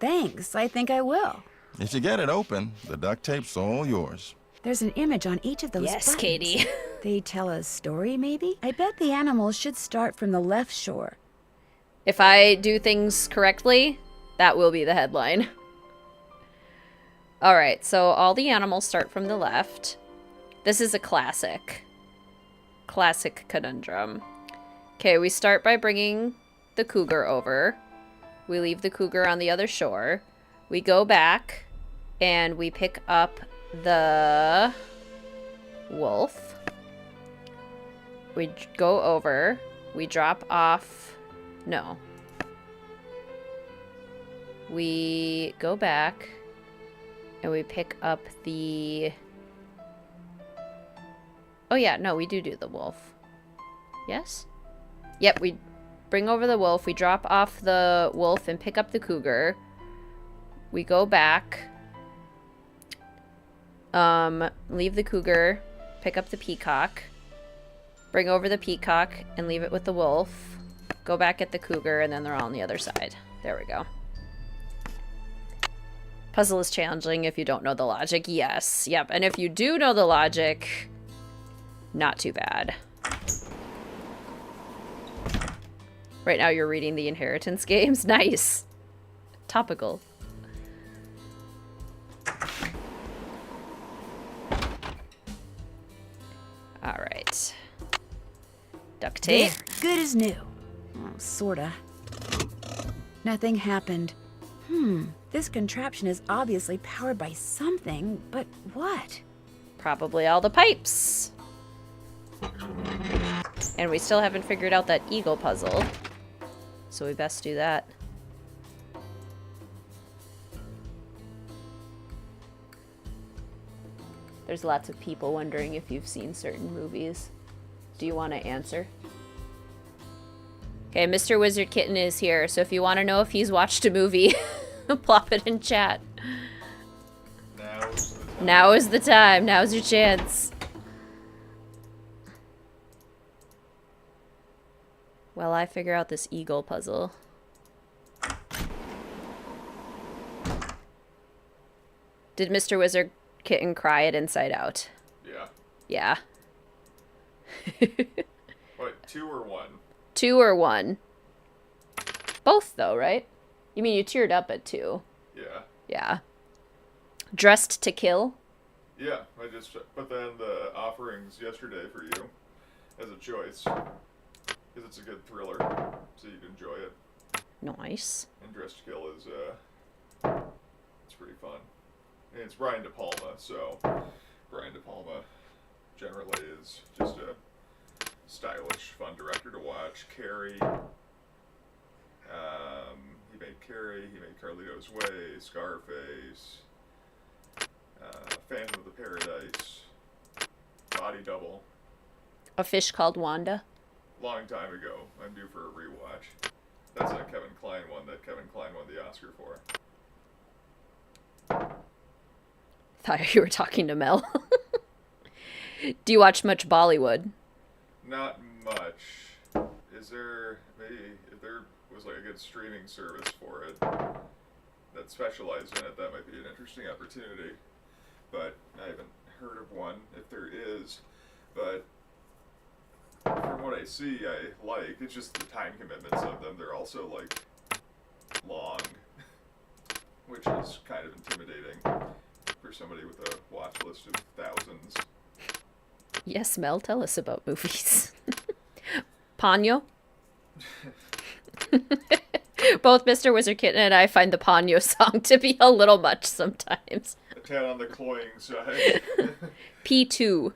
Thanks, I think I will. If you get it open, the duct tape's all yours. There's an image on each of those Yes, buttons. Katie. They tell a story, maybe? I bet the animals should start from the left shore. If I do things correctly, that will be the headline. Alright, so all the animals start from the left. This is a classic. Classic conundrum. Okay, we start by bringing the cougar over. We leave the cougar on the other shore. We go back and we pick up the wolf. We go over. We drop off. No. We go back and we pick up the... Oh yeah, no, we do the wolf. Yes? Yep, we bring over the wolf. We drop off the wolf and pick up the cougar. We go back. Leave the cougar. Pick up the peacock. Bring over the peacock and leave it with the wolf. Go back at the cougar and then they're all on the other side. There we go. Puzzle is challenging if you don't know the logic. Yes. Yep. And if you do know the logic, not too bad. Right now you're reading the inheritance games. Nice. Topical. All right. Duct tape. There, good as new. Oh, sorta. Nothing happened. This contraption is obviously powered by something, but what? Probably all the pipes. And we still haven't figured out that eagle puzzle. So we best do that. There's lots of people wondering if you've seen certain movies. Do you want to answer? Okay, Mr. Wizard Kitten is here, so if you want to know if he's watched a movie, plop it in chat. Now is the time. Now's your chance. While I figure out this eagle puzzle. Did Mr. Wizard Kitten cry at Inside Out? Yeah. Yeah. What, 2 or 1? 2 or 1? Both, though, right? You mean you teared up at 2? Yeah. Yeah. Dressed to Kill? Yeah, I just put that in the offerings yesterday for you as a choice. Because it's a good thriller, so you'd enjoy it. Nice. And Dressed to Kill is, it's pretty fun. And it's Brian De Palma, so Brian De Palma generally is just a stylish, fun director to watch. Carrie, he made Carrie, he made Carlito's Way, Scarface, Phantom of the Paradise, Body Double. A Fish Called Wanda? Long time ago. I'm due for a rewatch. That's a Kevin Kline one that Kevin Kline won the Oscar for. Thought you were talking to Mel. Do you watch much Bollywood? Not much. Is there, maybe, if there was like a good streaming service for it that specialized in it, that might be an interesting opportunity. But I haven't heard of one, if there is. But from what I see, I like. It's just the time commitments of them. They're also, like, long, which is kind of intimidating for somebody with a watch list of thousands. Yes, Mel, tell us about movies. Ponyo? Both Mr. Wizard Kitten and I find the Ponyo song to be a little much sometimes. A 10 on the cloying side. P2.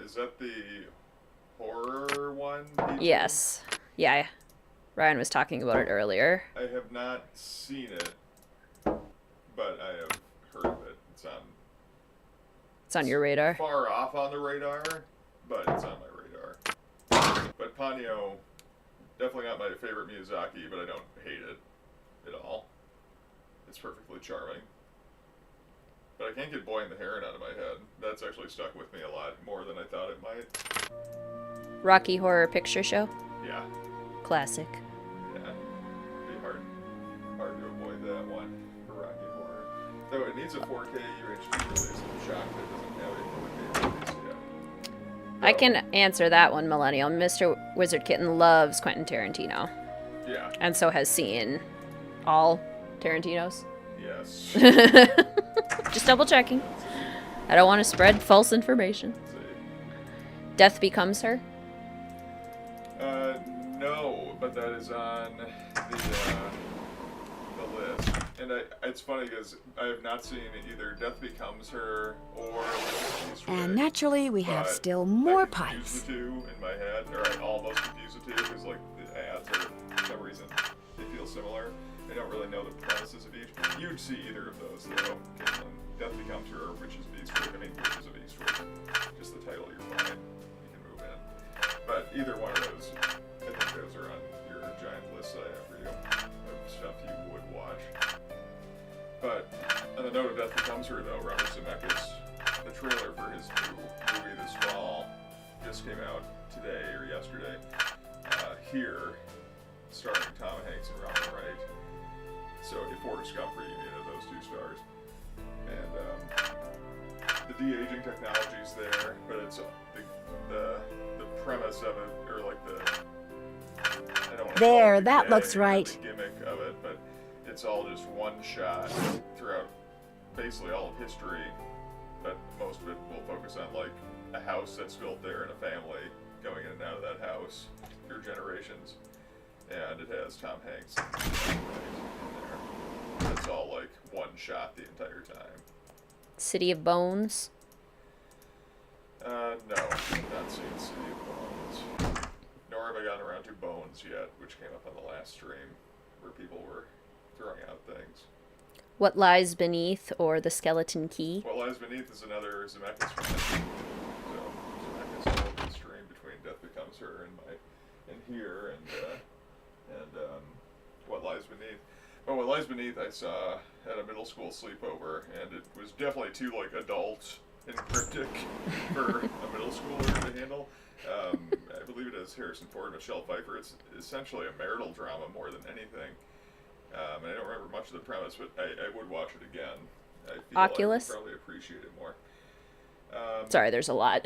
Is that the horror one? P2? Yes. Yeah. Ryan was talking about it earlier. I have not seen it, but I have heard of it. It's on your radar. Far off on the radar, but it's on my radar. But Ponyo, definitely not my favorite Miyazaki, but I don't hate it at all. It's perfectly charming. But I can't get Boy and the Heron out of my head. That's actually stuck with me a lot more than I thought it might. Rocky Horror Picture Show? Yeah. Classic. Yeah. It'd be hard to avoid that one for Rocky Horror. Though it needs a 4K UHD release. I'm shocked it doesn't have a 4K release yet. I can answer that one, Millennial. Mr. Wizard Kitten loves Quentin Tarantino. Yeah. And so has seen all Tarantinos. Yes. Just double checking. I don't want to spread false information. Death Becomes Her? No, but that is on the list. And it's funny because I have not seen either Death Becomes Her or And naturally, we have still more confuse pipes. the two in my head, or I almost confuse the two because like the ads are, for some reason, they feel similar. I don't really know the premises of each. You'd see either of those though. Death Becomes Her or Witches of Eastwick. I mean, Witches of Eastwick. Just the title, you're fine. You can move in. But either one of those, I think those are on your giant list that I have for you of stuff you would watch. But on the note of Death Becomes Her though, Robert Zemeckis, the trailer for his new movie this fall just came out today or yesterday. Here, starring Tom Hanks and Robin Wright. So if Forrest Gump reunion of those two stars. And the de-aging technology's there, but it's the premise of it, or like I don't want to There, call it that the looks gag or right. the gimmick of it, but it's all just one shot throughout basically all of history, but most of it will focus on like a house that's built there and a family going in and out of that house through generations. And it has Tom Hanks in there. It's all like one shot the entire time. City of Bones? No, I've not seen City of Bones. Nor have I gotten around to Bones yet, which came up on the last stream, where people were throwing out things. What Lies Beneath or The Skeleton Key? What Lies Beneath is another Zemeckis film. So Zemeckis held the stream between Death Becomes Her and here and What Lies Beneath. But What Lies Beneath I saw at a middle school sleepover, and it was definitely too like adult and cryptic for a middle schooler to handle. I believe it has Harrison Ford and Michelle Pfeiffer. It's essentially a marital drama more than anything. And I don't remember much of the premise, but I would watch it again. I feel Oculus? I would probably appreciate it more. Sorry, there's a lot.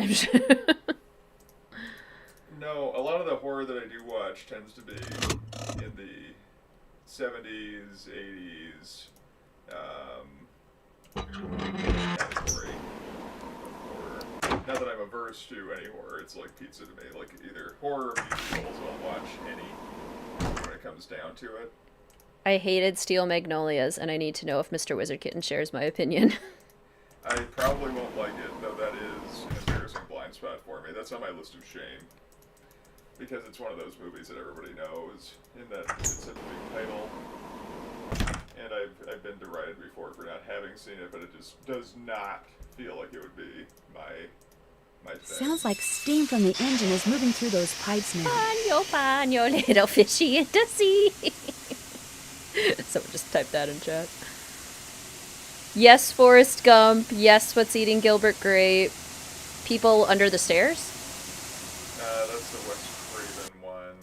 No, a lot of the horror that I do watch tends to be in the 70s, 80s category of horror. Not that I'm averse to any horror, it's like pizza to me. Like either horror or musicals, I'll watch any when it comes down to it. I hated Steel Magnolias, and I need to know if Mr. Wizard Kitten shares my opinion. I probably won't like it, though that is an embarrassing blind spot for me. That's on my list of shame. Because it's one of those movies that everybody knows, in that it's such a big title. And I've been derided before for not having seen it, but it just does not feel like it would be my thing. Sounds like steam from the engine is moving through those pipes now. Ponyo, little fishy in the sea. Someone just typed that in chat. Yes, Forrest Gump. Yes, What's Eating Gilbert Grape. People Under the Stairs? That's the Wes Craven one.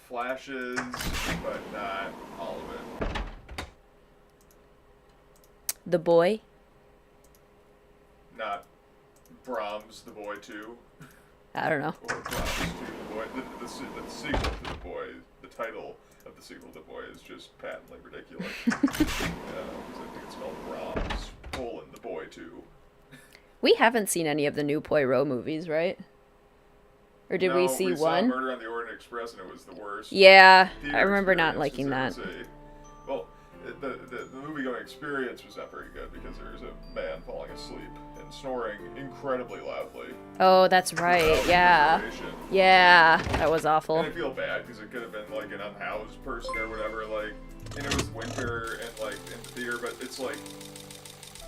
Flashes, but not all of it. The Boy? Not Brahms, The Boy 2. I don't know. Or Brahms 2, The Boy. The sequel to The Boy, the title of the sequel to The Boy is just patently ridiculous. I think it's called Brahms, The Boy 2. We haven't seen any of the new Poirot movies, right? Or did we see one? Saw Murder on the Orient Express, and it was the worst. Yeah, theater I remember not experience liking that. Well, the movie-going experience was not very good because there was a man falling asleep and snoring incredibly loudly. Oh, that's right. Yeah. Yeah, that was awful. And I feel bad because it could have been like an unhoused person or whatever, like, and it was winter and like in the theater, but it's like,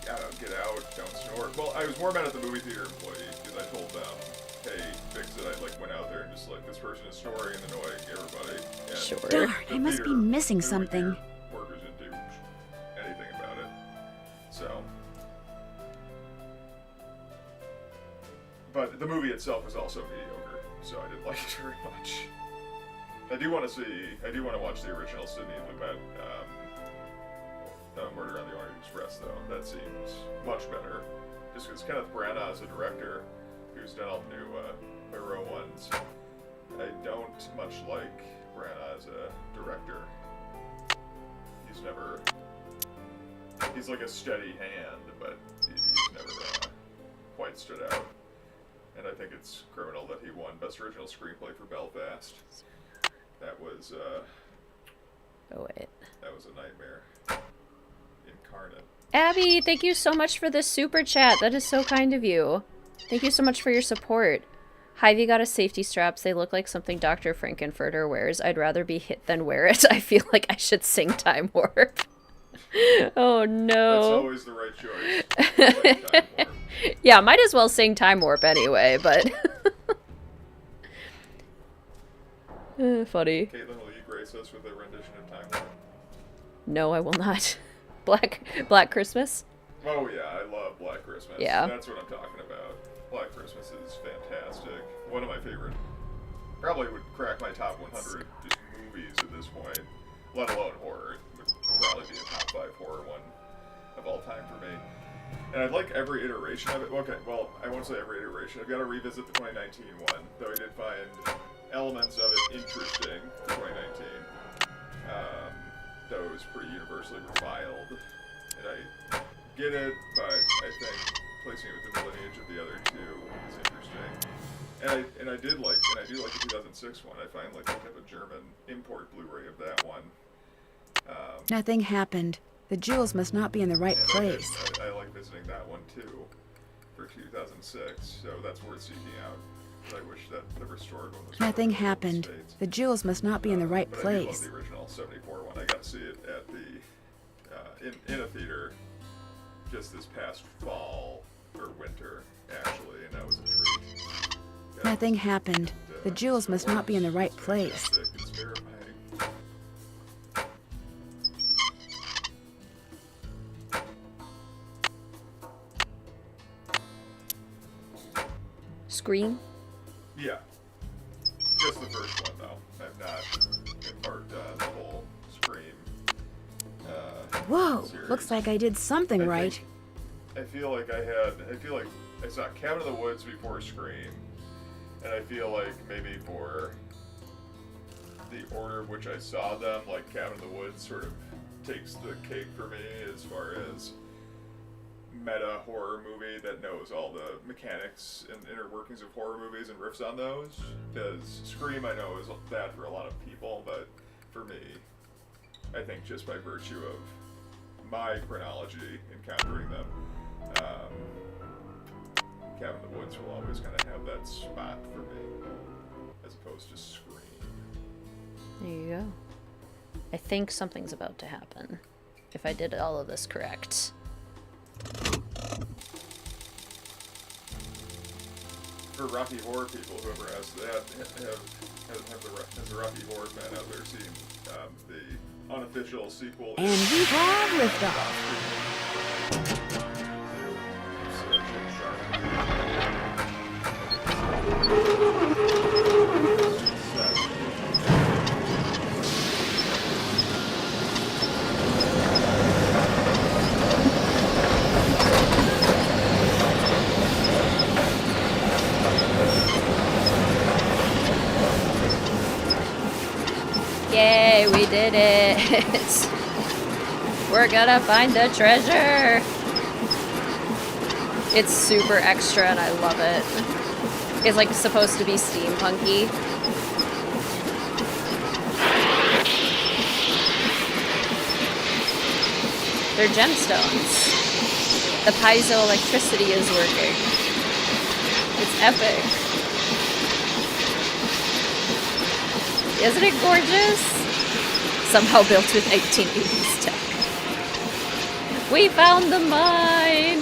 I don't know, get out, don't snore. Well, I was more mad at the movie theater employee because I told them, hey, fix it. I like went out there and just like, this person is snoring and annoying everybody. And sure. Darn, I must be missing something. Workers didn't do anything about it. So. But the movie itself was also mediocre, so I didn't like it very much. I do want to watch the original Sidney Lumet, Murder on the Orient Express, though. That seems much better. Just because Kenneth Branagh is a director who's done all the new Poirot ones. I don't much like Branagh as a director. He's like a steady hand, but he's never quite stood out. And I think it's criminal that he won Best Original Screenplay for Belfast. That was, oh, wait. That was a nightmare. Incarnate. Abby, thank you so much for the super chat. That is so kind of you. Thank you so much for your support. Hyvie got us safety straps. They look like something Dr. Frankenfurter wears. I'd rather be hit than wear it. I feel like I should sing Time Warp. Oh, no. That's always the right choice. Time Warp. Yeah, might as well sing Time Warp anyway, but... funny. Caitlin, will you grace us with a rendition of Time Warp? No, I will not. Black Christmas? Oh yeah, I love Black Christmas. Yeah. That's what I'm talking about. Black Christmas is fantastic. One of my favorite. Probably would crack my top 100 just movies at this point, let alone horror. It would probably be a top 5 horror one of all time for me. And I'd like every iteration of it. Okay, well, I won't say every iteration. I've got to revisit the 2019 one, though I did find elements of it interesting for 2019. Though it was pretty universally reviled. And I get it, but I think placing it within the lineage of the other two is interesting. And I do like the 2006 one. I find like they have a German import Blu-ray of that one. Nothing happened. The jewels must not be in the right place. I like visiting that one too for 2006, so that's worth seeking out. I wish that the restored one was. Nothing happened. The jewels must not be in the right but place. I do love the original '74 one. I got to see it at the in a theater just this past fall or winter actually, and that was a treat. Nothing happened. The jewels must not be in the right place. It's terrifying. Scream? Yeah. Just the first one, though. I've not embarked on the whole Scream Whoa! series. Looks like I did something right. I feel like I saw Cabin in the Woods before Scream, and I feel like maybe for the order of which I saw them, like Cabin in the Woods sort of takes the cake for me as far as meta horror movie that knows all the mechanics and inner workings of horror movies and riffs on those. Because Scream, I know, is that for a lot of people, but for me, I think just by virtue of my chronology encountering them, Cabin in the Woods will always kind of have that spot for me, as opposed to Scream. There you go. I think something's about to happen, if I did all of this correct. For Rocky Horror people, whoever has that, has the Rocky Horror fan out there seen the unofficial sequel? And we have liftoff. Yay, we did it! We're gonna find the treasure! It's super extra and I love it. It's like supposed to be steampunky. They're gemstones. The piezoelectricity is working. It's epic. Isn't it gorgeous? Somehow built with 1880s tech. We found the mine!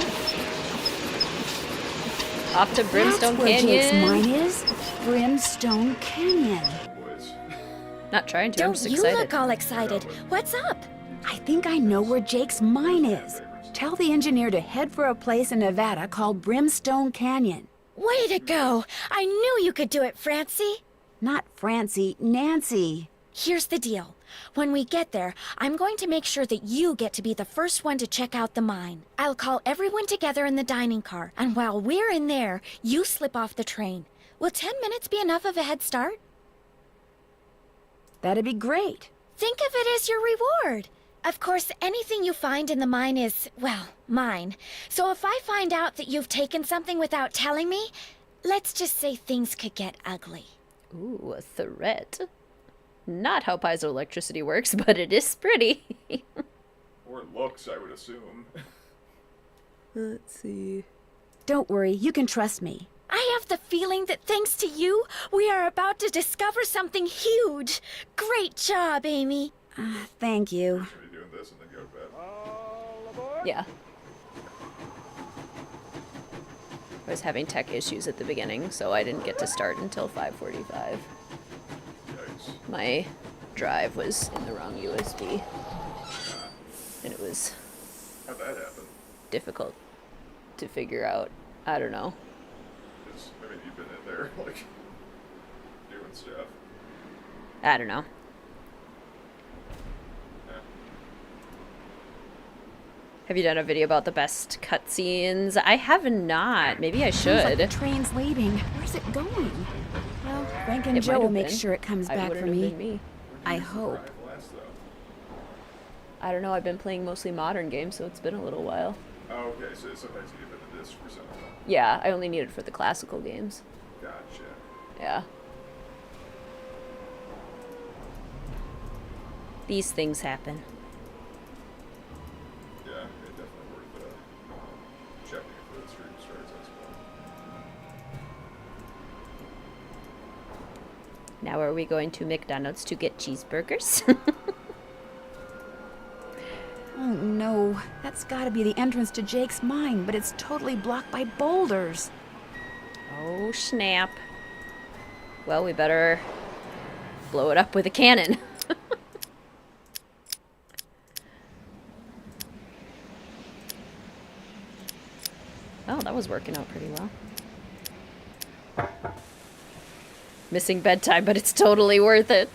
Off to Brimstone That's where Jake's Canyon. mine is. Brimstone Canyon. Not trying to, I'm Don't just you excited. look all excited. What's up? I think I know where Jake's mine is. Tell the engineer to head for a place in Nevada called Brimstone Canyon. Way to go! I knew you could do it, Francie. Not Francie, Nancy. Here's the deal. When we get there, I'm going to make sure that you get to be the first one to check out the mine. I'll call everyone together in the dining car, and while we're in there, you slip off the train. Will 10 minutes be enough of a head start? That'd be great. Think of it as your reward. Of course, anything you find in the mine is, well, mine. So if I find out that you've taken something without telling me, let's just say things could get ugly. Ooh, a threat. Not how piezoelectricity works, but it is pretty. Or looks, I would assume. Let's see. Don't worry, you can trust me. I have the feeling that thanks to you, we are about to discover something huge. Great job, Amy. Thank you. Should be doing this and then go to bed. Yeah. I was having tech issues at the beginning, so I didn't get to start until 5:45. Yikes. My drive was in the wrong USB. And it was How'd that happen? difficult to figure out. I don't know. I mean, you've been in there, like, doing stuff. I don't know. Have you done a video about the best cutscenes? I have not. Maybe I Seems like the should. train's leaving. Where's it going? Well, Frank and It Joe might will have make been. sure it comes I back wouldn't for have me. been me. I hope. I don't know. I've been playing mostly modern games, so it's been a little while. Oh, okay, so sometimes you get the disc for some of them. Yeah, I only need it for the classical games. Gotcha. Yeah. These things happen. Yeah, it definitely worth checking if the stream starts, I suppose. Now are we going to McDonald's to get cheeseburgers? Oh no, that's gotta be the entrance to Jake's mine, but it's totally blocked by boulders. Oh, snap. Well, we better blow it up with a cannon. Oh, that was working out pretty well. Missing bedtime, but it's totally worth it.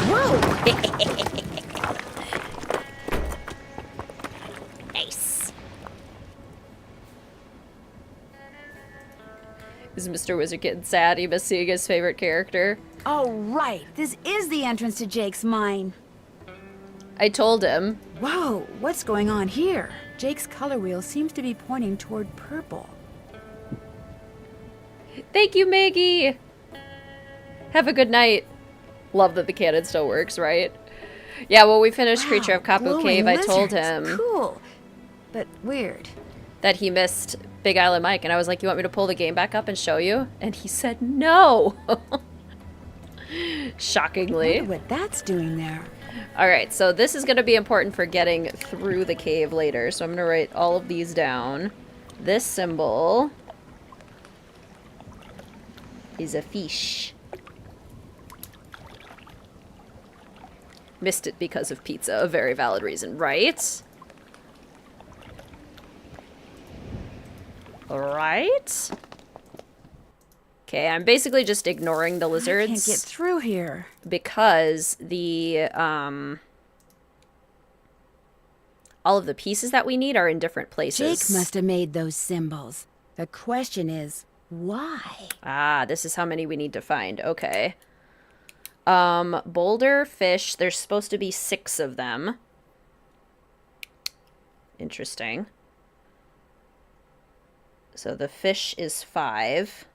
Whoa! Nice. Is Mr. Wizard getting sad? He must seeing his favorite character. Oh, right. This is the entrance to Jake's mine. I told him. Whoa, what's going on here? Jake's color wheel seems to be pointing toward purple. Thank you, Maggie. Have a good night. Love that the cannon still works, right? Yeah, well, we finished Creature of Kapu glowing Cave. I told lizards. him Cool, but weird. that he missed Big Island Mike, and I was like, you want me to pull the game back up and show you? And he said no. Shockingly. Wonder what that's doing there. All right, so this is going to be important for getting through the cave later. So I'm going to write all of these down. This symbol is a fish. Missed it because of pizza. A very valid reason, right? All right. Okay, I'm basically just ignoring the lizards. I can't get through here. Because the, all of the pieces that we need are in different places. Jake must have made those symbols. The question is, why? Ah, this is how many we need to find. Okay. Boulder, fish, there's supposed to be 6 of them. Interesting. So the fish is 5.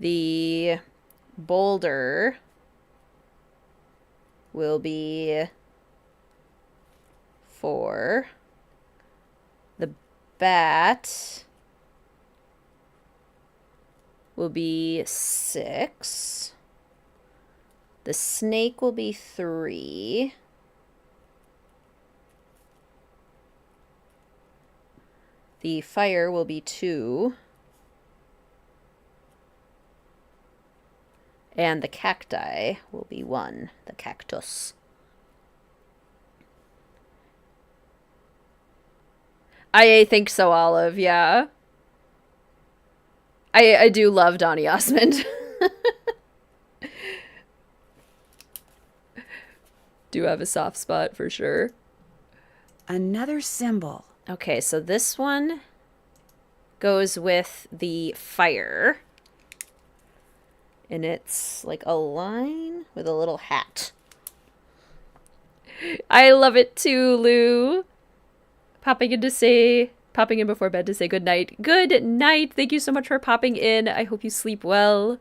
The boulder will be 4. The bat will be 6. The snake will be 3. The fire will be 2. And the cacti will be 1. The cactus. I think so, Olive, yeah. I do love Donny Osmond. Do have a soft spot for sure. Another symbol. Okay, so this one goes with the fire. And it's like a line with a little hat. I love it too, Lou. Popping in before bed to say good night. Good night. Thank you so much for popping in. I hope you sleep well.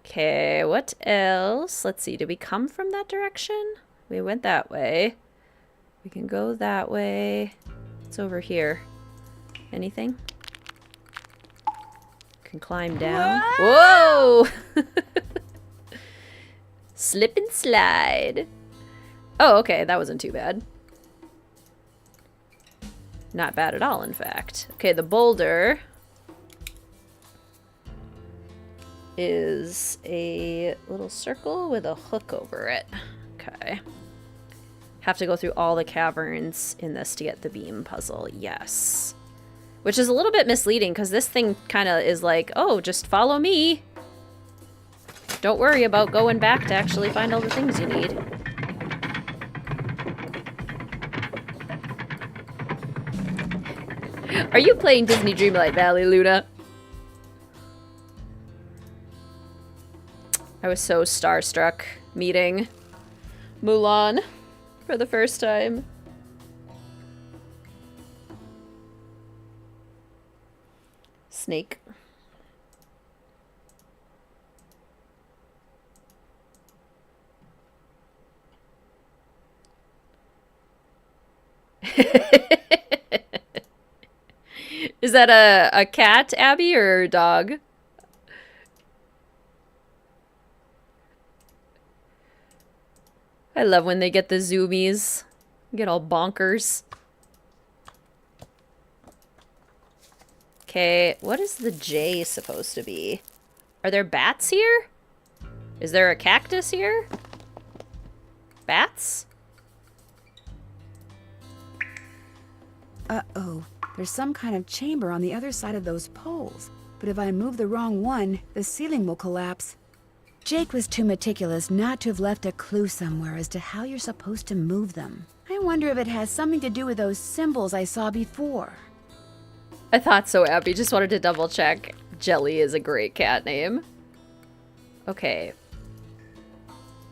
Okay, what else? Let's see. Did we come from that direction? We went that way. We can go that way. It's over here. Anything? Can climb down. Whoa! Slip and slide. Oh, okay. That wasn't too bad. Not bad at all, in fact. Okay, the boulder is a little circle with a hook over it. Okay. Have to go through all the caverns in this to get the beam puzzle. Yes. Which is a little bit misleading because this thing kind of is like, oh, just follow me. Don't worry about going back to actually find all the things you need. Are you playing Disney Dreamlight Valley, Luna? I was so starstruck meeting Mulan for the first time. Snake. Is that a cat, Abby, or a dog? I love when they get the zoomies. Get all bonkers. Okay, what is the J supposed to be? Are there bats here? Is there a cactus here? Bats? Uh-oh. There's some kind of chamber on the other side of those poles. But if I move the wrong one, the ceiling will collapse. Jake was too meticulous not to have left a clue somewhere as to how you're supposed to move them. I wonder if it has something to do with those symbols I saw before. I thought so, Abby. Just wanted to double check. Jelly is a great cat name. Okay.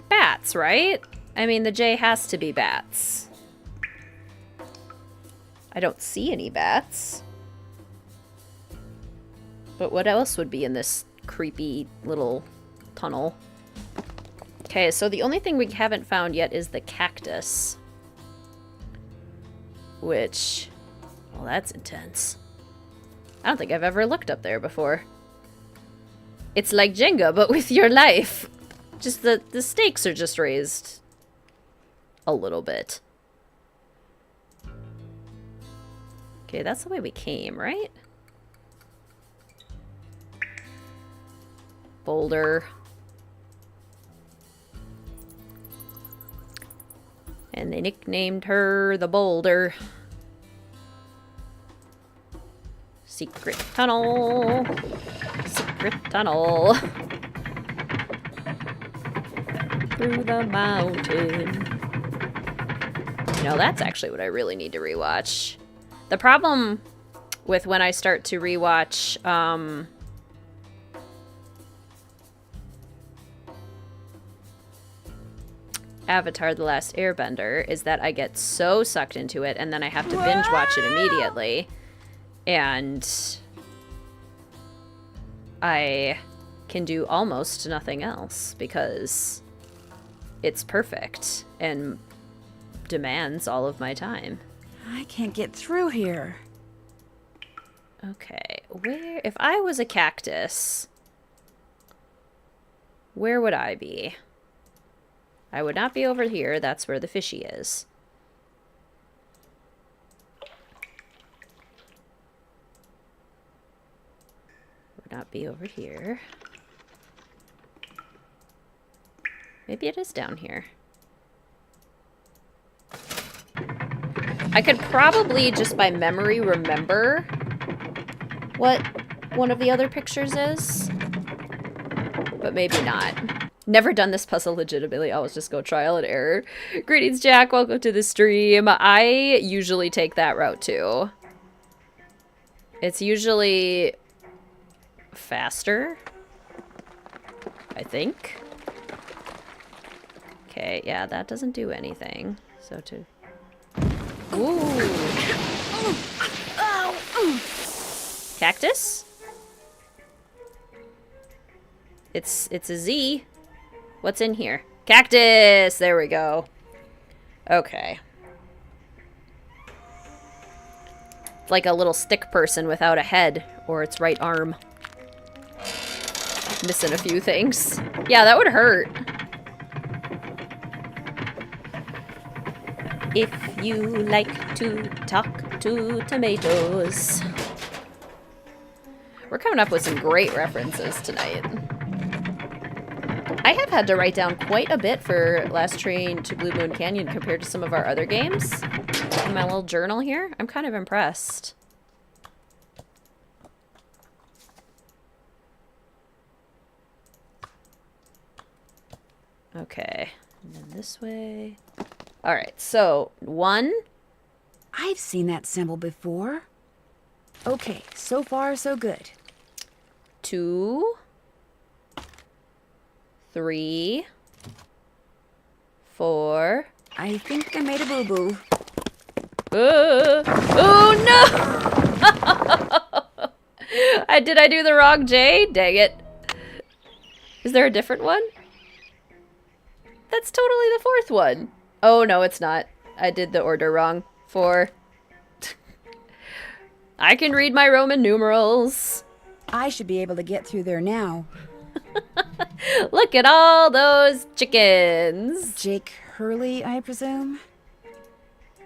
Bats, right? I mean, the J has to be bats. I don't see any bats. But what else would be in this creepy little tunnel? Okay, so the only thing we haven't found yet is the cactus. Which, well, that's intense. I don't think I've ever looked up there before. It's like Jenga, but with your life. Just the stakes are just raised a little bit. Okay, that's the way we came, right? Boulder. And they nicknamed her the Boulder. Secret tunnel. Secret tunnel. Through the mountain. You know, that's actually what I really need to rewatch. The problem with when I start to rewatch Avatar: The Last Airbender is that I get so sucked into it and then I have to binge watch it immediately. And I can do almost nothing else because it's perfect and demands all of my time. I can't get through here. Okay, if I was a cactus, where would I be? I would not be over here. That's where the fishy is. Would not be over here. Maybe it is down here. I could probably just by memory remember what one of the other pictures is, but maybe not. Never done this puzzle legitimately. Always just go trial and error. Greetings, Jack. Welcome to the stream. I usually take that route too. It's usually faster, I think. Okay, yeah, that doesn't do anything. So to... Ooh. Cactus? It's a Z. What's in here? Cactus! There we go. Okay. It's like a little stick person without a head or its right arm. Missing a few things. Yeah, that would hurt. If you like to talk to tomatoes. We're coming up with some great references tonight. I have had to write down quite a bit for Last Train to Blue Moon Canyon compared to some of our other games. In my little journal here, I'm kind of impressed. Okay, and then this way. All right, so 1. I've seen that symbol before. Okay, so far so good. 2, 3, 4. I think I made a boo-boo. Oh no! Did I do the wrong J? Dang it. Is there a different one? That's totally the 4th one. Oh no, it's not. I did the order wrong. 4. I can read my Roman numerals. I should be able to get through there now. Look at all those chickens. Jake Hurley, I presume?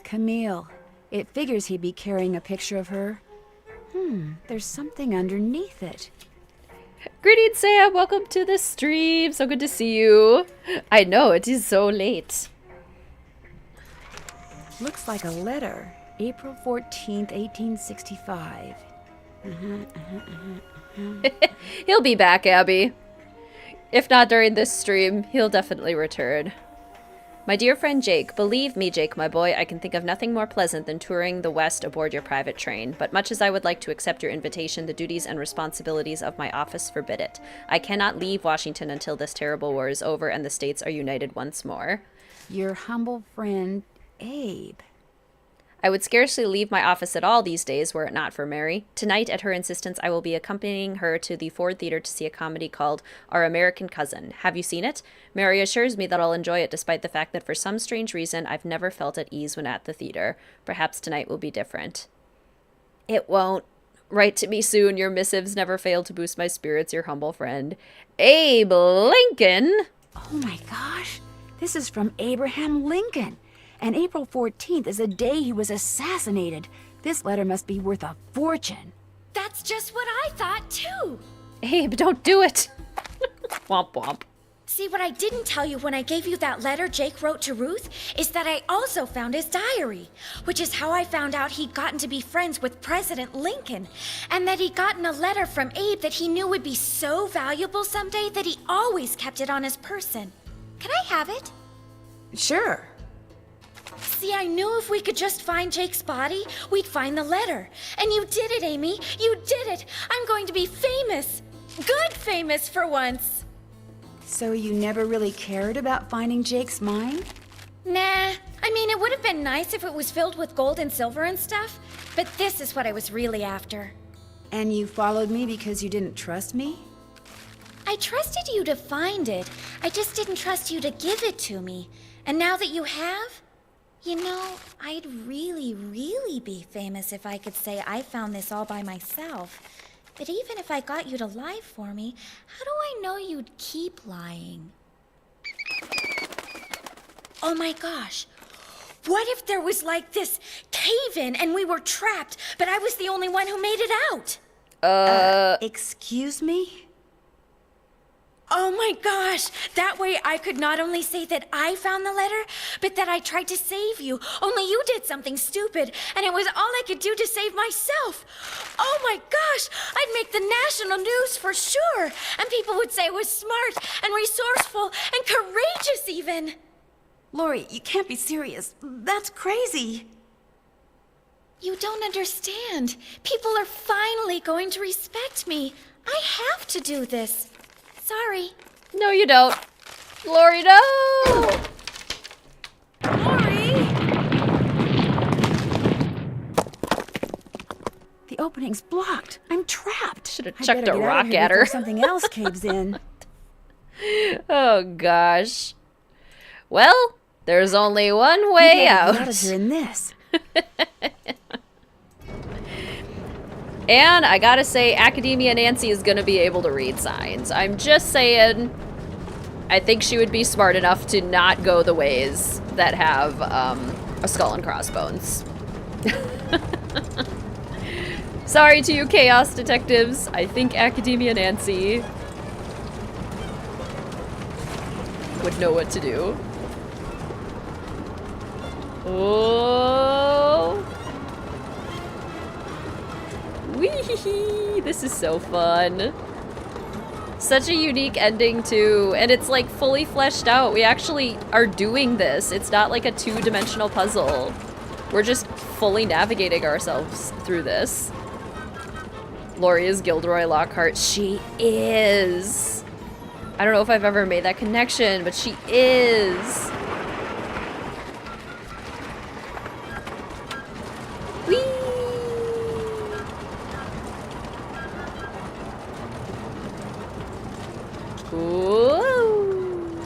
Camille. It figures he'd be carrying a picture of her. There's something underneath it. Greetings, Sam. Welcome to the stream. So good to see you. I know, it is so late. Looks like a letter. April 14th, 1865. He'll be back, Abby. If not during this stream, he'll definitely return. My dear friend Jake, believe me, Jake, my boy, I can think of nothing more pleasant than touring the West aboard your private train. But much as I would like to accept your invitation, the duties and responsibilities of my office forbid it. I cannot leave Washington until this terrible war is over and the states are united once more. Your humble friend, Abe. I would scarcely leave my office at all these days were it not for Mary. Tonight, at her insistence, I will be accompanying her to the Ford Theater to see a comedy called Our American Cousin. Have you seen it? Mary assures me that I'll enjoy it despite the fact that for some strange reason, I've never felt at ease when at the theater. Perhaps tonight will be different. It won't. Write to me soon. Your missives never fail to boost my spirits. Your humble friend, Abe Lincoln. Oh my gosh. This is from Abraham Lincoln. And April 14th is the day he was assassinated. This letter must be worth a fortune. That's just what I thought, too. Abe, don't do it. Womp womp. See, what I didn't tell you when I gave you that letter Jake wrote to Ruth is that I also found his diary, which is how I found out he'd gotten to be friends with President Lincoln, and that he'd gotten a letter from Abe that he knew would be so valuable someday that he always kept it on his person. Can I have it? Sure. See, I knew if we could just find Jake's body, we'd find the letter. And you did it, Amy. You did it. I'm going to be famous. Good famous for once. So you never really cared about finding Jake's mine? Nah. I mean, it would have been nice if it was filled with gold and silver and stuff, but this is what I was really after. And you followed me because you didn't trust me? I trusted you to find it. I just didn't trust you to give it to me. And now that you have, you know, I'd really, really be famous if I could say I found this all by myself. But even if I got you to lie for me, how do I know you'd keep lying? Oh my gosh. What if there was like this cave-in and we were trapped, but I was the only one who made it out? Excuse me? Oh my gosh! That way I could not only say that I found the letter, but that I tried to save you. Only you did something stupid, and it was all I could do to save myself. Oh my gosh! I'd make the national news for sure, and people would say I was smart and resourceful and courageous even. Lorie, you can't be serious. That's crazy. You don't understand. People are finally going to respect me. I have to do this. Sorry. No, you don't. Lorie, no! Lorie! The opening's blocked. I'm trapped. Should have chucked a rock at her. Before something else caves in. Oh, gosh. Well, there's only one way out. Get out of here in this. And I gotta say, Academia Nancy is gonna be able to read signs. I'm just saying, I think she would be smart enough to not go the ways that have a skull and crossbones. Sorry to you chaos detectives. I think Academia Nancy would know what to do. Oh. Wee! This is so fun. Such a unique ending too, and it's like fully fleshed out. We actually are doing this. It's not like a two-dimensional puzzle. We're just fully navigating ourselves through this. Lorie is Gilderoy Lockhart. She is. I don't know if I've ever made that connection, but she is. Whee! Ooh.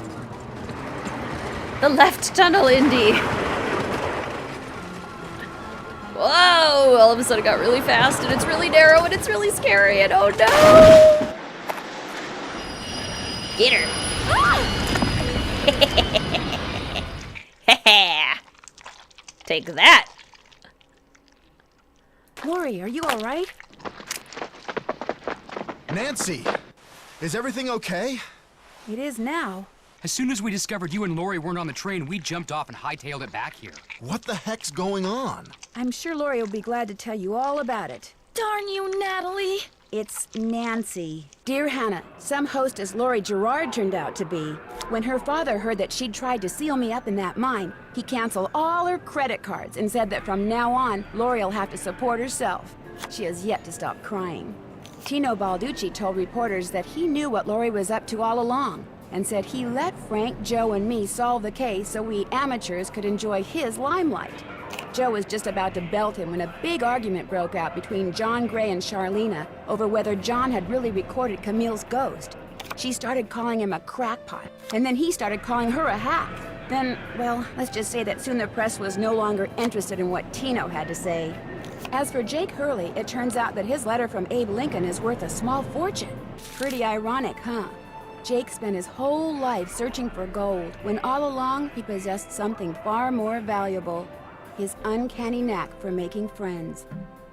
The left tunnel, Indy. Whoa! All of a sudden it got really fast and it's really narrow and it's really scary and oh no! Get her. Take that. Lorie, are you all right? Nancy, is everything okay? It is now. As soon as we discovered you and Lorie weren't on the train, we jumped off and hightailed it back here. What the heck's going on? I'm sure Lorie will be glad to tell you all about it. Darn you, Natalie. It's Nancy. Dear Hannah, some hostess Lorie Gerard turned out to be. When her father heard that she'd tried to seal me up in that mine, he canceled all her credit cards and said that from now on, Lorie will have to support herself. She has yet to stop crying. Tino Balducci told reporters that he knew what Lorie was up to all along, and said he let Frank, Joe, and me solve the case so we amateurs could enjoy his limelight. Joe was just about to belt him when a big argument broke out between John Gray and Charlena over whether John had really recorded Camille's ghost. She started calling him a crackpot, and then he started calling her a hack. Then, well, let's just say that soon the press was no longer interested in what Tino had to say. As for Jake Hurley, it turns out that his letter from Abe Lincoln is worth a small fortune. Pretty ironic, huh? Jake spent his whole life searching for gold, when all along he possessed something far more valuable. His uncanny knack for making friends.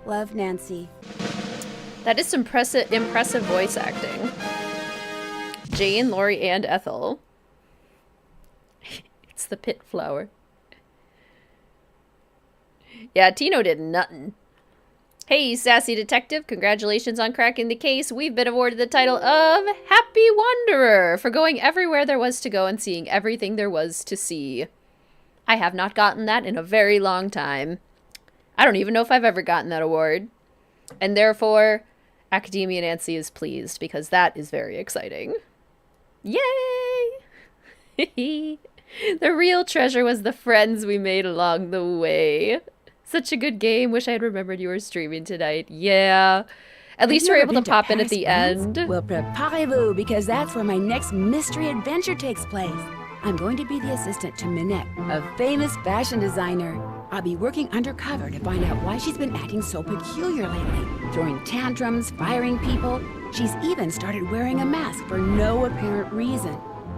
Love, Nancy. That is some impressive voice acting. Jane, Lorie, and Ethel. It's the pit flower. Yeah, Tino did nothing. Hey, sassy detective, congratulations on cracking the case. We've been awarded the title of Happy Wanderer for going everywhere there was to go and seeing everything there was to see. I have not gotten that in a very long time. I don't even know if I've ever gotten that award. And therefore, Academia Nancy is pleased because that is very exciting. Yay! The real treasure was the friends we made along the way. Such a good game. Wish I had remembered you were streaming tonight. Yeah. At least Have we're you able ever to been pop in at Paris, the France? end. Well, preparez-vous, because that's where my next mystery adventure takes place. I'm going to be the assistant to Minette, a famous fashion designer. I'll be working undercover to find out why she's been acting so peculiar lately, throwing tantrums, firing people. She's even started wearing a mask for no apparent reason.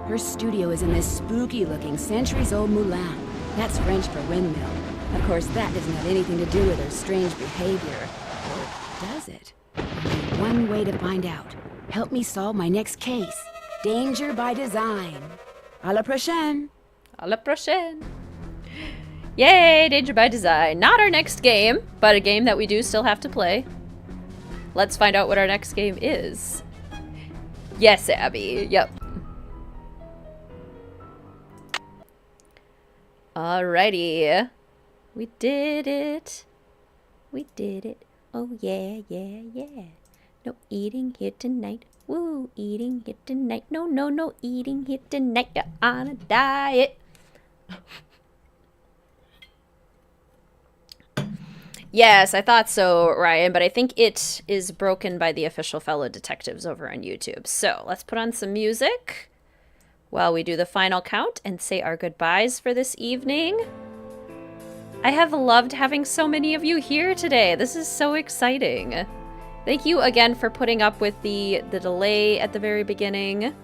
Her studio is in this spooky-looking centuries-old moulin. That's French for windmill. Of course, that doesn't have anything to do with her strange behavior. Or does it? Only one way to find out. Help me solve my next case. Danger by design. À la prochaine. À la prochaine. Yay, Danger by Design. Not our next game, but a game that we do still have to play. Let's find out what our next game is. Yes, Abby. Yep. Alrighty. We did it. We did it. Oh, yeah, yeah, yeah. No eating here tonight. Woo, eating here tonight. No, no, no eating here tonight. You're on a diet. Yes, I thought so, Ryan, but I think it is broken by the official fellow detectives over on YouTube. So let's put on some music while we do the final count and say our goodbyes for this evening. I have loved having so many of you here today. This is so exciting. Thank you again for putting up with the delay at the very beginning.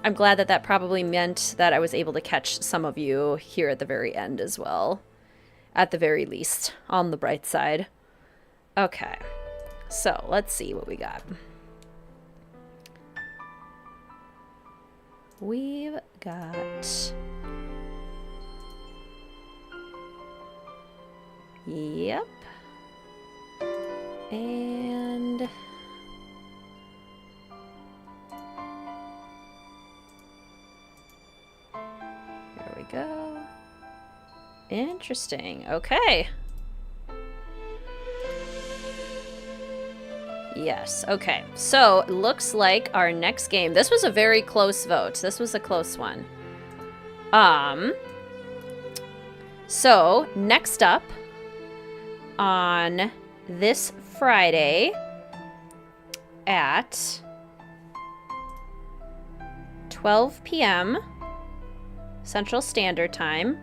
I'm glad that that probably meant that I was able to catch some of you here at the very end as well. At the very least, on the bright side. Okay, so let's see what we got. We've got... Yep. And... Here we go. Interesting. Okay. Yes. Okay. So, it looks like our next game... This was a very close vote. This was a close one. So, next up, on this Friday at 12 p.m. Central Standard Time,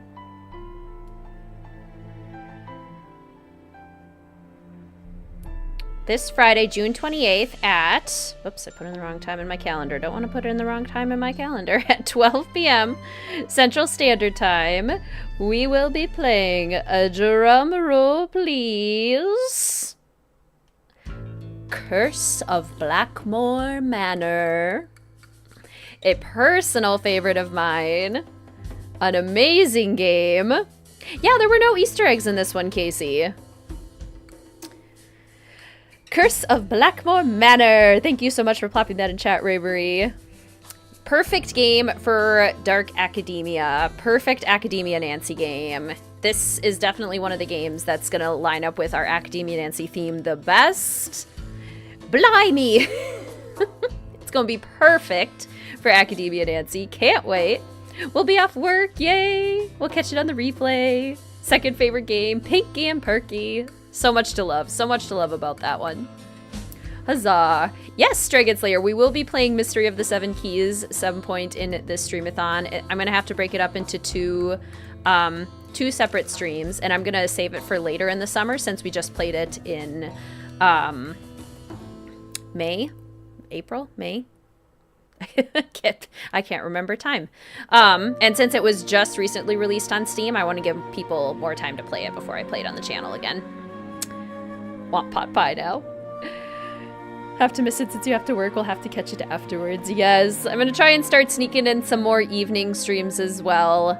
this Friday, June 28th at... Oops, I put in the wrong time in my calendar. Don't want to put it in the wrong time in my calendar. At 12 p.m. Central Standard Time, we will be playing a drum roll, please. Curse of Blackmore Manor. A personal favorite of mine. An amazing game. Yeah, there were no Easter eggs in this one, Casey. Curse of Blackmore Manor. Thank you so much for plopping that in chat, Raybury. Perfect game for Dark Academia. Perfect Academia Nancy game. This is definitely one of the games that's going to line up with our Academia Nancy theme the best. Blimey! It's going to be perfect for Academia Nancy. Can't wait. We'll be off work. Yay! We'll catch it on the replay. Second favorite game. Pinky and Perky. So much to love. So much to love about that one. Huzzah. Yes, Dragon Slayer, we will be playing Mystery of the Seven Keys 7-point in this Streamathon. I'm going to have to break it up into two separate streams, and I'm going to save it for later in the summer since we just played it in May? April? May? I can't remember time. And since it was just recently released on Steam, I want to give people more time to play it before I play it on the channel again. Want pot pie now. Have to miss it since you have to work. We'll have to catch it afterwards. Yes, I'm gonna try and start sneaking in some more evening streams as well,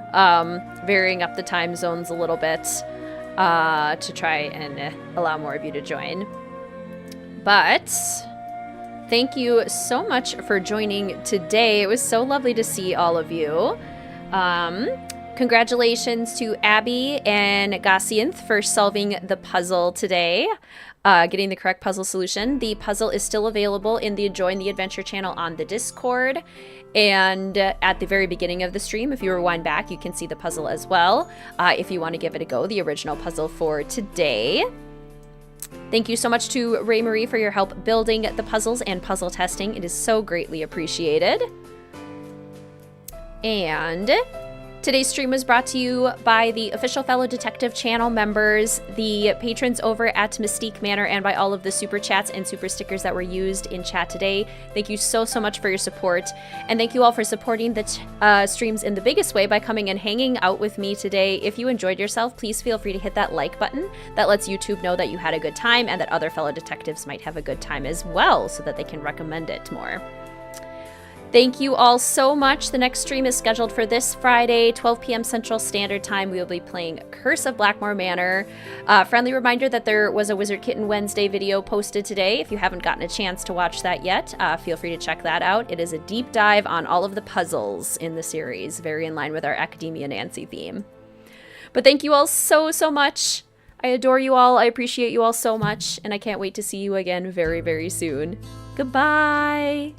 varying up the time zones a little bit to try and allow more of you to join. But thank you so much for joining today. It was so lovely to see all of you. Congratulations to Abby and Gassianth for solving the puzzle today, getting the correct puzzle solution. The puzzle is still available in the Join the Adventure channel on the Discord. And at the very beginning of the stream, if you rewind back, you can see the puzzle as well. If you want to give it a go, the original puzzle for today. Thank you so much to Ray Marie for your help building the puzzles and puzzle testing. It is so greatly appreciated. And today's stream was brought to you by the official Fellow Detective channel members, the patrons over at Mystique Manor, and by all of the super chats and super stickers that were used in chat today. Thank you so much for your support. And thank you all for supporting the streams in the biggest way by coming and hanging out with me today. If you enjoyed yourself, please feel free to hit that like button. That lets YouTube know that you had a good time and that other fellow detectives might have a good time as well, so that they can recommend it more. Thank you all so much. The next stream is scheduled for this Friday, 12 p.m. Central Standard Time. We will be playing Curse of Blackmore Manor. Friendly reminder that there was a Wizard Kitten Wednesday video posted today. If you haven't gotten a chance to watch that yet, feel free to check that out. It is a deep dive on all of the puzzles in the series, very in line with our Academia Nancy theme. But thank you all so much. I adore you all. I appreciate you all so much, and I can't wait to see you again very, very soon. Goodbye.